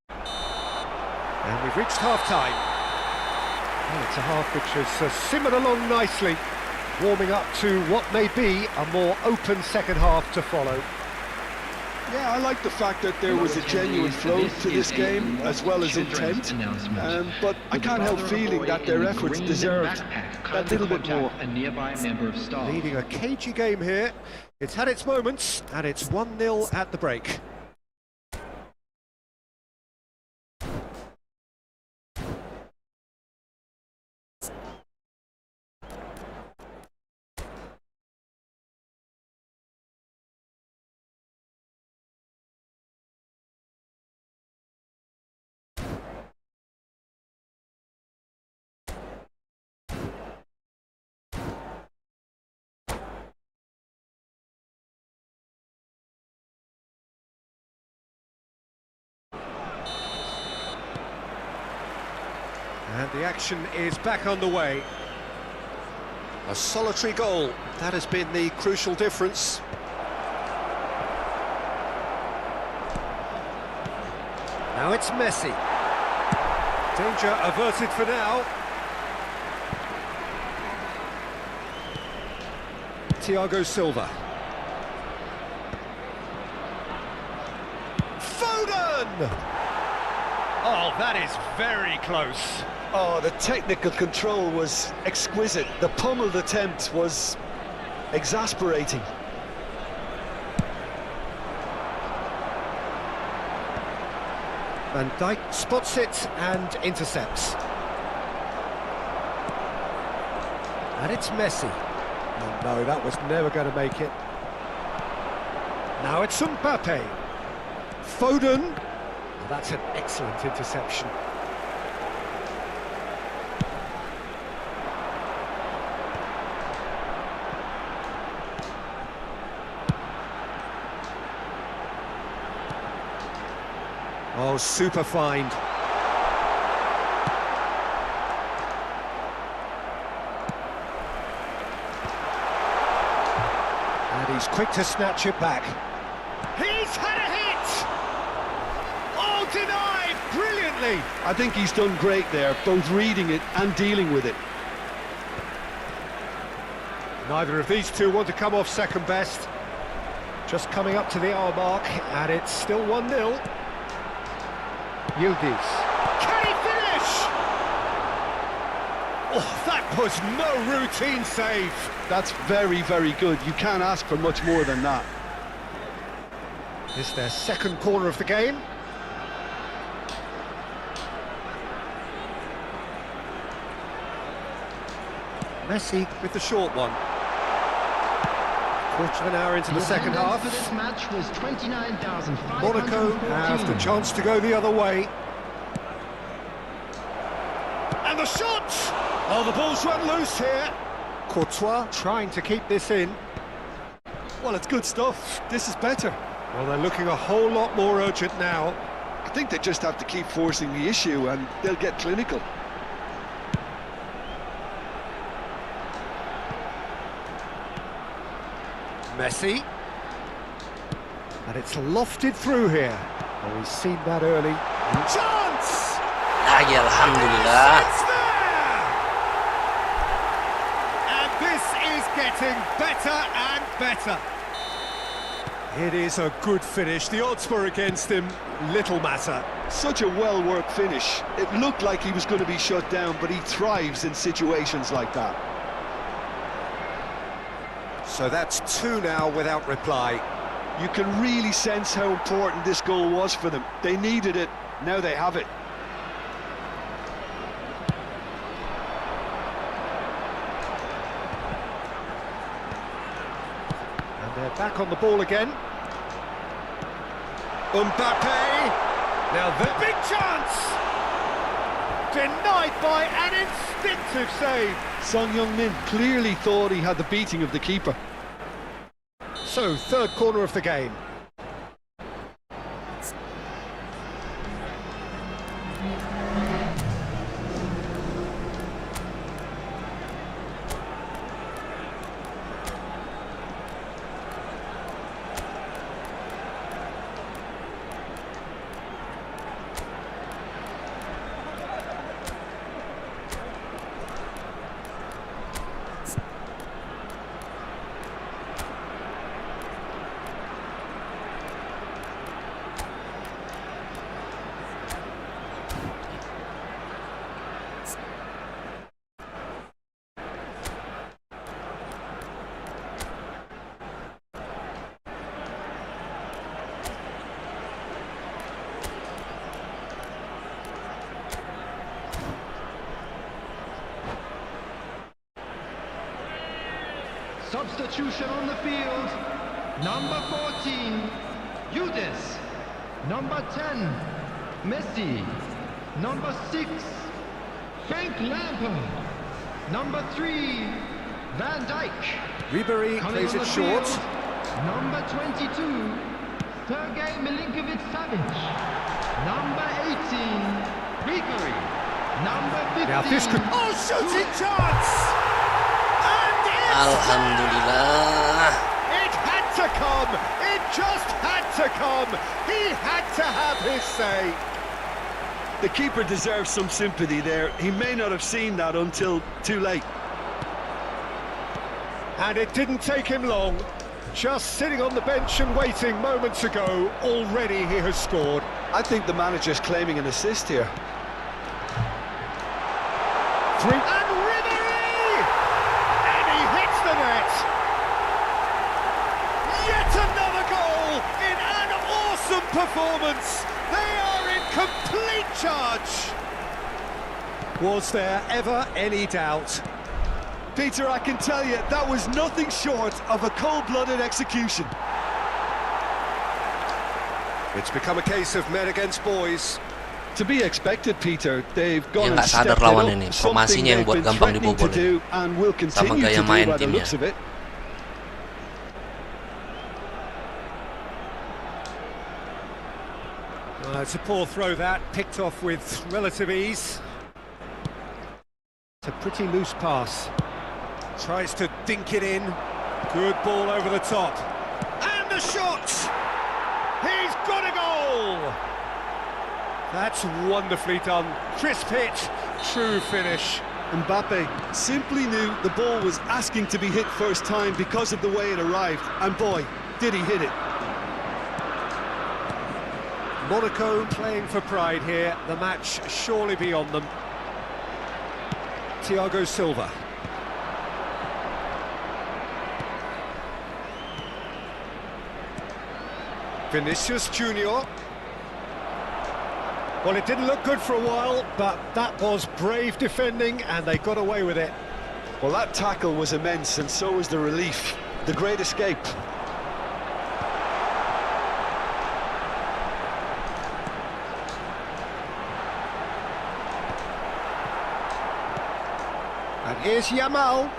And we've reached half-time. Well, it's a half which has simmered along nicely, warming up to what may be a more open second half to follow. Yeah, I like the fact that there was a genuine flow to this game as well as intent, but I can't help feeling that their efforts deserved that little bit more. A nearby member of staff. Leading a cagey game here. It's had its moments, and it's 1-0 at the break. And the action is back underway. A solitary goal, that has been the crucial difference. Now it's Messi. Danger averted for now. Thiago Silva. Foden! Oh, that is very close. Oh, the technical control was exquisite. The pummeled attempt was exasperating. Van Dijk spots it and intercepts. And it's Messi. Oh no, that was never going to make it. Now it's Mbappe. Foden. Oh, that's an excellent interception. Oh, super find. And he's quick to snatch it back. He's had a hit! Oh, denied brilliantly! I think he's done great there, both reading it and dealing with it. Neither of these two want to come off second best. Just coming up to the hour mark, and it's still 1-0. Yildiz. Can he finish? Oh, that was no routine save. That's very, very good. You can't ask for much more than that. This is their second corner of the game. Messi with the short one. Quarter of an hour into the second half. For this match was 29,514. Monaco have the chance to go the other way. And the shot! Oh, the ball's run loose here. Courtois trying to keep this in. Well, it's good stuff. This is better. Well, they're looking a whole lot more urgent now. I think they just have to keep forcing the issue and they'll get clinical. Messi. And it's lofted through here. Oh, he's seen that early. Chance! Lagi alhamdulillah. It's there! And this is getting better and better. It is a good finish. The odds were against him. Little matter. Such a well-worked finish. It looked like he was going to be shut down, but he thrives in situations like that. So that's 2 now without reply. You can really sense how important this goal was for them. They needed it, now they have it. And they're back on the ball again. Mbappe! Now the big chance! Denied by an instinctive save. Son Heung-min clearly thought he had the beating of the keeper. So, third corner of the game. Substitution on the field. Number 14, Judas. Number 10, Messi. Number 6, Frank Lampard. Number 3, Van Dijk. Ribery Coming plays on it the short. field, number 22, Sergei Milinkovic-Savic. Number 18, Ribery. Number 15. Now this could... Oh, shooting chance! And it's Alhamdulillah. It had to come! It just had to come! He had to have his say! The keeper deserves some sympathy there. He may not have seen that until too late. And it didn't take him long. Just sitting on the bench and waiting moments ago, already he has scored. I think the manager's claiming an assist here. Three. And Ribery! And he hits the net! Yet another goal in an awesome performance! They are in complete charge! Was there ever any doubt? Peter, I can tell you, that was nothing short of a cold-blooded execution. It's become a case of men against boys. To be expected, Peter. They've Dia gone and nggak sadar stepped it lawan up, ini, something formasinya yang they've buat been gampang threatening to dibobol do and will continue gaya to do main by the timnya. looks of it. It's a poor throw that, picked off with relative ease. It's a pretty loose pass. Tries to dink it in. Good ball over the top. And the shot! He's got a goal! That's wonderfully done. Crisp hit, true finish. Mbappe simply knew the ball was asking to be hit first time because of the way it arrived. And boy, did he hit it. Monaco playing for pride here. The match surely beyond them. Thiago Silva. Vinicius Junior. Well, it didn't look good for a while, but that was brave defending, and they got away with it. Well, that tackle was immense, and so was the relief. The great escape. And here's Yamal.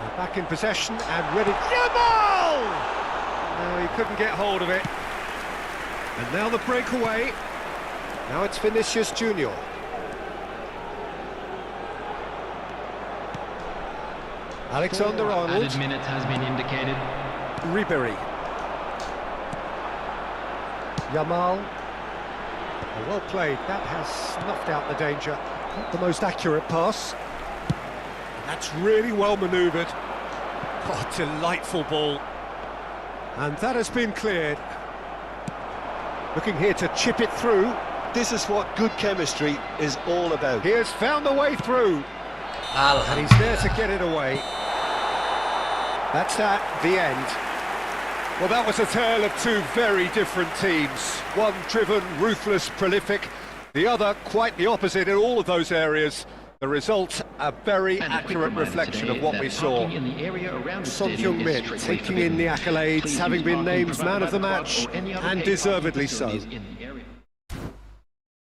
They're back in possession and ready. Yamal! No, he couldn't get hold of it. And now the breakaway. Now it's Vinicius Junior. Alexander-Arnold. Added minutes has been indicated. Ribery. Yamal. Oh, well played. That has snuffed out the danger. Not the most accurate pass. That's really well manoeuvred. Oh, delightful ball. And that has been cleared. Looking here to chip it through. This is what good chemistry is all about. He has found the way through. And he's there to get it away. That's that, the end. Well, that was a tale of two very different teams. One driven, ruthless, prolific. The other quite the opposite in all of those areas. The result, a very And a quick accurate reminder reflection today of what that we saw. parking in the area around the Son stadium is Heung-min strictly taking in the forbidden. accolades, Please having use been parking named provided man by of the club match, or any other and paid deservedly parking so. facilities in the area.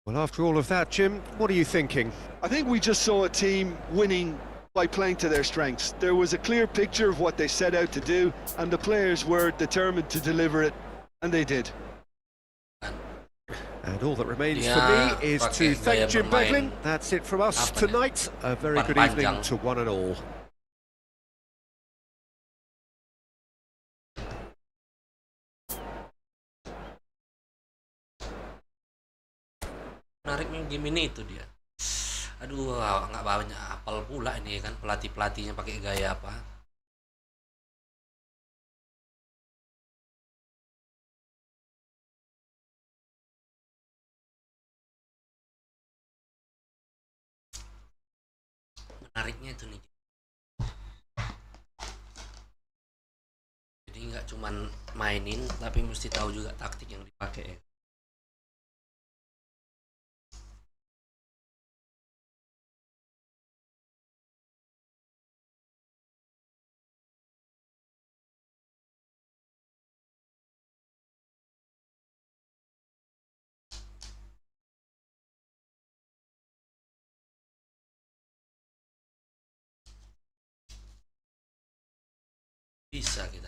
Well, after all of that, Jim, what are you thinking? I think we just saw a team winning by playing to their strengths. There was a clear picture of what they set out to do, and the players were determined to deliver it, and they did. And all that remains Ya, for me is pakai to gaya thank Jim bermain Beglin. That's it from us apa nih? tonight. A very Umpan good evening panjang. to one and all. Menariknya game ini itu dia. Aduh, nggak banyak apal pula ini kan pelatih-pelatihnya pakai gaya apa. Menariknya itu nih. Jadi nggak cuman mainin, tapi mesti tahu juga taktik yang dipakai ya. Bisa kita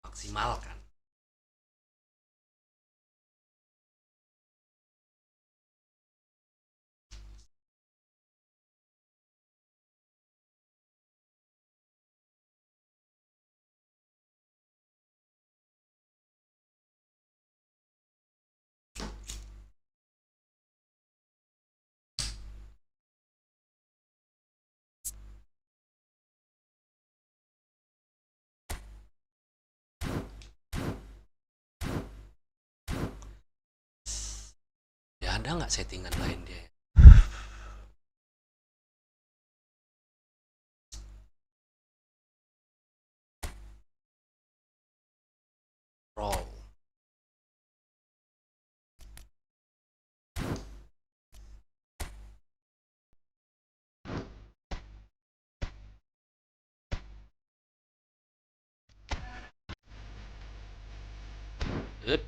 maksimalkan. Ya ada nggak settingan lain dia? Roll. Up.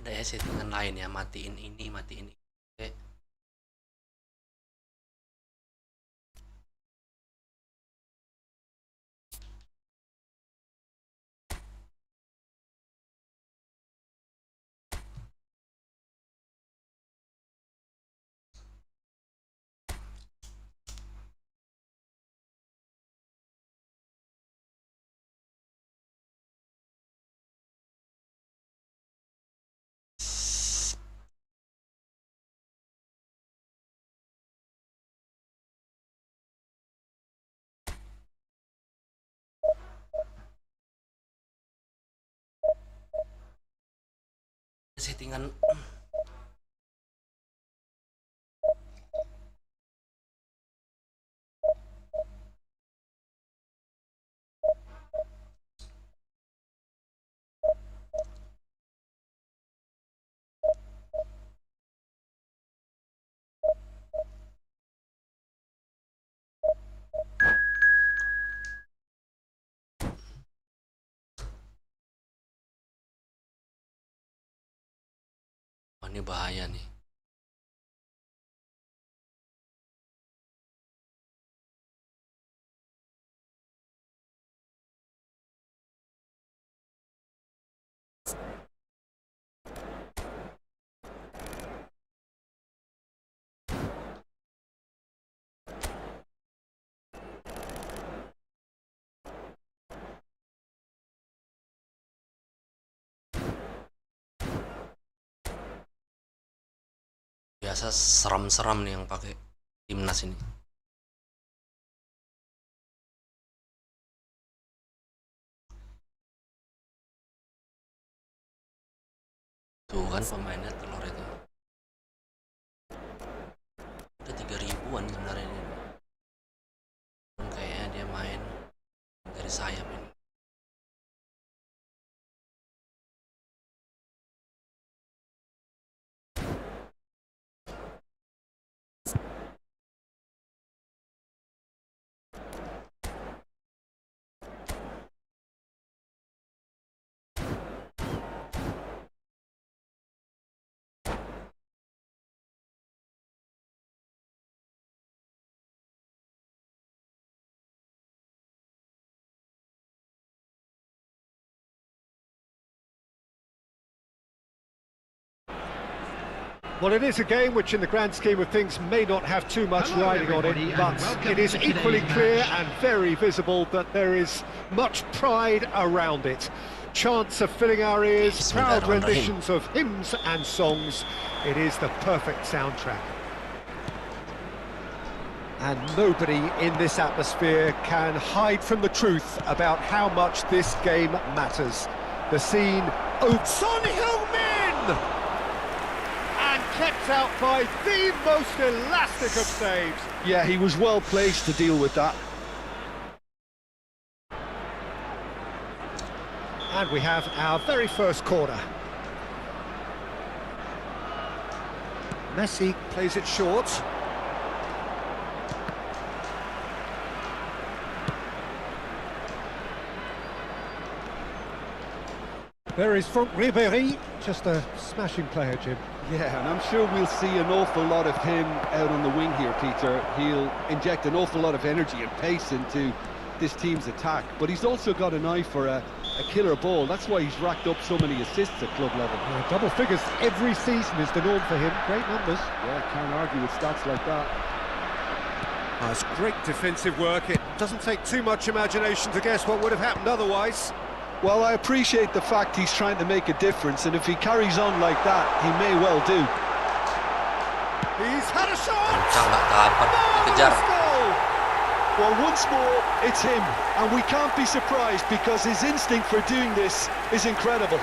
Ada ya settingan lain ya, matiin ini, matiin ini. Oke. Settingan wah, ini bahaya nih. Biasa seram-seram nih yang pakai timnas ini. Tuh kan pemainnya telur itu. Udah 3.000-an sebenarnya ini. Kayaknya dia main dari sayap ini. Well, it is a game which in the grand scheme of things may not have too much Hello, riding on it, everybody, and but welcome it is to equally today's clear match. and very visible that there is much pride around it. Chants are filling our ears, proud renditions of hymns and songs. It is the perfect soundtrack. And nobody in this atmosphere can hide from the truth about how much this game matters. The scene, Son Heung-min! And kept out by the most elastic of saves. Yeah, he was well placed to deal with that. And we have our very first corner. Messi plays it short. There is Franck Ribéry, just a smashing player, Jim. Yeah, and I'm sure we'll see an awful lot of him out on the wing here, Peter. He'll inject an awful lot of energy and pace into this team's attack, but he's also got an eye for a killer ball. That's why he's racked up so many assists at club level. Yeah, double figures every season is the norm for him. Great numbers. Yeah, can't argue with stats like that. It's great defensive work. It doesn't take too much imagination to guess what would have happened otherwise. Well, I appreciate the fact he's trying to make a difference, and if he carries on like that, he may well do. He's had a shot! Kencang nggak dapat dikejar. Marvellous goal! Well, once more, it's him, and we can't be surprised because his instinct for doing this is incredible.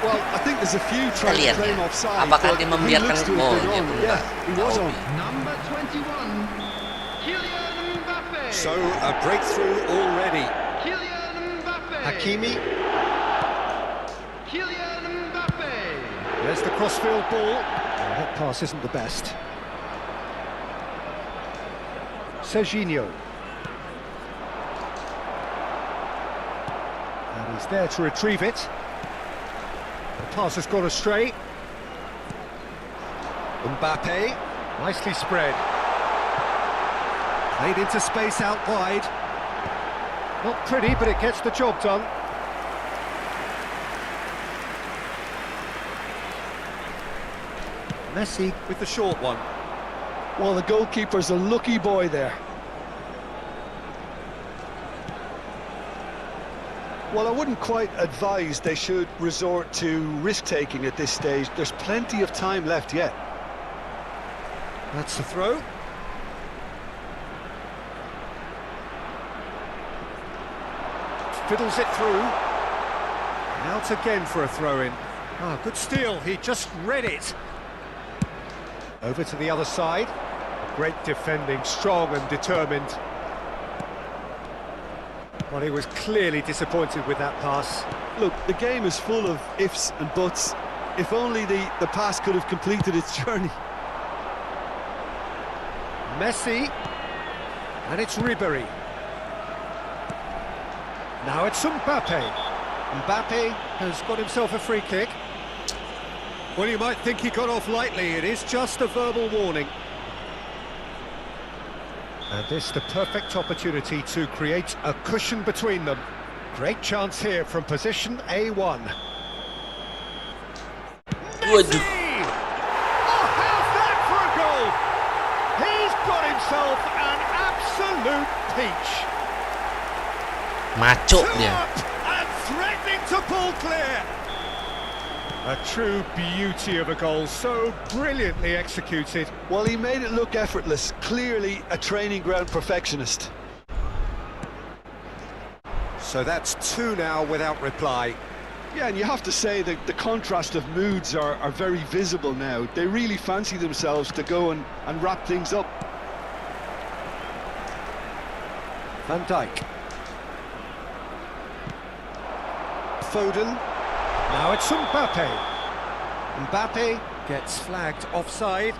Well, I think there's a few trying to Lihat claim ya, offside, apakah but dia he membiarkan looks to have been dia on. pun Yeah, he was on. Number 21, Kylian Mbappe. So, a breakthrough already. Kylian Mbappe. Hakimi, Kylian Mbappe. there's the crossfield ball. Oh, that pass isn't the best. Serginho. And he's there to retrieve it. The pass has gone astray. Mbappe, nicely spread. Played into space out wide. Not pretty, but it gets the job done. Messi with the short one. Well, the goalkeeper's a lucky boy there. Well, I wouldn't quite advise they should resort to risk-taking at this stage. There's plenty of time left yet. That's the throw. Fiddles it through. Out again for a throw-in. Ah, good steal. He just read it. Over to the other side. Great defending, strong and determined. Well, he was clearly disappointed with that pass. Look, the game is full of ifs and buts. If only the pass could have completed its journey. Messi. And it's Ribéry. Now it's Mbappe. Mbappe has got himself a free kick. Well, you might think he got off lightly. It is just a verbal warning. And this the perfect opportunity to create a cushion between them. Great chance here from position A1. Waduh. Oh, how's that for a goal? He's got himself an absolute peach. Maco Two dia. up and threatening to pull clear. A true beauty of a goal, so brilliantly executed. Well, he made it look effortless. Clearly a training ground perfectionist. So that's two now without reply. Yeah, and you have to say that the contrast of moods are very visible now. They really fancy themselves to go and wrap things up. Van Dijk. Foden. Now it's Mbappe. Mbappe gets flagged offside.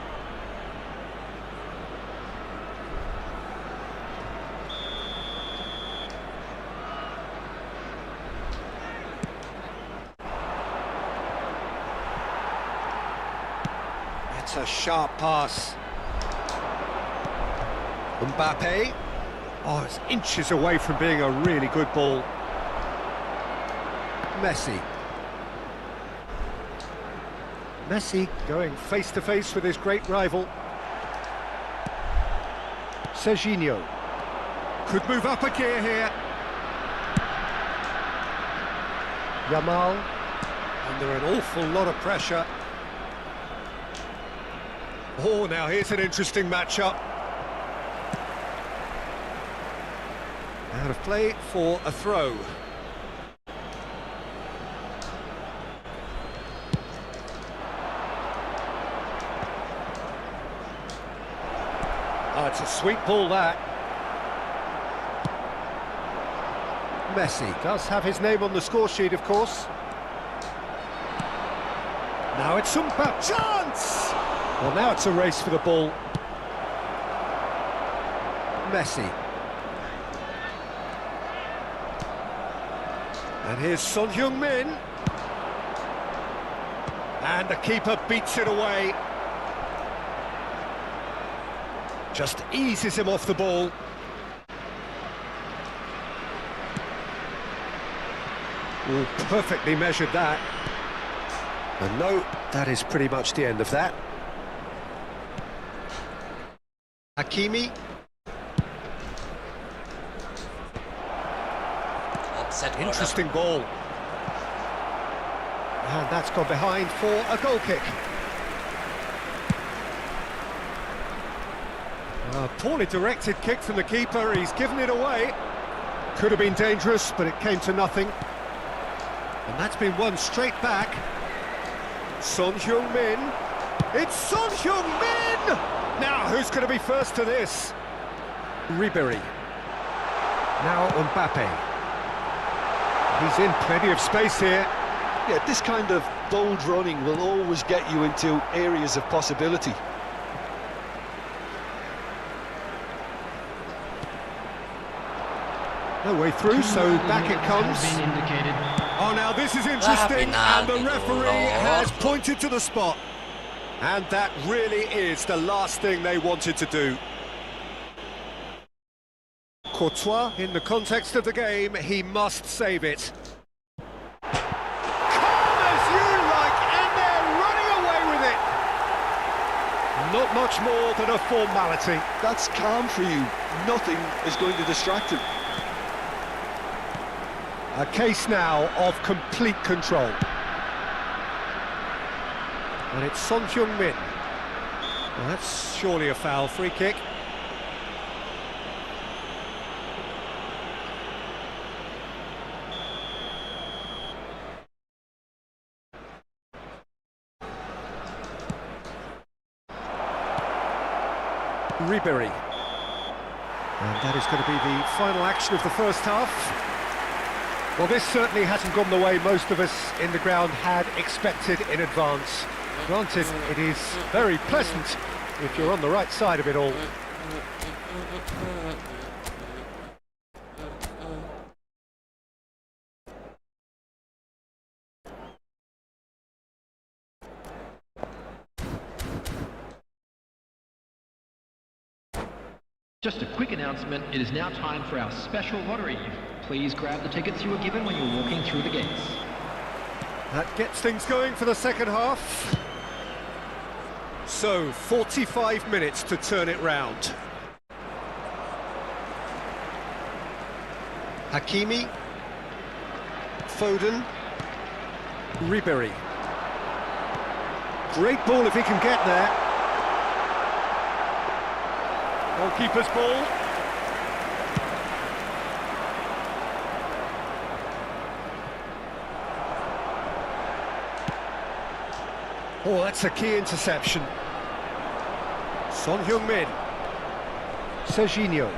That's a sharp pass. Mbappe. Oh, it's inches away from being a really good ball. Messi. Messi going face-to-face with his great rival. Serginho. Could move up a gear here. Yamal. Under an awful lot of pressure. Oh, now here's an interesting matchup. Out of play for a throw. Oh, it's a sweet ball, that. Messi does have his name on the score sheet, of course. Now it's Mbappe. Chance! Well, now it's a race for the ball. Messi. And here's Son Heung-min. And the keeper beats it away. Just eases him off the ball. Oh, perfectly measured that. And no, that is pretty much the end of that. Hakimi. Offset. Interesting ball. And that's gone behind for a goal kick. A poorly directed kick from the keeper, he's given it away. Could have been dangerous, but it came to nothing. And that's been won straight back. Son Heung-min. It's Son Heung-min! Now, who's going to be first to this? Ribery. Now Mbappe. He's in plenty of space here. Yeah, this kind of bold running will always get you into areas of possibility. No way through, so back it comes. Oh, now this is interesting, and the referee has pointed to the spot. And that really is the last thing they wanted to do. Courtois, in the context of the game, he must save it. Calm as you like, and they're running away with it. Not much more than a formality. That's calm for you. Nothing is going to distract him. A case now of complete control. And it's Son Heung-min. Well, that's surely a foul. Free kick. Ribery. And that is going to be the final action of the first half. Well, this certainly hasn't gone the way most of us in the ground had expected in advance. Granted, it is very pleasant if you're on the right side of it all. Just a quick announcement, it is now time for our special lottery. Please grab the tickets you were given when you were walking through the gates. That gets things going for the second half. So, 45 minutes to turn it round. Hakimi. Foden. Ribery. Great ball if he can get there. Goalkeeper's ball. Oh, that's a key interception. Son Heung-min. Serginho.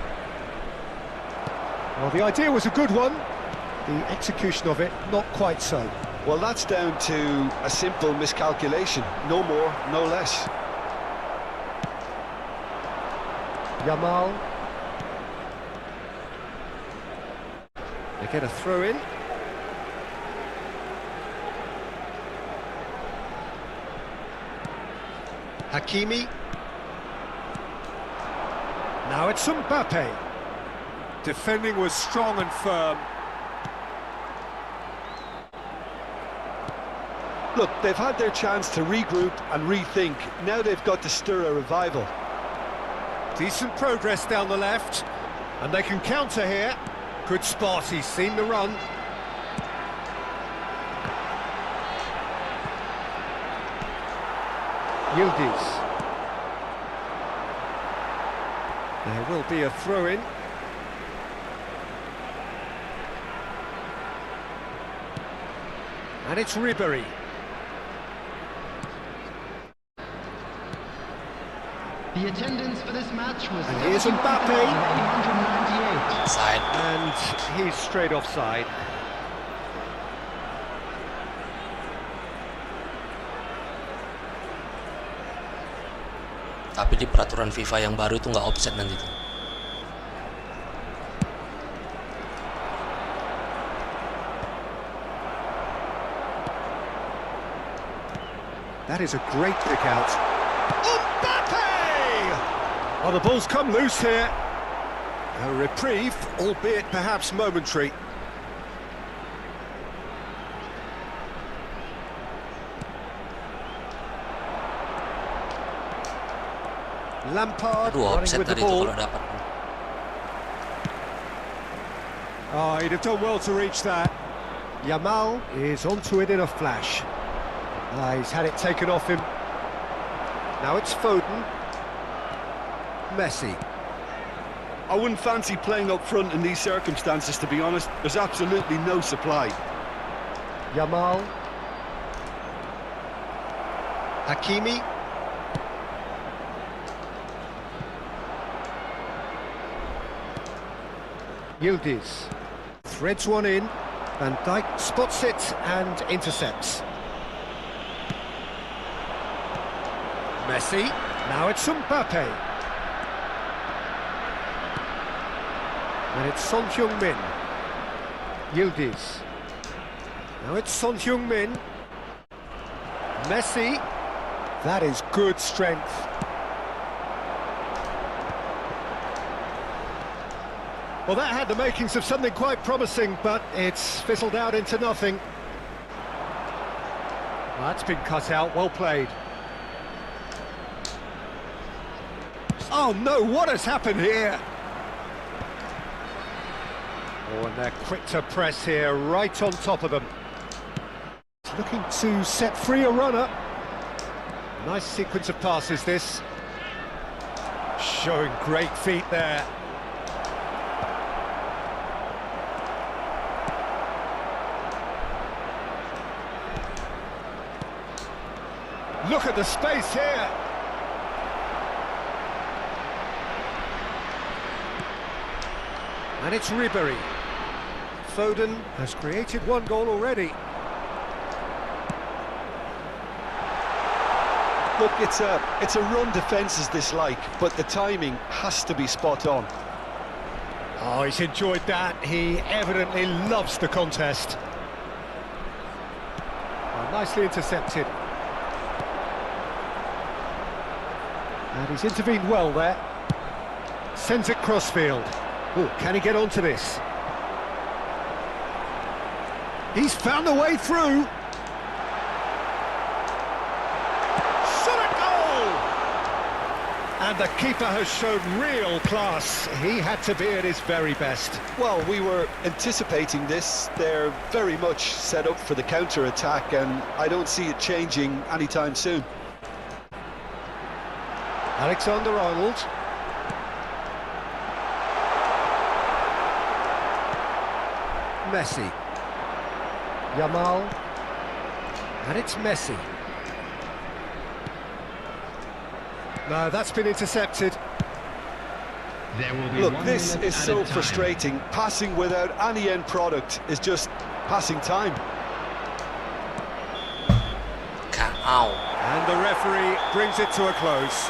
Well, the idea was a good one. The execution of it, not quite so. Well, that's down to a simple miscalculation. No more, no less. Yamal. They get a throw in. Hakimi. Now it's Mbappe. Defending was strong and firm. Look, they've had their chance to regroup and rethink. Now they've got to stir a revival. Decent progress down the left, and they can counter here. Good spot, he's seen the run. Yildiz. There will be a throw-in. And it's Ribery. The attendance for this match was And here's Mbappe. 898. Side. And he's straight offside. Tapi di peraturan FIFA yang baru itu nggak offset nanti tuh. That is a great pick out. Mbappe! Oh, the ball's come loose here. A reprieve, albeit perhaps momentary. Lampard Aduh, running offset with the tadi tuh ball. kalau dapat. Oh, he'd have done well to reach that. Yamal is onto it in a flash. He's had it taken off him. Now it's Foden. Messi. I wouldn't fancy playing up front in these circumstances, to be honest. There's absolutely no supply. Yamal. Hakimi. Yildiz threads one in. Van Dijk spots it and intercepts. Messi. Now it's Mbappe. And it's Son Heung-min. Yildiz. Now it's Son Heung-min. Messi. That is good strength. Well, that had the makings of something quite promising, but it's fizzled out into nothing. Well, that's been cut out, well played. Oh no, what has happened here? Oh, and they're quick to press here, right on top of them. Looking to set free a runner. Nice sequence of passes, this. Showing great feet there. Look at the space here. And it's Ribery. Foden has created one goal already. Look, it's a run defence is this like, but the timing has to be spot on. Oh, he's enjoyed that. He evidently loves the contest. Oh, nicely intercepted. And he's intervened well there. Sends it crossfield. Oh, can he get onto this? He's found a way through. Shot a goal! And the keeper has shown real class. He had to be at his very best. Well, we were anticipating this. They're very much set up for the counter-attack, and I don't see it changing anytime soon. Alexander-Arnold. Messi. Yamal. And it's Messi. No, that's been intercepted. There will be Look, 1 this minute is at so a time. frustrating. Passing without any end product is just passing time. Ow. And the referee brings it to a close.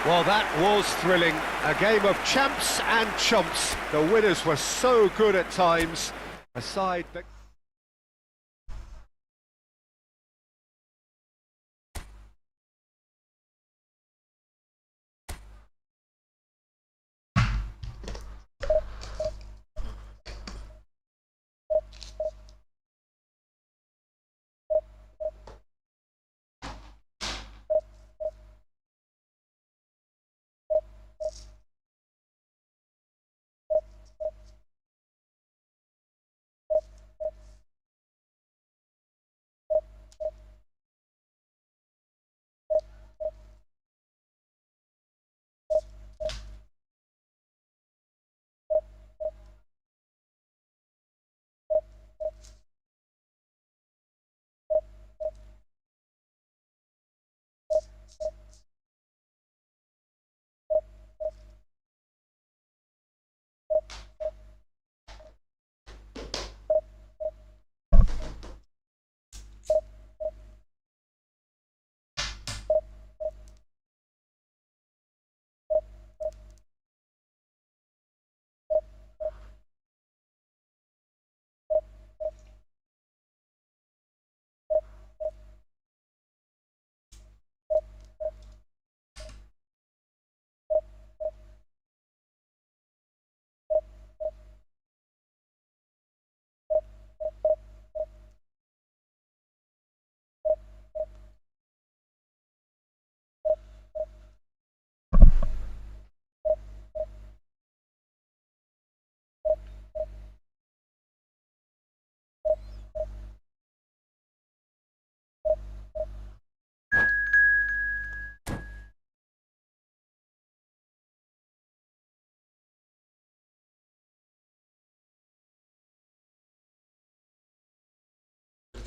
Well, that was thrilling. A game of champs and chumps. The winners were so good at times. A side that...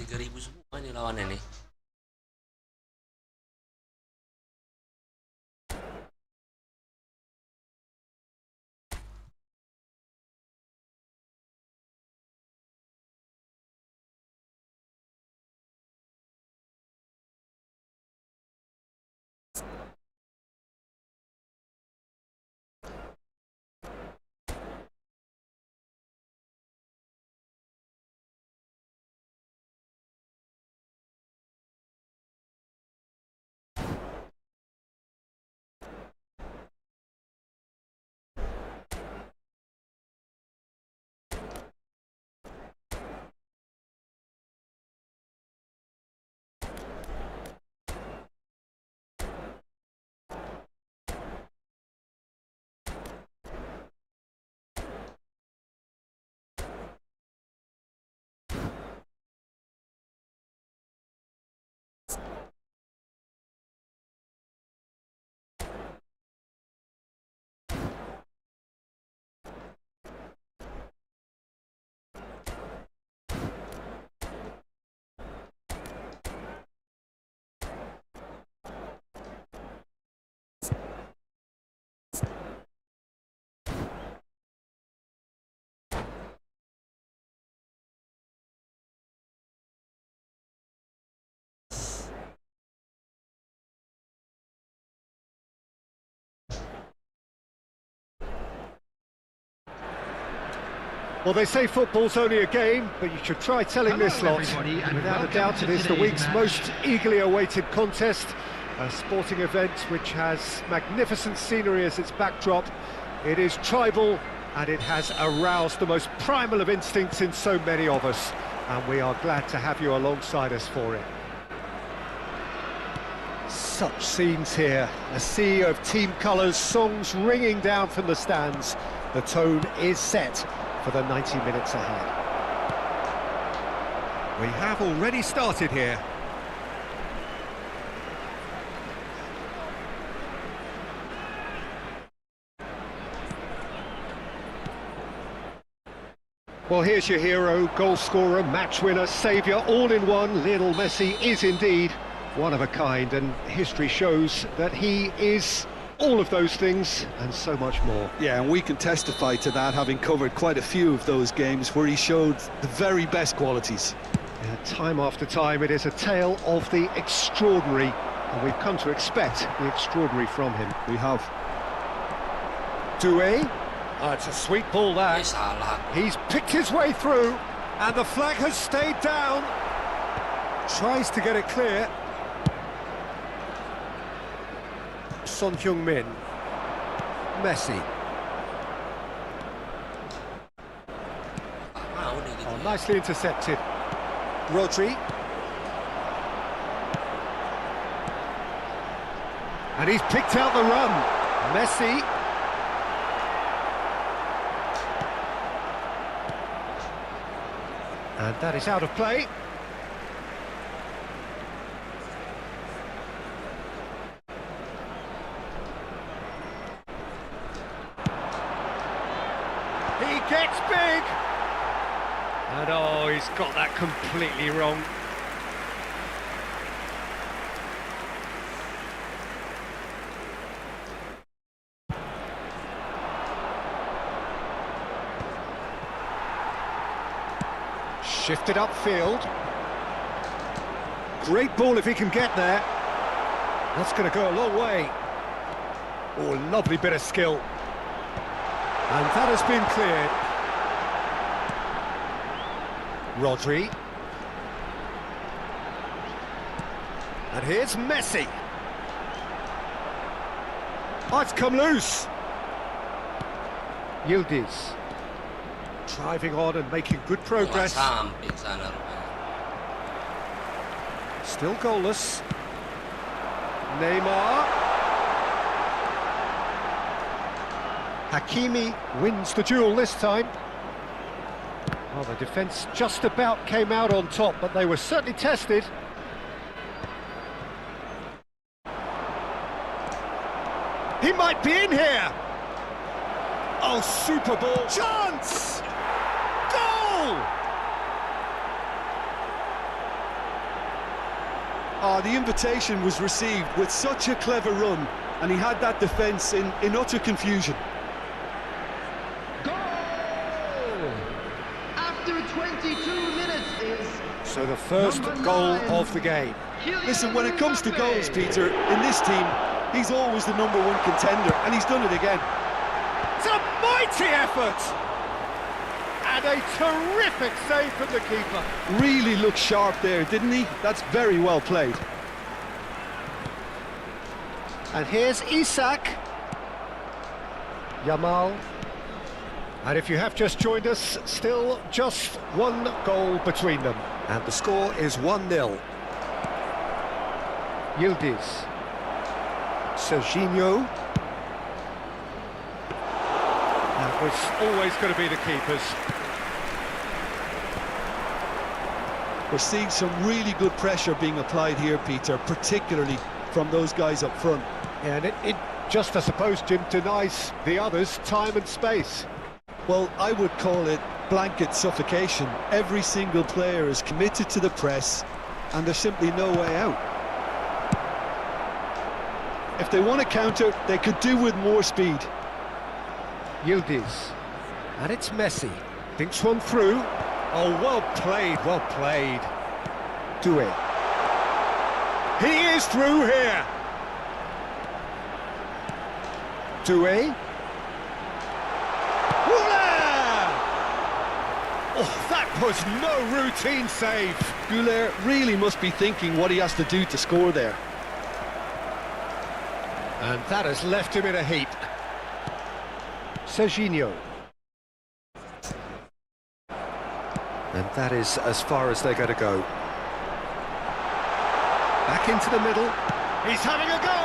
3.000 semua nih lawannya nih. Well, they say football's only a game, but you should try telling Hello, this lot. everybody, and Without a welcome doubt, to it is the today's week's match. most eagerly awaited contest. A sporting event which has magnificent scenery as its backdrop. It is tribal, and it has aroused the most primal of instincts in so many of us. And we are glad to have you alongside us for it. Such scenes here, a sea of team colours, songs ringing down from the stands. The tone is set for the 90 minutes ahead. We have already started here. Well, here's your hero, goal scorer, match winner, saviour, all in one. Lionel Messi is indeed one of a kind, and history shows that he is all of those things and so much more. Yeah, and we can testify to that, having covered quite a few of those games where he showed the very best qualities. Yeah, time after time, it is a tale of the extraordinary, and we've come to expect the extraordinary from him. We have. Doué. Oh, it's a sweet ball that. Salah. He's picked his way through, and the flag has stayed down. Tries to get it clear. Son Heung-min. Messi. Mau nih gitu Oh, ya. nicely intercepted. Rodri. And he's picked out the run. Messi. And that is out of play. He gets big. And oh, he's got that completely wrong. Shifted upfield. Great ball if he can get there. That's going to go a long way. Oh, lovely bit of skill. And that has been cleared. Rodri. And here's Messi. Oh, it's come loose. Yildiz. Driving on and making good Nggak progress. sampai ke sana rupanya. Still goalless. Neymar. Hakimi wins the duel this time. Well, the defence just about came out on top, but they were certainly tested. He might be in here. Oh, super ball. Chance! Goal! Oh, the invitation was received with such a clever run, and he had that defence in utter confusion. Goal! After 22 minutes is... So the first Number goal 9. of the game. Listen, when it comes to goals, Peter, in this team, he's always the #1 contender, and he's done it again. It's a mighty effort! And a terrific save from the keeper. Really looked sharp there, didn't he? That's very well played. And here's Isak. Yamal. And if you have just joined us, still just one goal between them. And the score is 1-0. Yildiz. Serginho. That was always going to be the keepers. We're seeing some really good pressure being applied here, Peter, particularly from those guys up front. Yeah, and it just, I suppose, Jim, denies the others time and space. Well, I would call it blanket suffocation. Every single player is committed to the press, and there's simply no way out. If they want to counter, they could do with more speed. Yildiz. And it's Messi. Thinks one through. Oh, well played, well played. Doué. He is through here. Doué. Oh, that was no routine save. Goulet really must be thinking what he has to do to score there. And that has left him in a heap. Serginho. And that is as far as they're going to go. Back into the middle. He's having a go!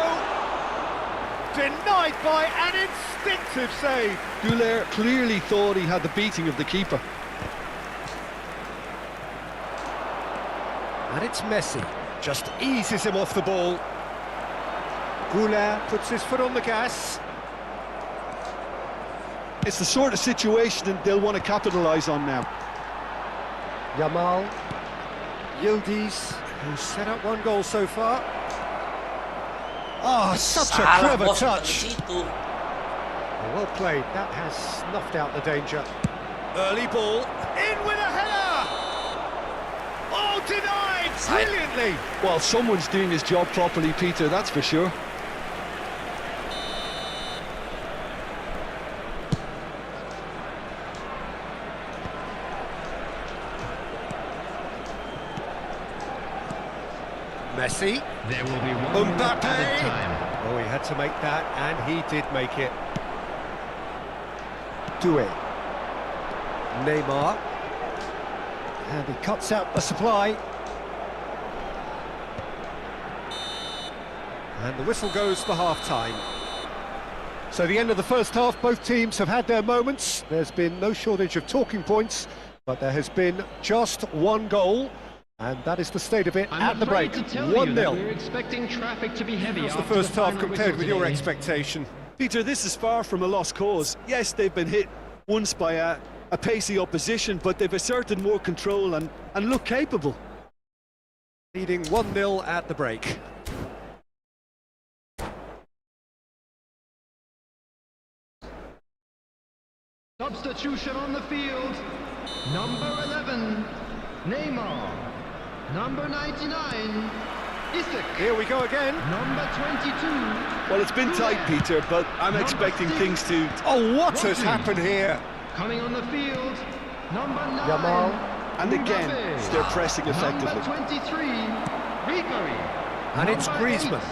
Denied by an instinctive save. Goulet clearly thought he had the beating of the keeper. And it's Messi. Just eases him off the ball. Goulet puts his foot on the gas. It's the sort of situation that they'll want to capitalise on now. Yamal. Yildiz, who's set up one goal so far. Oh, such a Salah, clever bos, touch. dari situ. Well played, that has snuffed out the danger. Early ball, in with a header! Oh, denied brilliantly! Well, someone's doing his job properly, Peter, that's for sure. Messi. There will be one minute Mbappe! added time. Oh, he had to make that, and he did make it. Doué. Neymar. And he cuts out the supply. And the whistle goes for half-time. So the end of the first half, both teams have had their moments. There's been no shortage of talking points, but there has been just one goal. And that is the state of it at the break. 1-0. We're expecting traffic to be heavy. What's the first half compared with your expectation? Peter, this is far from a lost cause. Yes, they've been hit once by a pacey opposition, but they've asserted more control and look capable. Leading 1-0 at the break. Substitution on the field. Number 11, Neymar. Number 99, Isak. Here we go again. Number 22. Well, it's been tight, Peter, but I'm expecting things to... Oh, what has happened here? Coming on the field, number 9. Yamal. And again, Mbappe. they're pressing effectively. Number 23, Ribery. And it's Number Griezmann. 8,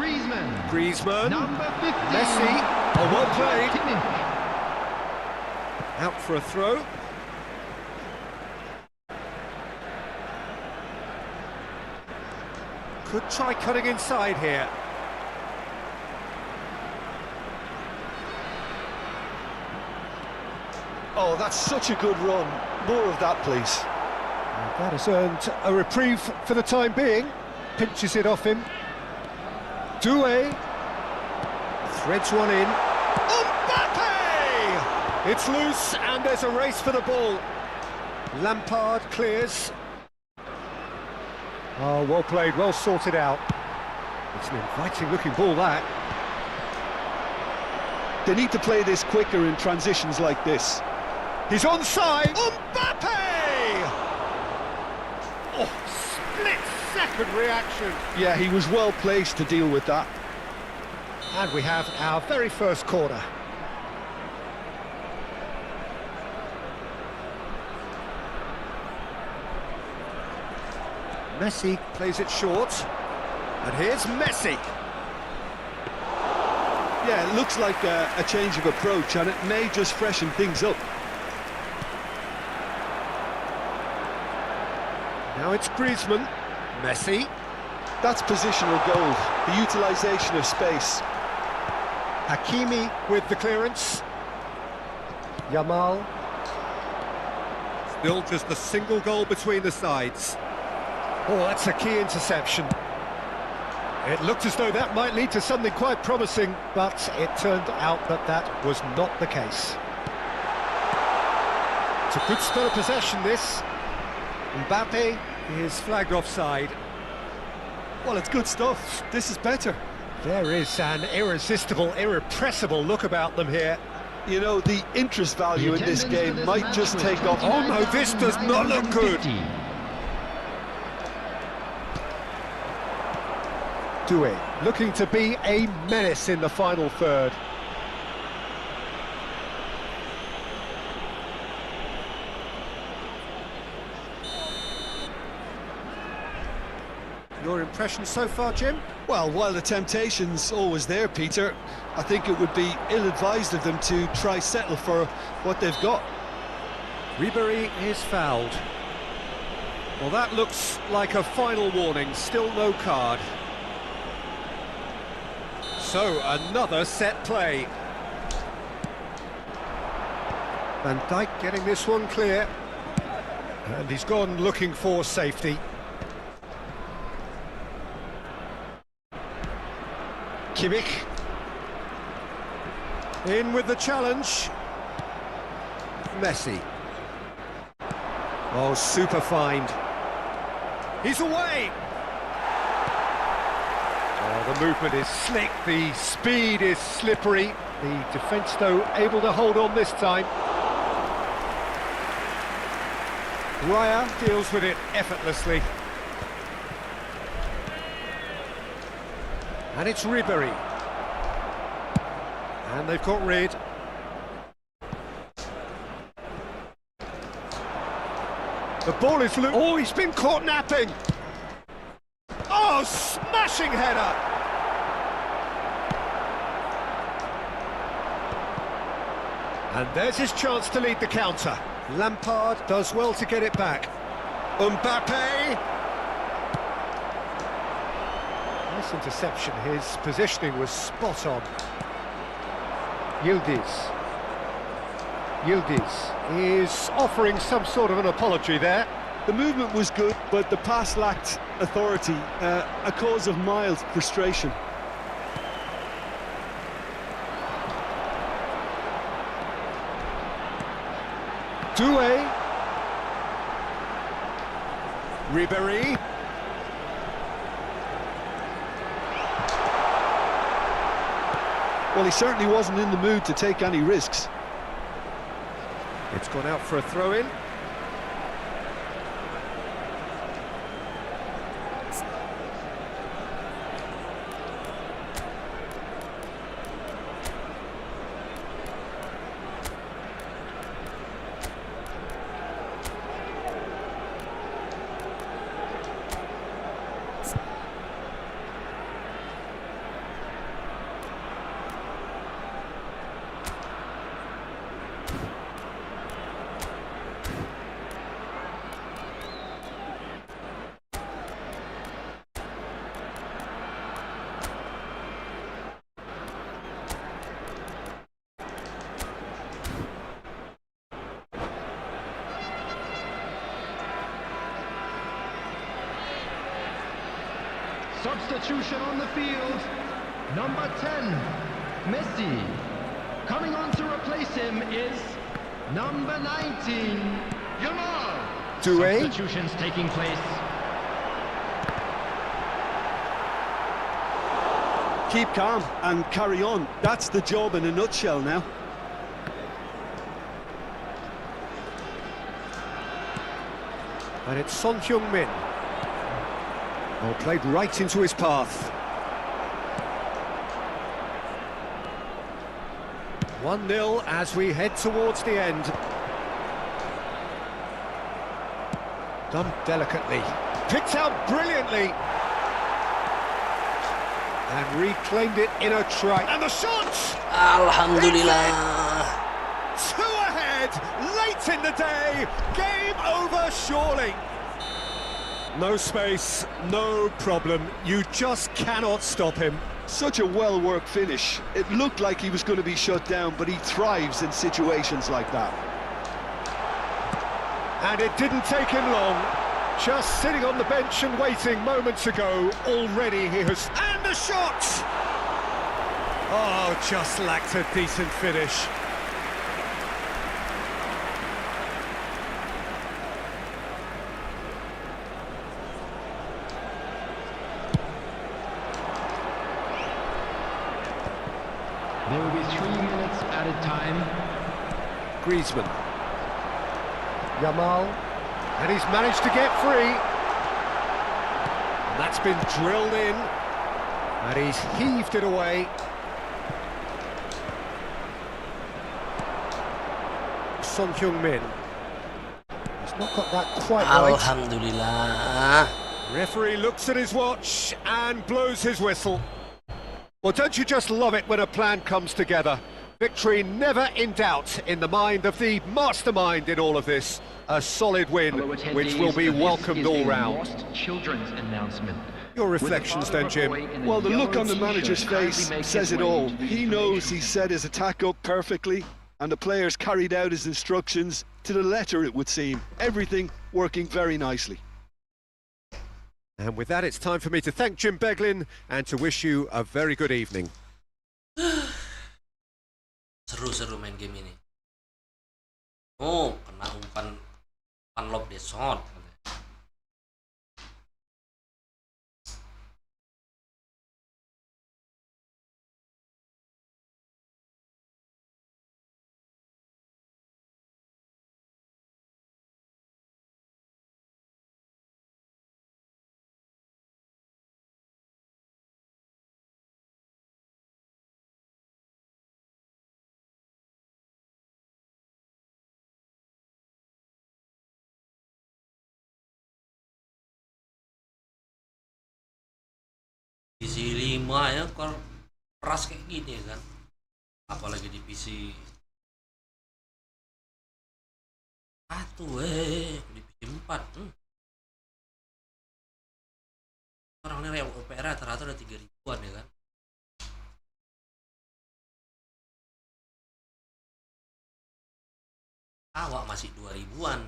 Griezmann. Griezmann. Number 15. Messi. Oh, well played. Kimmich. Out for a throw. Could try cutting inside here. Oh, that's such a good run. More of that, please. And that has earned a reprieve for the time being. Pinches it off him. Doué. Threads one in. Mbappe! It's loose and there's a race for the ball. Lampard clears. Oh, well played, well sorted out. It's an inviting looking ball, that. They need to play this quicker in transitions like this. He's onside. Mbappe! Oh, split-second reaction. Yeah, he was well placed to deal with that. And we have our very first corner. Messi plays it short. And here's Messi. Yeah, it looks like a change of approach, and it may just freshen things up. Now it's Griezmann. Messi. That's positional goal, the utilisation of space. Hakimi with the clearance. Yamal. Still just a single goal between the sides. Oh, that's a key interception. It looked as though that might lead to something quite promising, but it turned out that that was not the case. It's a good spell of possession, this. Mbappe is flagged offside. Well, it's good stuff. This is better. There is an irresistible, irrepressible look about them here. You know, the interest value in this game might just take off. Oh no, this does not look good. Doué, looking to be a menace in the final third. Your impression so far, Jim? Well, while the temptation's always there, Peter, I think it would be ill-advised of them to try settle for what they've got. Ribéry is fouled. Well, that looks like a final warning, still no card. So, another set play. Van Dijk getting this one clear. And he's gone looking for safety. Kimmich. In with the challenge. Messi. Oh, super find. He's away! Oh, the movement is slick, the speed is slippery. The defence, though, able to hold on this time. Raya deals with it effortlessly. And it's Ribéry. And they've got rid. The ball is loose. Oh, he's been caught napping. Oh, smashing header. And there's his chance to lead the counter. Lampard does well to get it back. Mbappe. Nice interception. His positioning was spot on. Yildiz is offering some sort of an apology there. The movement was good, but the pass lacked authority, a cause of mild frustration. Doué. Ribéry. Well, he certainly wasn't in the mood to take any risks. It's gone out for a throw-in. Substitution on the field. Number 10, Messi. Coming on to replace him is number 19, Yamal. Doué. Substitutions taking place. Keep calm and carry on. That's the job in a nutshell now. And it's Son Heung-min. Oh, played right into his path. 1-0 as we head towards the end. Done delicately. Picked out brilliantly. And reclaimed it in a try. And the shot! Alhamdulillah. 2 ahead, late in the day. Game over, surely. No space, no problem. You just cannot stop him. Such a well-worked finish. It looked like he was going to be shut down, but he thrives in situations like that. And it didn't take him long. Just sitting on the bench and waiting moments ago. Already he has... And the shot! Oh, just lacked a decent finish. There will be 3 minutes added time. Griezmann. Yamal. And he's managed to get free. And that's been drilled in. And he's heaved it away. Son Heung-min. He's not got that quite right. Alhamdulillah. Referee looks at his watch and blows his whistle. Well, don't you just love it when a plan comes together? Victory never in doubt in the mind of the mastermind in all of this. A solid win, Hello, which will be attendees. welcomed This is all a round. lost children's announcement. Your reflections then, Jim? Well, the look on the yellow manager's t-shirt face kindly make says his it way all. to the He knows information he set his attack up perfectly, and the players carried out his instructions to the letter, it would seem. Everything working very nicely. And with that, it's time for me to thank Jim Beglin and to wish you a very good evening. Seru-seru main game ini. Oh, kena umpan lob deh shot. Divisi 5 ya, keras kayak gini ya kan. Apalagi divisi 1, divisi 4. Orang ini yang OPR rata-rata udah 3.000-an ya kan. Awak masih 2.000-an,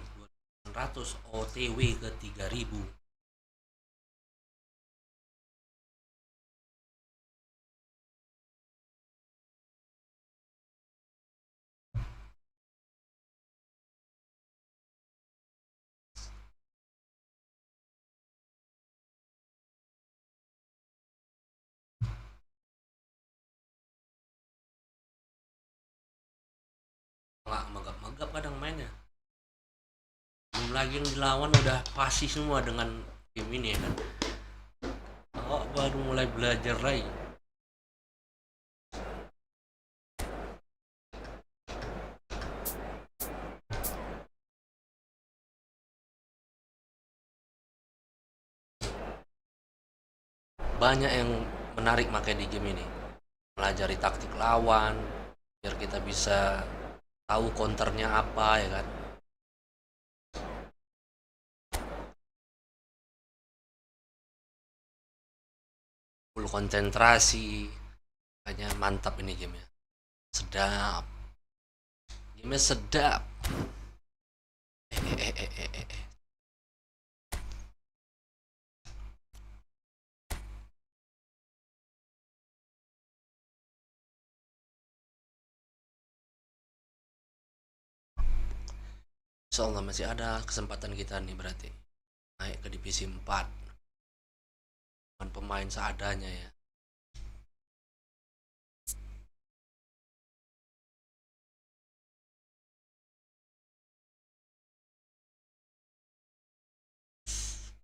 2.900, OTW ke 3.000. Nggak megap-megap kadang mainnya. Belum lagi yang dilawan udah pasti semua dengan game ini ya kan. Oh, baru mulai belajar lagi. Banyak yang menarik makanya di game ini. Pelajari taktik lawan biar kita bisa tahu counternya apa ya kan. Full konsentrasi. Makanya mantap ini gamenya. Sedap. Gamenya sedap. Insyaallah masih ada kesempatan kita nih berarti naik ke divisi 4 dengan pemain seadanya ya.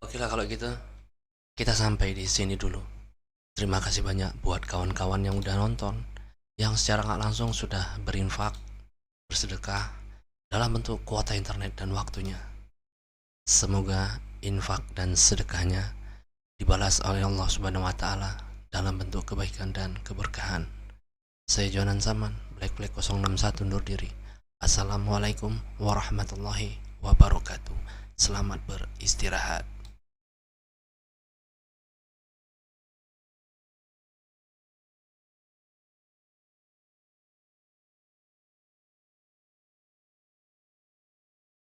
Oke lah kalau gitu, kita sampai di sini dulu. Terima kasih banyak buat kawan-kawan yang udah nonton, yang secara nggak langsung sudah berinfak, bersedekah dalam bentuk kuota internet dan waktunya. Semoga infak dan sedekahnya dibalas oleh Allah Subhanahu wa taala dalam bentuk kebaikan dan keberkahan. Saya Jonan Saman, Black 061 undur diri. Assalamualaikum warahmatullahi wabarakatuh. Selamat beristirahat.